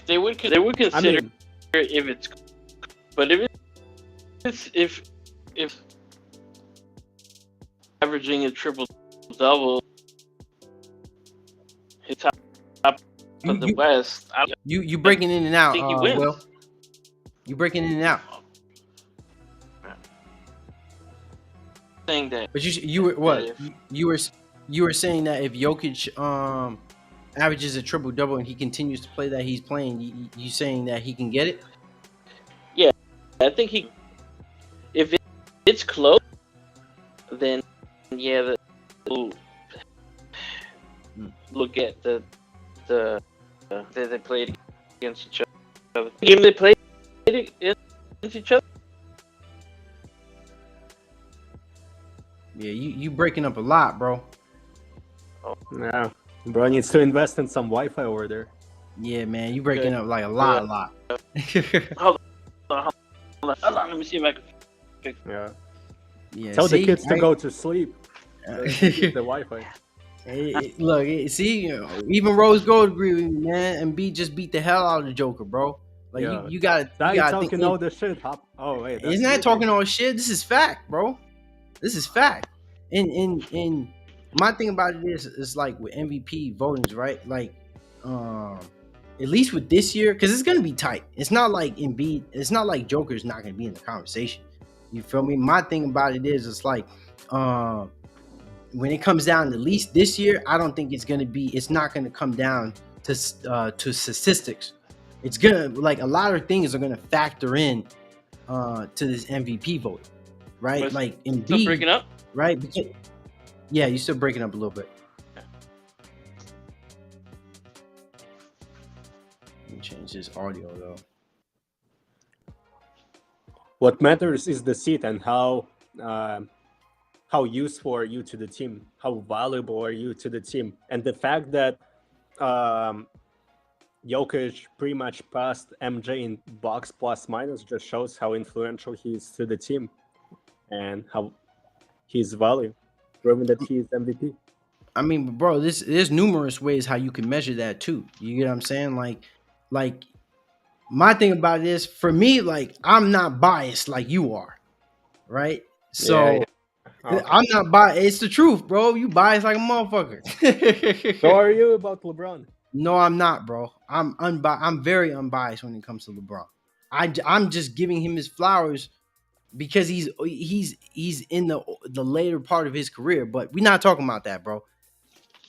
they would consider if it's, but if averaging a triple double, his top of the West, You breaking in and out, think he wins. Will. You breaking in and out. Saying that, But you were what? You were saying that if Jokic averages a triple double and he continues to play that he's playing, you saying that he can get it? yeah, I think he. If it's close, then yeah, look at the they played against each other. The game they played against each other. Yeah, you breaking up a lot, bro. Yeah, bro needs to invest in some Wi-Fi over there. Yeah, man, you breaking up like a lot. Hold on, let me see if I can. Yeah. Yeah, Tell the see? kids to go to sleep. The Wi-Fi. Look, see, even Rose Gold agree with me, man. And B just beat the hell out of the Joker, bro. Like Yeah. you gotta Talking think. all the shit. Oh wait, that's Isn't that talking all shit? This is fact, bro. This is fact. And my thing about it is like with MVP votings, right? Like, at least with this year, because it's gonna be tight. It's not like Embiid. It's not like Joker's not gonna be in the conversation. You feel me? My thing about it is, it's like, when it comes down, at least this year, I don't think it's gonna be. It's not gonna come down to statistics. It's gonna, like, a lot of things are gonna factor in to this MVP vote, right? Like Embiid, Still breaking up, right? Because, yeah, you're still breaking up a little bit. Let me change this audio though. What matters is the seat and how useful are you to the team, how valuable are you to the team, and the fact that Jokic pretty much passed MJ in box plus minus just shows how influential he is to the team and how his value, proving that he is MVP. I mean, bro, there's numerous ways how you can measure that too. You get what I'm saying? Like my thing about it is, for me, like, I'm not biased like you are, right? So Yeah. Okay. I'm not biased. It's the truth, bro. You biased like a motherfucker. So are you about LeBron? No, I'm not, bro. I'm very unbiased when it comes to LeBron. I'm just giving him his flowers because he's in the later part of his career. But we're not talking about that, bro.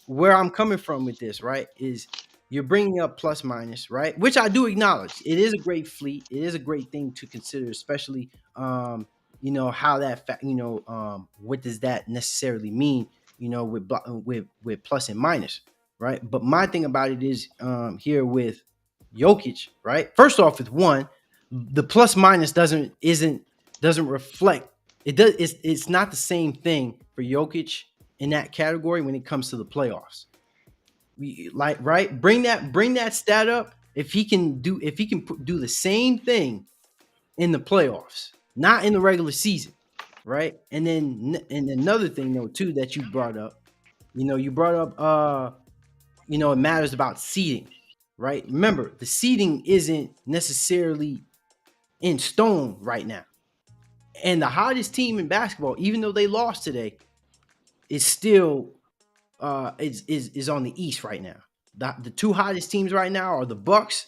Where I'm coming from with this, right, is you're bringing up plus minus, right? Which I do acknowledge. It is a great fleet. It is a great thing to consider, especially, how that, what does that necessarily mean, with plus and minus, right? But my thing about it is, here with Jokic, right? First off, with one, the plus minus doesn't reflect. It's not the same thing for Jokic in that category when it comes to the playoffs. Right? Bring that stat up. If he can do the same thing in the playoffs, not in the regular season, right? And another thing though too that you brought up, it matters about seeding, right? Remember, the seeding isn't necessarily in stone right now. And the hottest team in basketball, even though they lost today, is still is on the East right now. The two hottest teams right now are the Bucks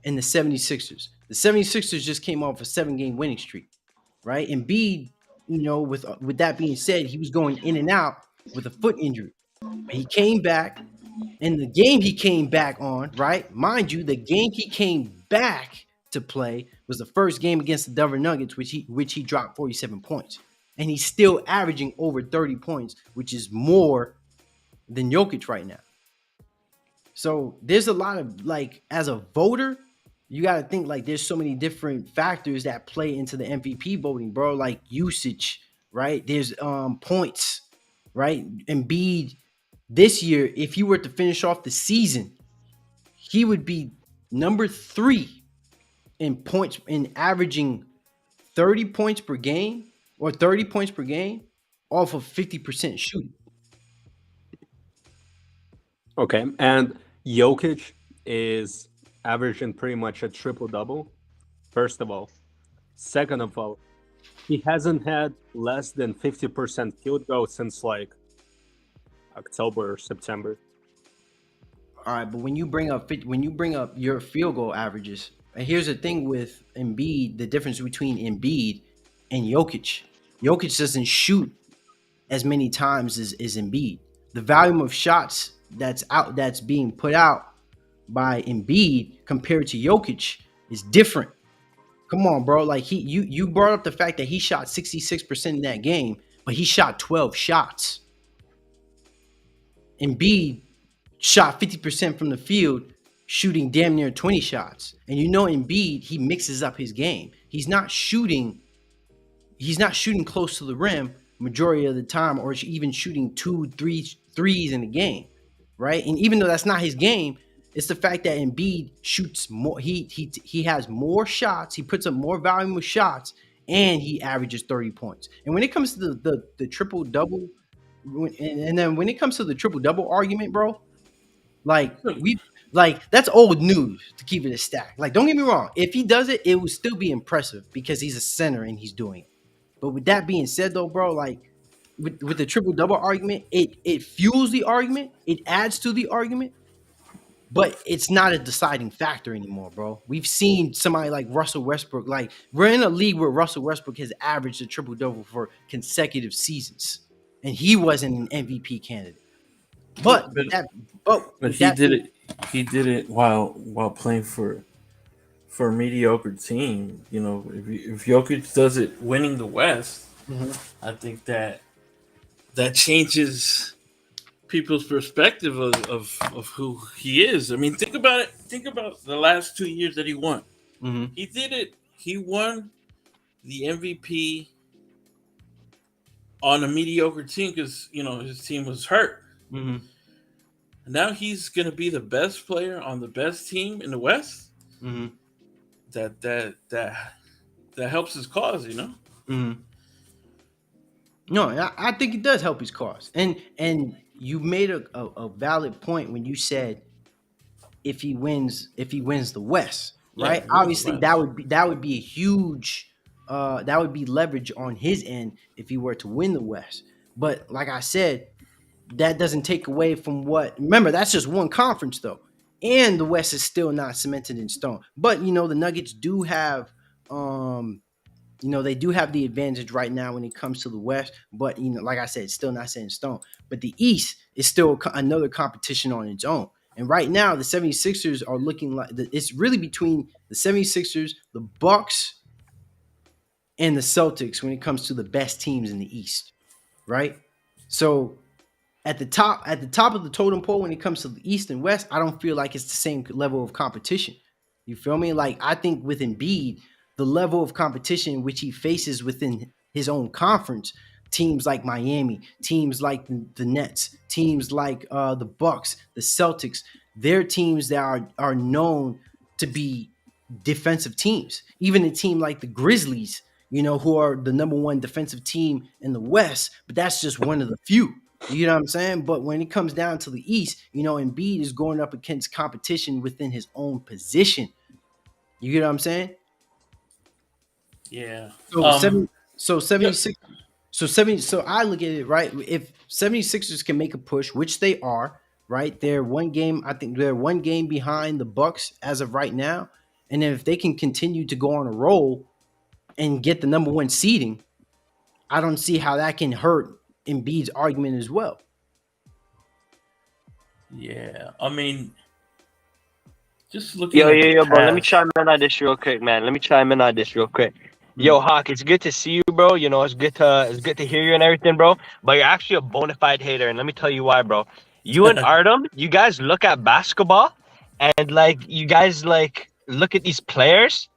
and the 76ers. The 76ers just came off a 7-game winning streak, right? And Embiid, with that being said, he was going in and out with a foot injury. But he came back, and the game he came back on, right? Mind you, the game he came back to play was the first game against the Denver Nuggets, which he dropped 47 points. And he's still averaging over 30 points, which is more than Jokic right now. So there's a lot of, like, as a voter, you got to think, like, there's so many different factors that play into the MVP voting, bro. Like usage, right? There's points, right? Embiid this year, if he were to finish off the season, he would be number 3 in points, in averaging 30 points per game or 30 points per game off of 50% shooting. Okay, and Jokic is averaging pretty much a triple-double first of all. Second of all, he hasn't had less than 50% field goal since like October or September. All right, but when you bring up your field goal averages, and here's the thing with Embiid, the difference between Embiid and Jokic. Jokic doesn't shoot as many times as Embiid. The volume of shots that's being put out by Embiid compared to Jokic is different. Come on, bro. Like you brought up the fact that he shot 66% in that game, but he shot 12 shots. Embiid shot 50% from the field, shooting damn near 20 shots. And you know Embiid, he mixes up his game. He's not shooting close to the rim majority of the time, or even shooting 2-3 threes in the game, right? And even though that's not his game, it's the fact that Embiid shoots more. He has more shots. He puts up more volume of shots, and he averages 30 points. And when it comes to the triple double, and then when it comes to the triple double argument, bro, like that's old news, to keep it a stack. Like, don't get me wrong, if he does it, it would still be impressive because he's a center and he's doing it. But with that being said, though, bro, like with the triple double argument, it fuels the argument, it adds to the argument, but it's not a deciding factor anymore, bro. We've seen somebody like Russell Westbrook. Like, we're in a league where Russell Westbrook has averaged a triple double for consecutive seasons, and he wasn't an MVP candidate. But he did it while playing for a mediocre team. You know, if Jokic does it winning the West, I think that changes people's perspective of who he is. I mean, think about it. Think about the last 2 years that he won. Mm-hmm. He did it. He won the MVP on a mediocre team because, you know, his team was hurt. Mm-hmm. Now he's going to be the best player on the best team in the West. Mm-hmm. That helps his cause, you know. Mm-hmm. No, I think it does help his cause, and you made a valid point when you said if he wins the West, right? Yeah, Obviously, that would be a huge that would be leverage on his end if he were to win the West. But like I said, that doesn't take away from what. Remember, that's just one conference though, and the West is still not cemented in stone. But you know, the Nuggets do have. They do have the advantage right now when it comes to the West, but like I said, it's still not set in stone. But the East is still another competition on its own. And right now, the 76ers are looking like it's really between the 76ers, the Bucks, and the Celtics when it comes to the best teams in the East, right? So at the top of the totem pole when it comes to the East and West, I don't feel like it's the same level of competition. You feel me? Like, I think with Embiid, the level of competition which he faces within his own conference, teams like Miami, teams like the Nets, teams like the Bucks, the Celtics, they're teams that are known to be defensive teams. Even a team like the Grizzlies, who are the number one defensive team in the West, but that's just one of the few. You know what I'm saying? But when it comes down to the East, Embiid is going up against competition within his own position. You get what I'm saying? Yeah. So 76. So I look at it, right? If 76ers can make a push, which they are, right? They're one game behind the Bucks as of right now. And if they can continue to go on a roll and get the number one seeding, I don't see how that can hurt Embiid's argument as well. Yeah. I mean, just looking Yo, bro. Let me chime in on this real quick, man. Yo, Hawk, it's good to see you, bro. It's good to hear you and everything, bro. But you're actually a bona fide hater, and let me tell you why, bro. You and Artem, you guys look at basketball, and you guys look at these players,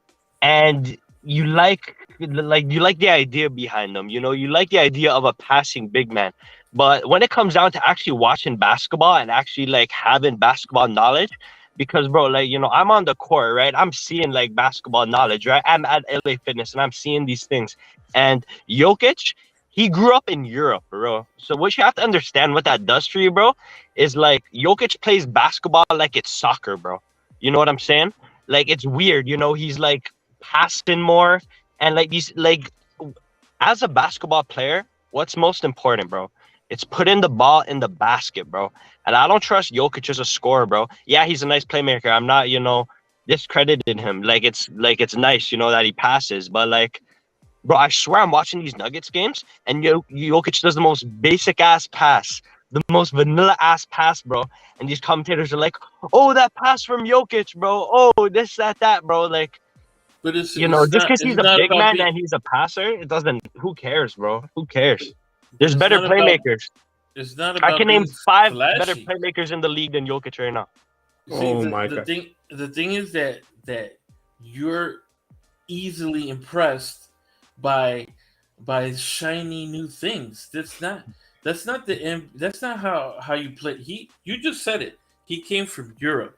and you like the idea behind them. You like the idea of a passing big man. But when it comes down to actually watching basketball and actually having basketball knowledge. Because, bro, I'm on the court, right? I'm seeing, basketball knowledge, right? I'm at LA Fitness, and I'm seeing these things. And Jokic, he grew up in Europe, bro. So what you have to understand what that does for you, bro, is, Jokic plays basketball like it's soccer, bro. You know what I'm saying? It's weird, he's, passing more, and like these like as a basketball player, what's most important, bro? It's putting the ball in the basket, bro. And I don't trust Jokic as a scorer, bro. Yeah, he's a nice playmaker. I'm not, discrediting him. It's nice, that he passes, but like, bro, I swear I'm watching these Nuggets games, and Jokic does the most basic ass pass, the most vanilla ass pass, bro. And these commentators are like, "Oh, that pass from Jokic, bro. Oh, this, that, bro." Like, But it's just because it's he's a not big about man being. and he's a passer, it doesn't. Who cares, bro? Who cares? But There's it's better not about. playmakers. It's not I about can name being 5 better flashy. playmakers in the league than Jokic right now. See, Oh the, my the god. thing the thing is that you're easily impressed by shiny new things. That's not how you play. You just said it. He came from Europe.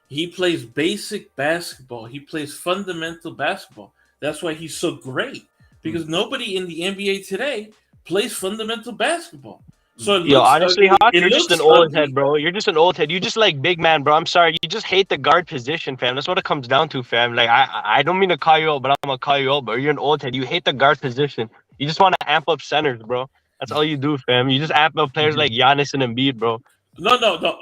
He plays basic basketball. He plays fundamental basketball. That's why he's so great. Because nobody in the NBA today plays fundamental basketball. So it Yo, looks honestly, ugly. Hawk, It you're just an looks old head, ugly. bro. You're just an old head. You just like big man, bro. I'm sorry. You just hate the guard position, fam. That's what it comes down to, fam. Like, I don't mean to call you out, but I'm gonna call you out, bro. You're an old head. You hate the guard position. You just want to amp up centers, bro. That's all you do, fam. You just amp up players like Giannis and Embiid, bro. No.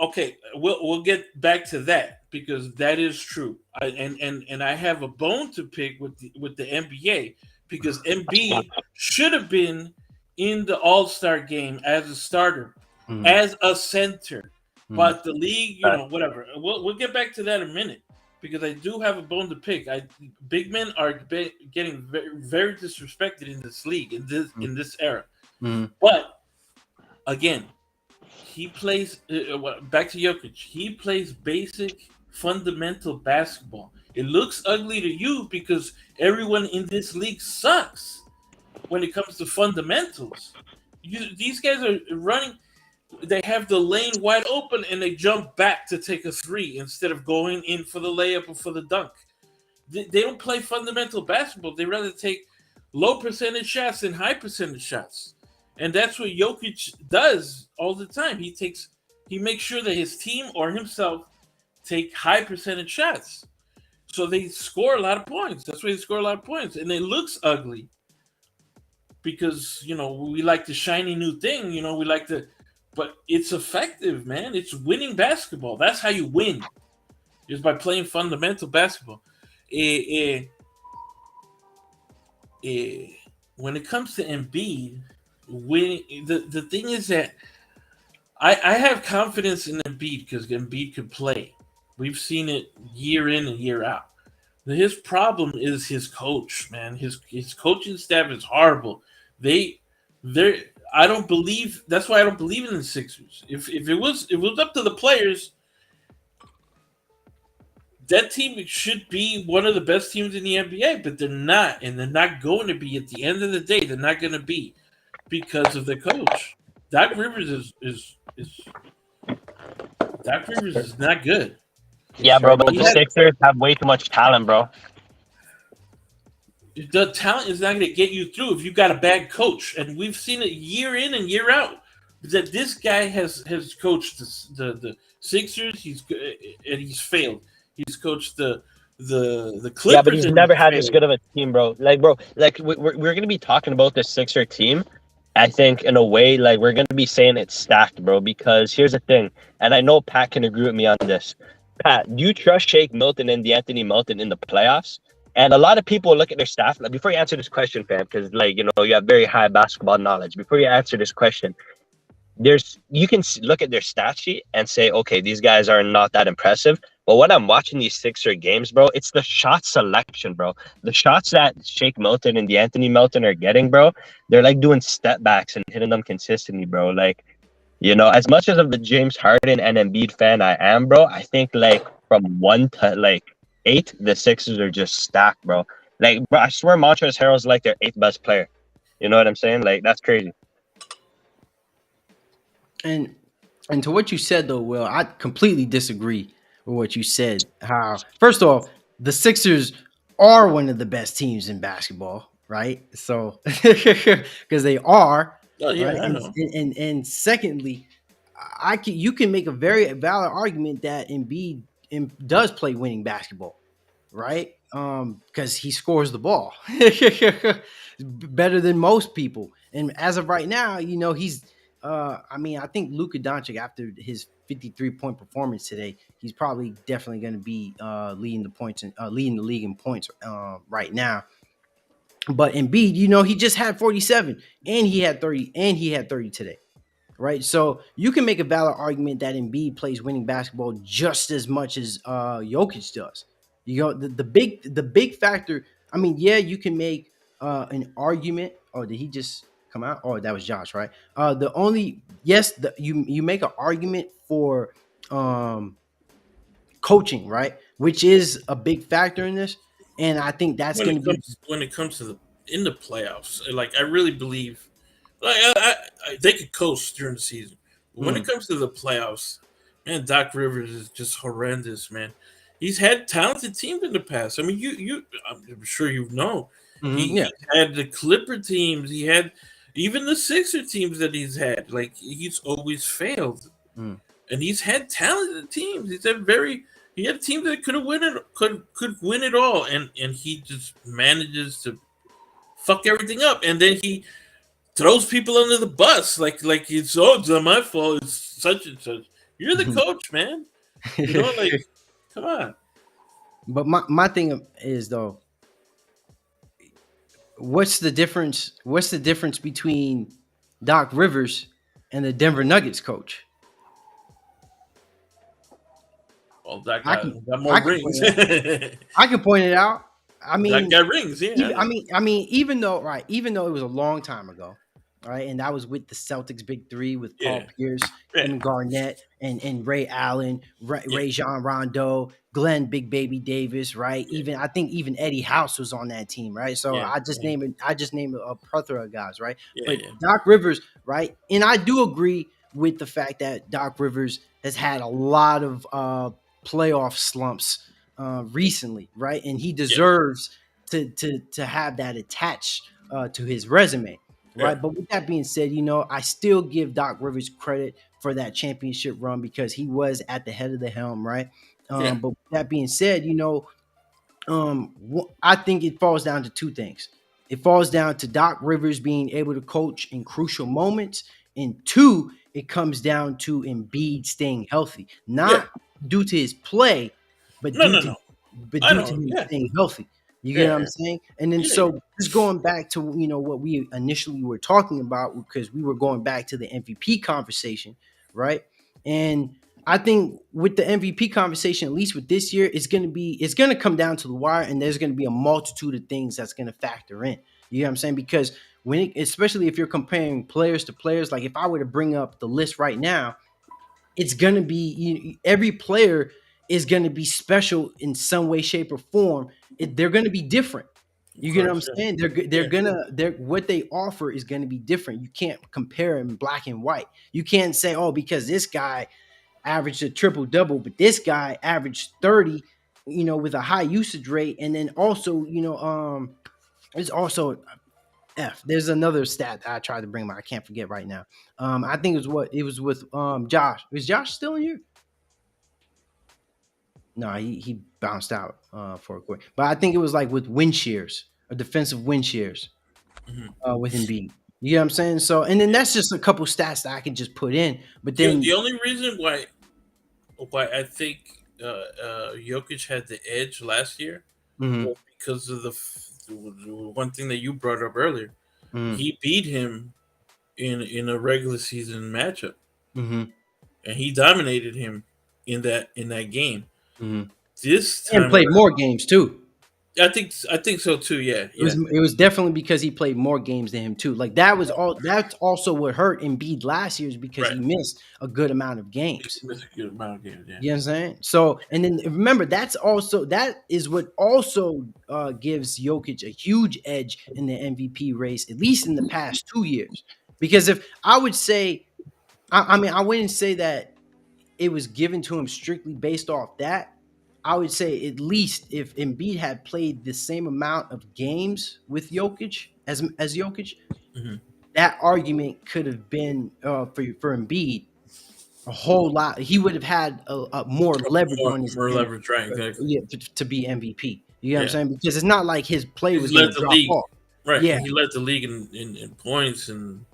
Okay, we'll get back to that because that is true. And I have a bone to pick with the NBA because Embiid should have been in the All Star game as a starter, Mm. as a center, Mm. but the league, whatever. We'll get back to that in a minute because I do have a bone to pick. Big men are getting very, very disrespected in this league in this era, Mm. but again he plays back to Jokic. He plays basic fundamental basketball. It looks ugly to you because everyone in this league sucks when it comes to fundamentals. These guys are running. They have the lane wide open and they jump back to take a three instead of going in for the layup or for the dunk. They don't play fundamental basketball. They rather take low percentage shots than high percentage shots. And that's what Jokic does all the time. He makes sure that his team or himself take high percentage shots. So they score a lot of points. That's why they score a lot of points. And it looks ugly because, we like the shiny new thing, we like the but it's effective, man. It's winning basketball. That's how you win. Is by playing fundamental basketball. Eh, when it comes to Embiid, the thing is that I have confidence in Embiid because Embiid could play. We've seen it year in and year out. His problem is his coach, man. His coaching staff is horrible. They I don't believe that's why I don't believe in the Sixers. If it was up to the players, that team should be one of the best teams in the NBA, but they're not, and they're not going to be at the end of the day. They're not going to be because of the coach. Doc Rivers is Doc Rivers is not good. Yeah, bro. But He the had Sixers have way too much talent, bro. the talent is not going to get you through if you got a bad coach, and we've seen it year in and year out that this guy has coached the Sixers. He's failed. He's coached the Clippers. Yeah, but he's and never he's had this failed. good of a team, bro. We're gonna be talking about the Sixer team. I think in a way, like we're gonna be saying it's stacked, bro. Because here's the thing, and I know Pat can agree with me on this. Pat, do you trust Shake Milton and DeAnthony Melton in the playoffs? And a lot of people look at their staff. Like, before you answer this question, fam, because you have very high basketball knowledge. Before you answer this question, you can look at their stat sheet and say, okay, these guys are not that impressive. But when I'm watching these Sixer games, bro, it's the shot selection, bro. The shots that Shake Milton and DeAnthony Melton are getting, bro, they're like doing step backs and hitting them consistently, bro. Like, as much as of the James Harden and Embiid fan I am, bro, I think like from 1 to like 8, the Sixers are just stacked, bro. Like, bro, I swear Montrezl Harrell's like their 8th best player. You know what I'm saying? Like, that's crazy. And to what you said though, Will, I completely disagree with what you said. How first off, the Sixers are one of the best teams in basketball, right? So because they are, Oh yeah, right? I know. And secondly, you can make a very valid argument that Embiid does play winning basketball. right? Because he scores the ball better than most people. And as of right now, he's. I mean, I think Luka Doncic, after his 53-point performance today, he's probably definitely going to be leading the points and leading the league in points right now. But Embiid, he just had 47, and he had 30, and he had 30 today, right? So you can make a valid argument that Embiid plays winning basketball just as much as Jokic does. The big factor. I mean, yeah, you can make an argument. Oh, did he just come out? Oh, that was Josh, right? The only yes, you make an argument for um, coaching, right? Which is a big factor in this, and I think that's going to be. When it comes to the in the playoffs, like I really believe, like they could coast during the season. But when it comes to the playoffs, man, Doc Rivers is just horrendous, man. He's had talented teams in the past. I mean, I'm sure you know, Yeah. he had the Clipper teams. He had even the Sixer teams that he's had. Like he's always failed, Mm. and he's had talented teams. He had teams that could have could win it all, and he just manages to fuck everything up, and then he throws people under the bus like it's not my fault. It's such and such. You're the coach, man. Like come on. But my thing is though, what's the difference? What's the difference between Doc Rivers and the Denver Nuggets coach? Well, that I guy can got I more can point rings. it out. I can point it out. I That mean, guy rings, yeah. even though it was a long time ago, right, and that was with the Celtics big three with Paul Yeah. Pierce, Yeah. Kevin Garnett, and Ray Allen, Rajon Rondo, Glenn Big Baby Davis, right? Yeah. I think even Eddie House was on that team, right? So Yeah. I just named a plethora of guys, right? Yeah, But yeah. Doc Rivers, right, and I do agree with the fact that Doc Rivers has had a lot of playoff slumps recently, right? And he deserves to have that attached to his resume, Yeah. right? But with that being said, I still give Doc Rivers credit for that championship run because he was at the head of the helm, right? Yeah. But with that being said, I think it falls down to two things. It falls down to Doc Rivers being able to coach in crucial moments, and two, it comes down to Embiid staying healthy, Yeah. not due to his play, but No, due no, to no. I know. him Yeah. staying healthy. You get what I'm Yeah. saying? And then Yeah. so just going back to what we initially were talking about, because we were going back to the MVP conversation, right? And I think with the MVP conversation, at least with this year, it's gonna come down to the wire, and there's gonna be a multitude of things that's gonna factor in. You know what I'm saying? Because especially if you're comparing players to players, like if I were to bring up the list right now, it's gonna be every player is gonna be special in some way, shape, or form. They're gonna be different. You get what I'm Course, yeah. saying? They're what they offer is gonna be different. You can't compare in black and white. You can't say, oh, because this guy averaged a triple double, but this guy averaged 30, with a high usage rate, and then also, it's also There's another stat that I tried to bring up. I can't forget right now. I think it was with Josh. Is Josh still in here? No, he bounced out for a quick. But I think it was like with wind shears, or defensive wind shears, with Embiid. You know what I'm saying? So, and then that's just a couple stats that I can just put in. But then, The only reason why I think Jokic had the edge last year mhm, was because of the one thing that you brought up earlier. mhm, He beat him in a regular season matchup, mhm, and he dominated him in that game. mhm. This And time played around, more games too. I think so too. Yeah, It was yeah, it was definitely because he played more games than him too. Like that was all. That's also what hurt Embiid last year, is because he right. missed a good amount of games. He missed a good amount of games. Yeah, You know what I'm saying? So, and then remember, that is what also gives Jokic a huge edge in the MVP race, at least in the past 2 years. Because if I would say, I mean, I wouldn't say that it was given to him strictly based off that. I would say at least if Embiid had played the same amount of games with Jokic as Jokic, hmm that argument could have been for Embiid. a whole lot. He would have had a more leverage on his More leverage, right? Exactly. yeah, to be MVP. You know what I'm Yeah, saying? Because it's not like his play he's was going led to the drop league, off. right? Yeah, And he led the league in points and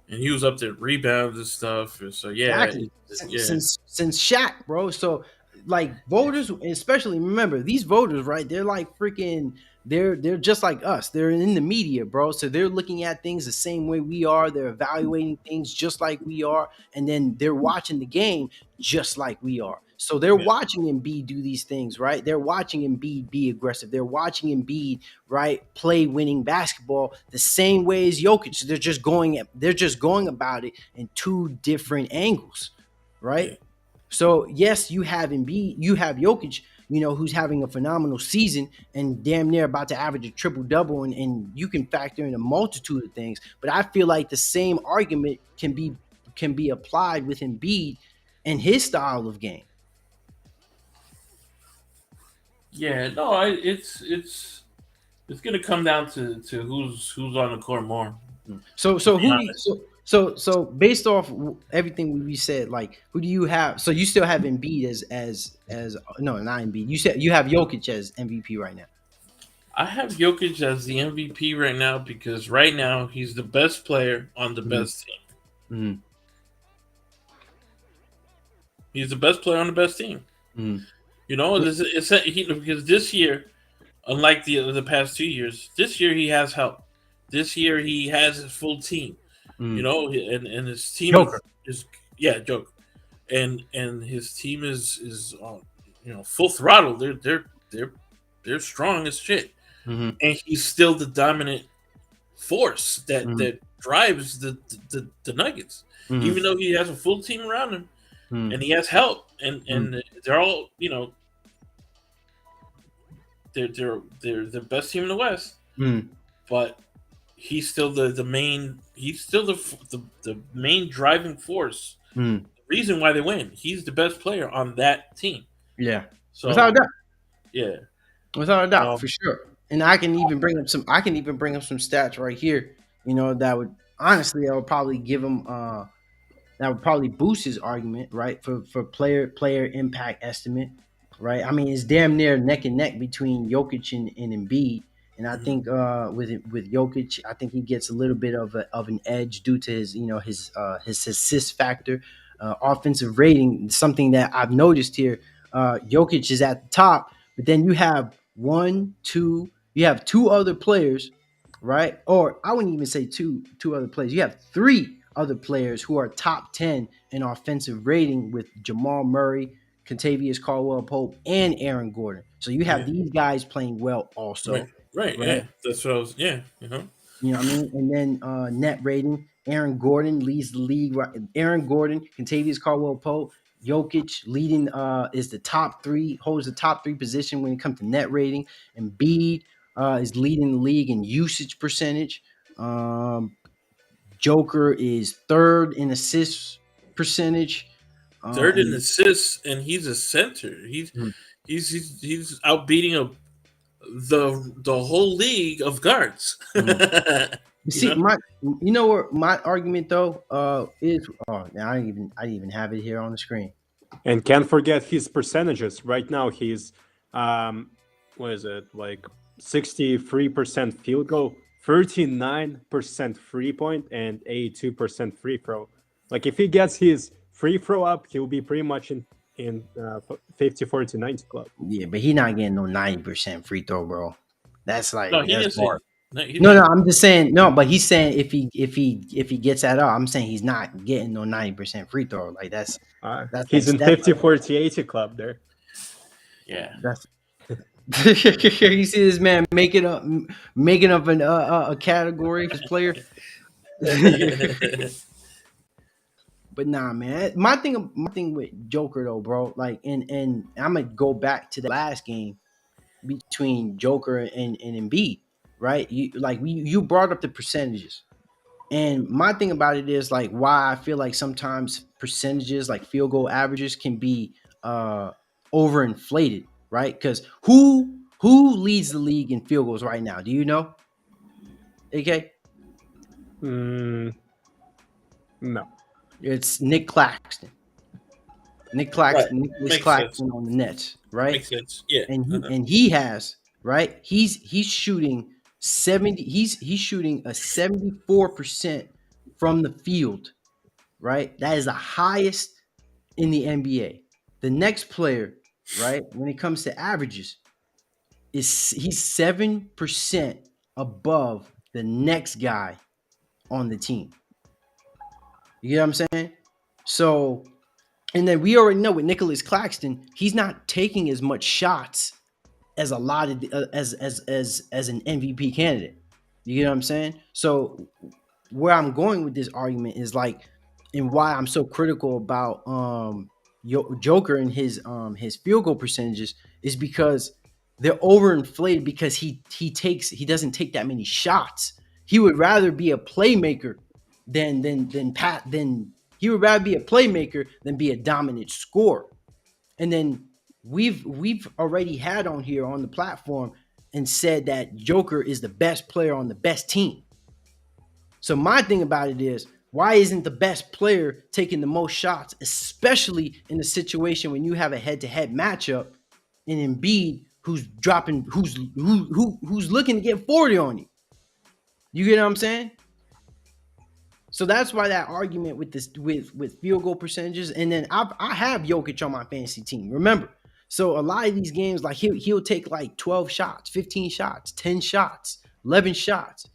he was up there rebounds and stuff. And so yeah, exactly. yeah, Since Shaq, bro. So like voters, especially remember these voters, right? They're like freaking. They're just like us. They're in the media, bro. So they're looking at things the same way we are. They're evaluating things just like we are, and then they're watching the game just like we are. So they're yeah, watching Embiid do these things, right? They're watching Embiid be aggressive. They're watching Embiid, right, play winning basketball the same way as Jokic. So they're just going about it in two different angles, yeah. right? So yes, you have Embiid, you have Jokic, who's having a phenomenal season and damn near about to average a triple double, and you can factor in a multitude of things. But I feel like the same argument can be applied with Embiid and his style of game. Yeah, no, it's gonna come down to who's on the court more. To So be who do you, honest, so based off everything we said, like who do you have? So you still have Embiid as no, not Embiid. You said you have Jokic as MVP right now. I have Jokic as the MVP right now because right now he's the best player on the Mhm, best team. mhm, He's the best player on the best team. mhm, Because this year, unlike the past 2 years, this year he has help. This year he has his full team. mhm. And his team Joker. is yeah, joke, and his team is full throttle. They're strong as shit, Mhm, and he's still the dominant force that mhm, that drives the Nuggets, mhm, even though he has a full team around him mhm, and he has help, mhm, and they're all they're the best team in the West, mhm, but he's still the main he's still the main driving force. mhm. Reason why they win. He's the best player on that team. Yeah, without a So doubt. yeah, Without a doubt, um, for sure. And I can even bring up some. I can even bring up some stats right here. That would honestly, I would probably give him. That would probably boost his argument, right? For player impact estimate, right? I mean, it's damn near neck and neck between Jokic and Embiid, and I mhm, think with Jokic, I think he gets a little bit of an edge due to his his assist factor, offensive rating. Something that I've noticed here, Jokic is at the top, but then you have you have two other players, right? Or I wouldn't even say two other players. You have three other players who are top 10 in offensive rating with Jamal Murray, Contavious Caldwell Pope, and Aaron Gordon. So you have yeah, these guys playing well right, also, right, right? yeah. That's what I was. Yeah, You know what I mean? And then net rating, Aaron Gordon leads the league. Right? Aaron Gordon, Contavious Caldwell Pope, Jokic leading is the top three, holds the top three position when it comes to net rating. And Embiid is leading the league in usage percentage. Um, Joker is third in assist percentage. third in And assists, and he's a center. Mhm, He's outbeating the whole league of guards. mhm. You you see, know, what my argument though is. Oh, now I didn't even have it here on the screen. And can't forget his percentages. Right now, he's what is it, like 63% field goal, 39% free point, and 82% free throw. Like if he gets his free throw up, he'll be pretty much in 50, 40, 90 club. Yeah, but he not getting no 90% free throw, bro. That's no, like he that's didn't say. hard. No, he No, didn't. I'm just saying no, but he's saying if he gets that up, I'm saying he's not getting no 90% free throw. Like that's like He's in that's 50, 40, 80 club there. Yeah. that's you see this man making up a category of his player. But nah, man. My thing with Joker though, bro. Like, and I'm gonna go back to the last game between Joker and Embiid, right? You brought up the percentages, and my thing about it is like why I feel like sometimes percentages like field goal averages can be overinflated, right? Because who leads the league in field goals right now? Do you know? AK, Mm, no. it's Nick Claxton. Right. Nicholas Makes sense. Claxton on the Nets, right? Makes sense. Yeah. And he has, right? He's shooting 70. He's shooting a 74% from the field, right? That is the highest in the NBA. The next player, right, when it comes to averages, he's 7% above the next guy on the team. You get what I'm saying? So, and then we already know with Nicholas Claxton, he's not taking as much shots as a lot of as an MVP candidate. You get what I'm saying? So where I'm going with this argument is like, and why I'm so critical about Joker and his field goal percentages is because they're overinflated because he doesn't take that many shots. He would rather be a playmaker than he would rather be a playmaker than be a dominant scorer. And then we've already had on here on the platform and said that Joker is the best player on the best team. So my thing about it is, why isn't the best player taking the most shots, especially in a situation when you have a head-to-head matchup in Embiid who's looking to get 40 on you? You get what I'm saying? So that's why that argument with this with field goal percentages, and then I have Jokic on my fantasy team. Remember, so a lot of these games, like he'll take like 12 shots, 15 shots, 10 shots, 11 shots.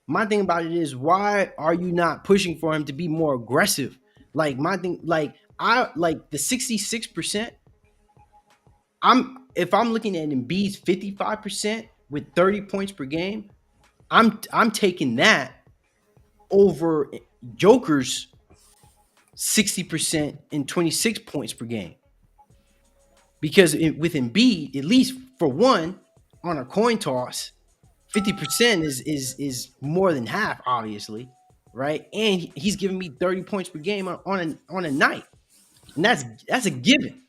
My thing about it is, why are you not pushing for him to be more aggressive? Like my thing, like I like the 66%. If I'm looking at Embiid's 55% with 30 points per game, I'm taking that over Joker's 60% and 26 points per game. Because with Embiid, at least for one, on a coin toss, 50% is more than half, obviously, right? And he's giving me 30 points per game on a night, and that's a given.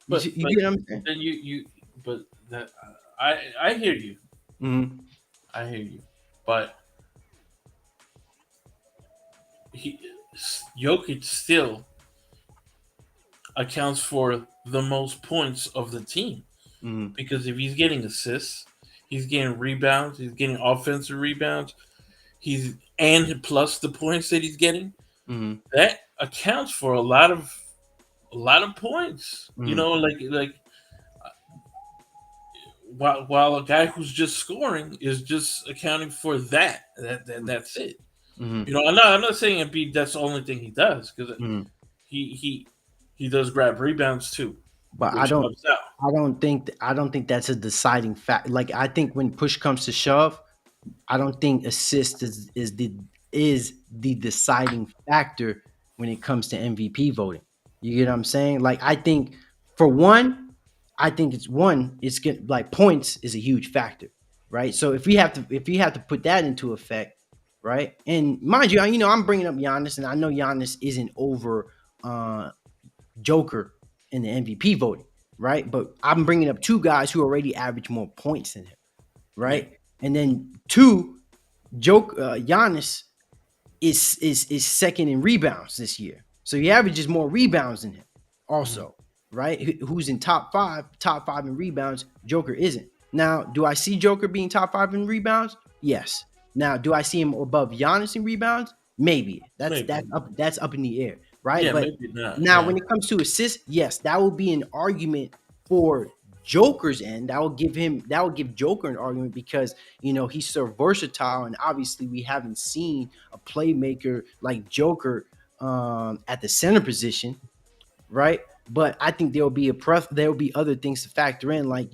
But you get what I'm saying? Then but that I hear you. Mm-hmm. I hear you, but Jokic still accounts for the most points of the team, because if he's getting assists, he's getting rebounds, he's getting offensive rebounds, and plus the points that he's getting, that accounts for a lot of points. You know, like while a guy who's just scoring is just accounting for that's it. You know, I'm not saying Embiid that's the only thing he does, because he does grab rebounds too, But I don't think that's a deciding fact. Like, I think when push comes to shove, I don't think assist is the deciding factor when it comes to MVP voting. You get what I'm saying? Like, I think for one, it's good. Like, points is a huge factor, right? So if you have to put that into effect, right? And mind you, I'm bringing up Giannis, and I know Giannis isn't over Joker in the MVP voting, right? But I'm bringing up two guys who already average more points than him, right? And then two, Giannis is second in rebounds this year, so he averages more rebounds than him, also, right? Who's in top five in rebounds? Joker isn't. Now, do I see Joker being top 5 in rebounds? Yes. Now, do I see him above Giannis in rebounds? Maybe. That's up in the air, right? Yeah, but maybe not. Now, when it comes to assists, yes, that will be an argument for Joker's end. That will give Joker an argument, because he's so versatile, and obviously we haven't seen a playmaker like Joker at the center position, right? But I think there will be other things to factor in, like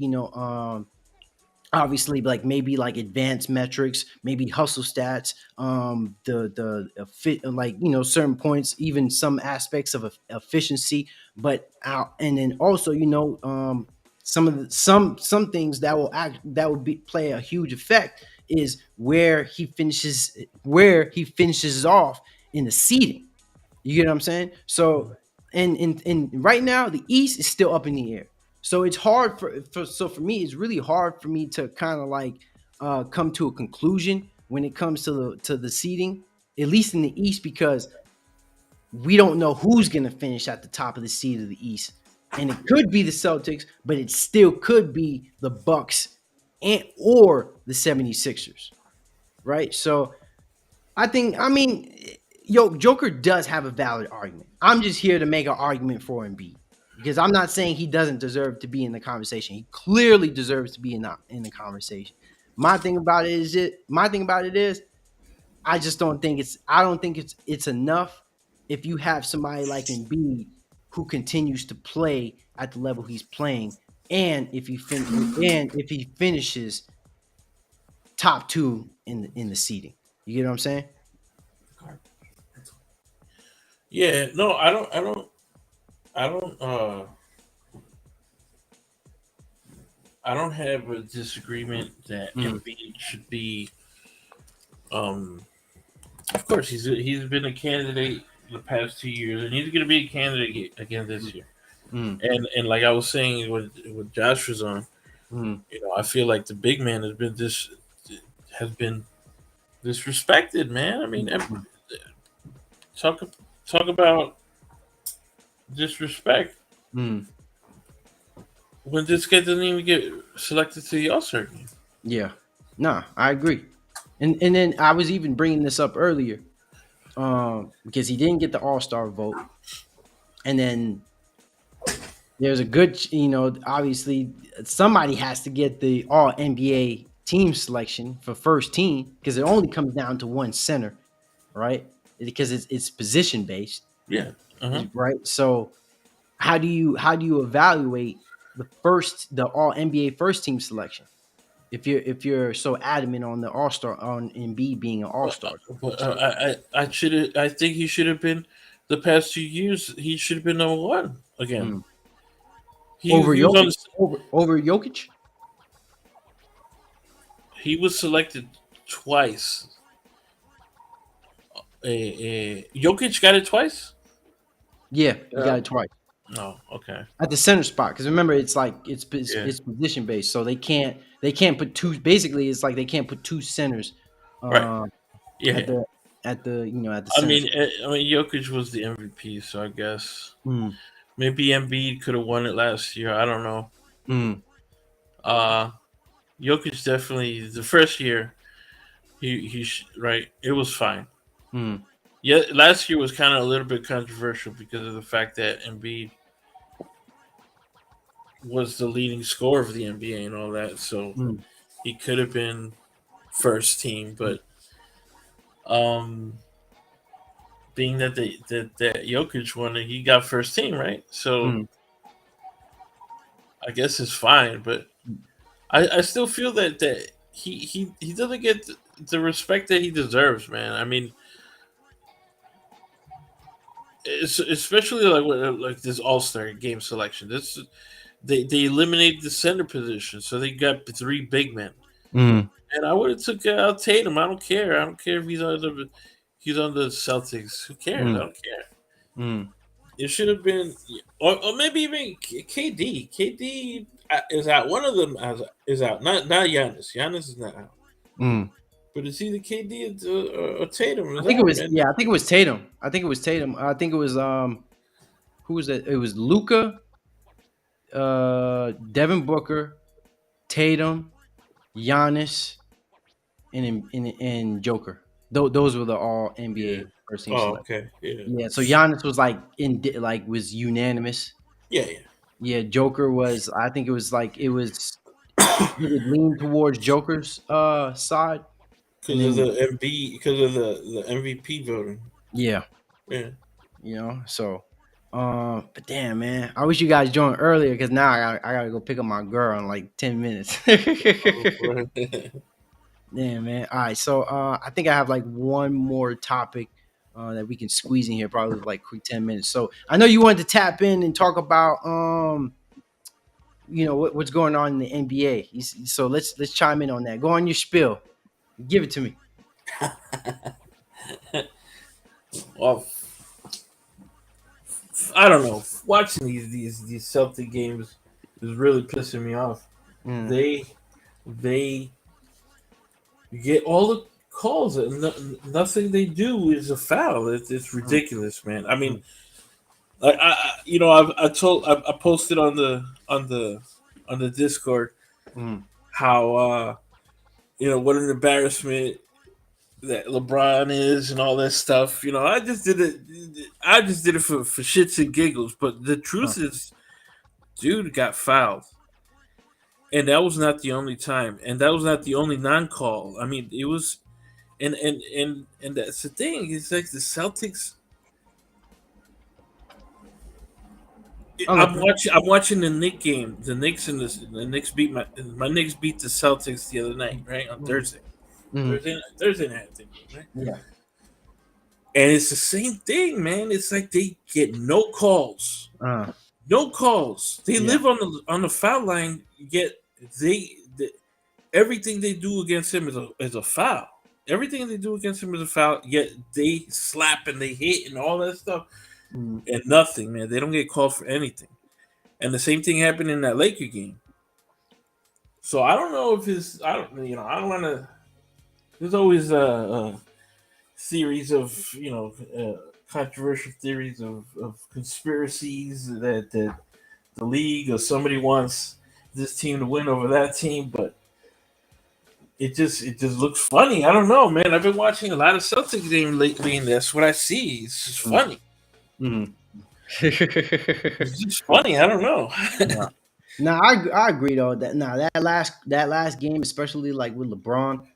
obviously, like maybe like advanced metrics, maybe hustle stats, the fit, like certain points, even some aspects of efficiency, but and then also some things that will play a huge effect is where he finishes off in the seeding. You get what I'm saying? So and right now the East is still up in the air. So it's hard for me, it's really hard for me to kind of like come to a conclusion when it comes to the seeding, at least in the East, because we don't know who's going to finish at the top of the seed of the East. And it could be the Celtics, but it still could be the Bucks and or the 76ers, right? So I mean, Joker does have a valid argument. I'm just here to make an argument for Embiid because I'm not saying he doesn't deserve to be in the conversation. He clearly deserves to be in the conversation. My thing about it is I just don't think it's enough if you have somebody like Embiid who continues to play at the level he's playing, and if he finishes top 2 in the seeding. You get what I'm saying? Yeah, no, I don't. I don't have a disagreement that Embiid should be. Of course, he's been a candidate the past 2 years, and he's going to be a candidate again this year. Mm. And like I was saying with Josh was on, Mm. I feel like the big man has been disrespected, man. I mean, talk talk about disrespect Mm. when this guy doesn't even get selected to the All-Star game. Yeah. Nah, I agree. And then I was even bringing this up earlier because he didn't get the All-Star vote. And then there's a good, obviously somebody has to get the All NBA team selection for first team because it only comes down to one center, right? Because it's position based, Yeah. right? So how do you evaluate the All NBA first team selection if you're so adamant on the All-Star on Embiid being an All-Star? I think he should have been the past 2 years. He should have been number one again. Mm. Over He was on. Jokic? Over Jokic? He was selected twice. Jokic got it twice. Yeah, he got it twice. Oh, okay. At the center spot, because remember it's like it's position based, so they can't put two. Basically, it's like they can't put two centers. Right. Yeah. At the I center. mean, Jokic was the MVP, so I guess Mm. maybe Embiid could have won it last year. I don't know. Mm. Jokic definitely the first year. Right. It was fine. Mm. Yeah, last year was kind of a little bit controversial because of the fact that Embiid was the leading scorer of the NBA and all that, so he could have been first team, but being that that Jokic won it, he got first team, right? So I guess it's fine, but I still feel that he doesn't get the respect that he deserves, man. I mean, it's especially like this All-Star game selection. They eliminated the center position, so they got 3 big men. And I would have took out Tatum. I don't care. I don't care if he's on the Celtics. Who cares? I don't care. It should have been, or maybe even KD. KD is out. One of them is out. Not Giannis. Giannis is not out. But it's either KD or Tatum. I think it was I think it was Tatum. I think it was who was it? It was Luka, Devin Booker, Tatum, Giannis, and Joker. Those were the All NBA first team. Oh, okay. Yeah. So Giannis was was unanimous. Yeah. Joker was. I think it was he would lean towards Joker's side Because of the MVP voting. Yeah. Yeah. So but damn, man, I wish you guys joined earlier because now I gotta go pick up my girl in like 10 minutes. Damn, man. All right, so I think I have like one more topic that we can squeeze in here, probably like quick 10 minutes. So I know you wanted to tap in and talk about what's going on in the NBA. So let's chime in on that. Go on your spiel. Give it to me. Well, I don't know. Watching these Celtic games is really pissing me off. They get all the calls. Nothing they do is a foul. It's ridiculous, man. I mean, I posted on the Discord how what an embarrassment that LeBron is and all that stuff. I just did it. I just did it for shits and giggles. But the truth is, dude got fouled, and that was not the only time, and that was not the only non-call. I mean, it was, and that's the thing. It's like the Celtics. I'm watching the Knicks game. The Knicks and the Knicks beat my Knicks beat the Celtics the other night, right on Thursday. Thursday night, I think, right? Yeah. And it's the same thing, man. It's like they get no calls, no calls. They live on the foul line. Yet everything they do against him is a foul. Everything they do against him is a foul. Yet they slap and they hit and all that stuff. And nothing, man. They don't get called for anything. And the same thing happened in that Laker game. So I don't know if I don't want to. There's always a series of controversial theories of conspiracies that the league or somebody wants this team to win over that team, but it just looks funny. I don't know, man. I've been watching a lot of Celtics games lately, and that's what I see. It's just funny. It's just funny. I don't know. No, I agree though. That last game, especially like with LeBron,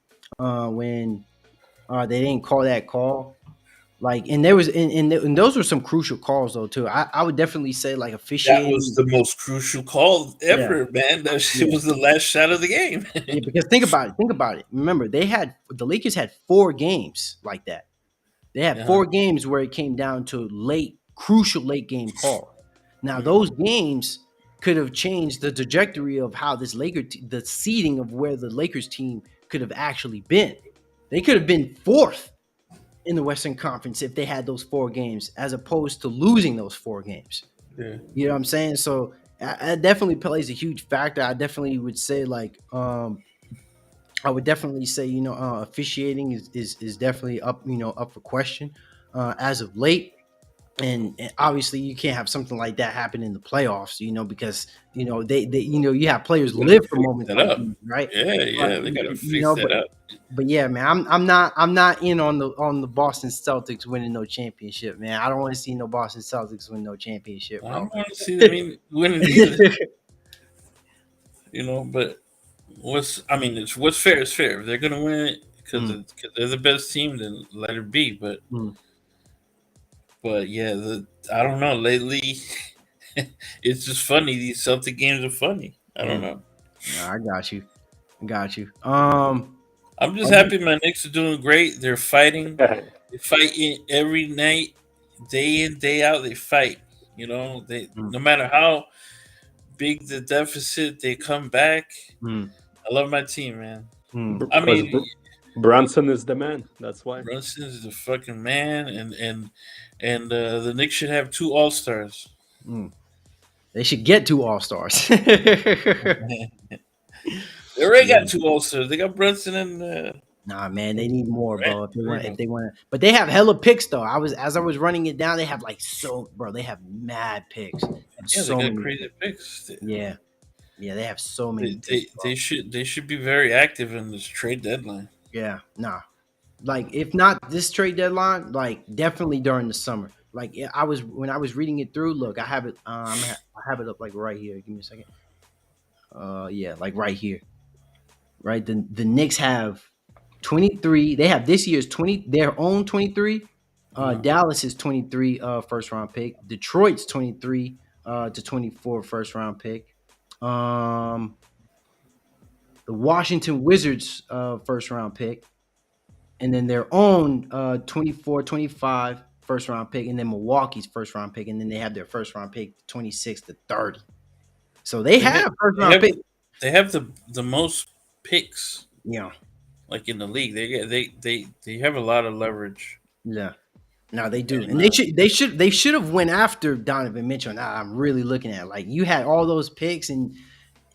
when they didn't call that call, like, and there was and those were some crucial calls though too. I would definitely say like officiating. That was the most crucial call ever, man. That shit was the last shot of the game. Yeah, because think about it. Remember, the Lakers had 4 games like that. They had 4 games where it came down to crucial late game call. Now those games could have changed the trajectory of how this the seeding of where the Lakers team could have actually been. They could have been 4th in the Western Conference if they had those 4 games, as opposed to losing those 4 games. Yeah. You know what I'm saying? So it definitely plays a huge factor. I definitely would say officiating is definitely up for question as of late. And obviously you can't have something like that happen in the playoffs, because they you have players live for moments like these, right? Yeah, they gotta fix that up. But yeah, man, I'm not in on the Boston Celtics winning no championship, man. I don't want to see no Boston Celtics win no championship. I don't want to see them winning either. But what's fair is fair. If they're gonna win it because they're the best team, then let it be. But yeah, I don't know. Lately, it's just funny. These Celtic games are funny. I don't know. No, I got you. I'm just happy my Knicks are doing great. They're fighting. They're fighting every night, day in, day out. They fight. No matter how big the deficit, they come back. I love my team, man. I mean, Brunson is the man. That's why. Brunson is the fucking man, and the Knicks should have 2 All-Stars. They should get 2 All-Stars. They already got 2 All-Stars. They got Brunson and. Nah, man, they need more, bro. If they want, but they have hella picks though. As I was running it down, they have they have mad picks. Yeah, they got crazy picks. Yeah, they have so many. They should be very active in this trade deadline. Yeah, nah. Like, if not this trade deadline, like definitely during the summer. Like, when I was reading it through. Look, I have it. I have it up like right here. Give me a second. Yeah, like right here. Right, the Knicks have 23. They have this year's their own 23. Dallas is 23 first round pick. Detroit's 23 to 24 first round pick. The Washington Wizards first round pick. And then their own 24, 25 first round pick, and then Milwaukee's first round pick, and then they have their first round pick 26 to 30. So they have first round pick. They have the most picks. Yeah. Like in the league. They have a lot of leverage. Yeah. No, they do. And they should have went after Donovan Mitchell. Now I'm really looking at it. Like, you had all those picks, and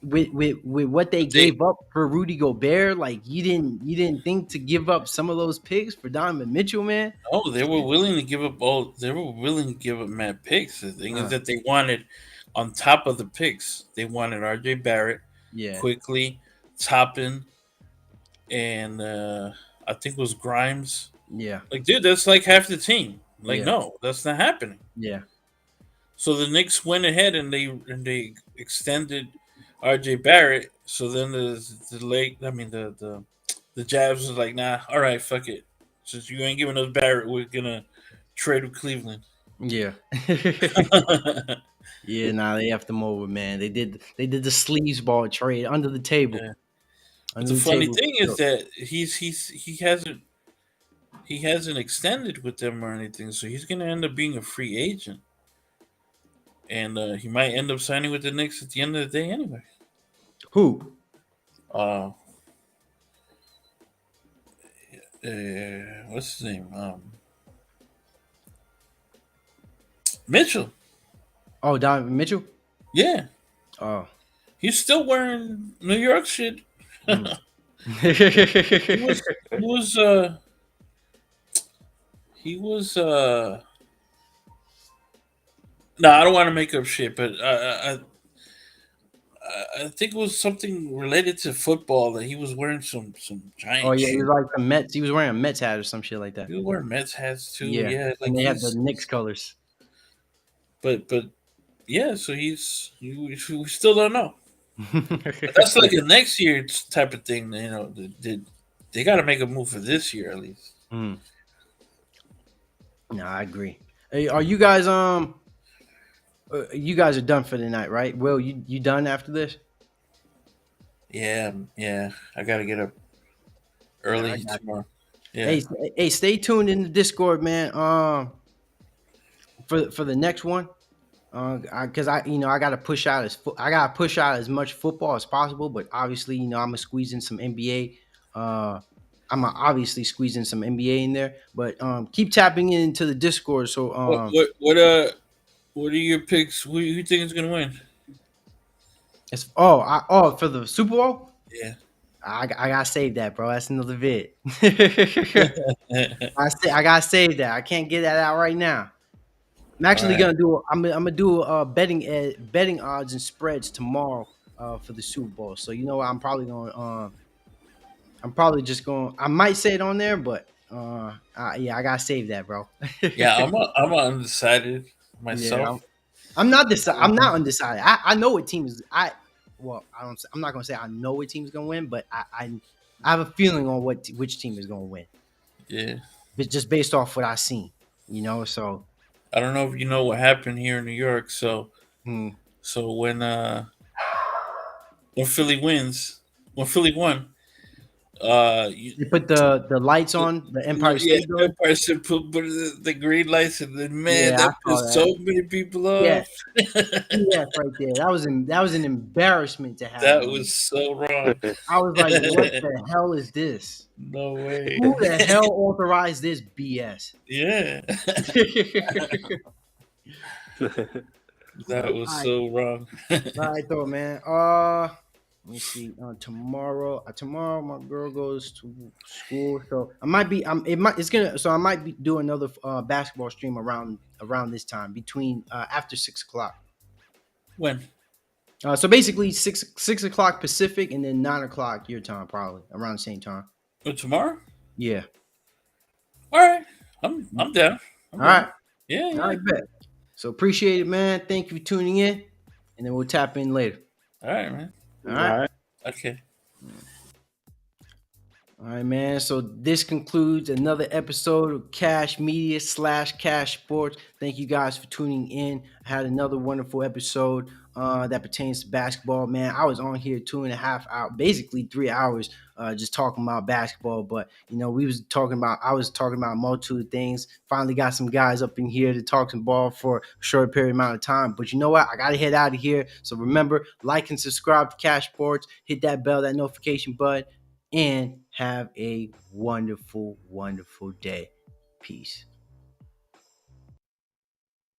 with what they They gave up for Rudy Gobert, like you didn't think to give up some of those picks for Donovan Mitchell, man. Oh, they were willing to give up all. They were willing to give up mad picks. The thing is Uh, that they wanted, on top of the picks, they wanted R.J. Barrett, yeah, quickly, Toppin, and I think it was Grimes. yeah, Like, dude, that's like half the team. Like, yeah, no, that's not happening. yeah, So the Knicks went ahead and they extended R.J. Barrett. So then the late, I mean the Jazz was like, nah, all right, fuck it. Since you ain't giving us Barrett, we're gonna trade with Cleveland. yeah. Yeah, nah, they have them over, man. They did the sleazeball trade under the table. Yeah. But Under the the funny table. thing is that he hasn't extended with them or anything, so he's gonna end up being a free agent, and he might end up signing with the Knicks at the end of the day anyway. Who? Uh, what's his name? Mitchell. Oh, Donovan Mitchell. Yeah, Oh. he's still wearing New York shit. Mm. He was he was no, I don't want to make up shit, but I think it was something related to football that he was wearing some Oh giant yeah, he shit. was like the Mets. He was wearing a Mets hat or some shit like that. He was wearing Mets hats too. Yeah, Yeah, and like they had the he's Knicks colors. but yeah, so we still don't know. But that's like a next year type of thing. You know, they got to make a move for this year at least. Mm. No, I agree. Hey, are you guys you guys are done for the night, right? Will, you done after this? Yeah. I got to get up Yeah, I early got tomorrow. you. Yeah. Hey, stay tuned in the Discord, man. For the next one, because I gotta push out as much football as possible, but obviously I'm gonna squeeze in some NBA. I'm gonna obviously squeeze in some NBA in there, but keep tapping into the Discord. So What are your picks? Who you think is gonna win? it's for the Super Bowl. Yeah. I gotta save that, bro. That's another vid. I gotta save that. I can't get that out right now. I'm actually All right. gonna do. I'm gonna do betting odds and spreads tomorrow for the Super Bowl. So you know what? I'm probably going. I'm probably just going. I might say it on there, but yeah, I gotta save that, bro. Yeah, I'm undecided Yeah, myself. I'm not I'm not undecided. I know what team is. I don't. I'm not gonna say I know what team is gonna win, but I have a feeling on which team is gonna win. Yeah. But just based off what I seen, So I don't know if you know what happened here in New York. So hmm. so when Philly wins, when Philly won, you, They put the lights on the Empire yeah, State Building. Empire should put the green lights, and then man, Yeah, I that saw pissed that. so many people Yeah, off. yes, right there. That was an embarrassment to have That on. was so wrong. I was like, what the hell is this? No way. Who the hell authorized this BS? Yeah, that was All so wrong. right, though, man. Let me see. Tomorrow my girl goes to school, so I might be. I might be do another basketball stream around this time between after 6 o'clock. When? So basically 6 o'clock Pacific and then 9 o'clock your time, probably around the same time. Oh, tomorrow? Yeah. All right. I'm down. All right. Yeah, All right, bet. So appreciate it, man. Thank you for tuning in, and then we'll tap in later. All right, man. All right. Okay. All right, man. So this concludes another episode of Cash Media / Cash Sports. Thank you guys for tuning in. I had another wonderful episode that pertains to basketball, man. I was on here 2.5 hours, basically 3 hours, just talking about basketball. But I was talking about a multitude of things. Finally got some guys up in here to talk some ball for a short period amount of time. But you know what? I gotta head out of here. So remember, like and subscribe to Cash Sports. Hit that bell, that notification button. And have a wonderful, wonderful day. Peace.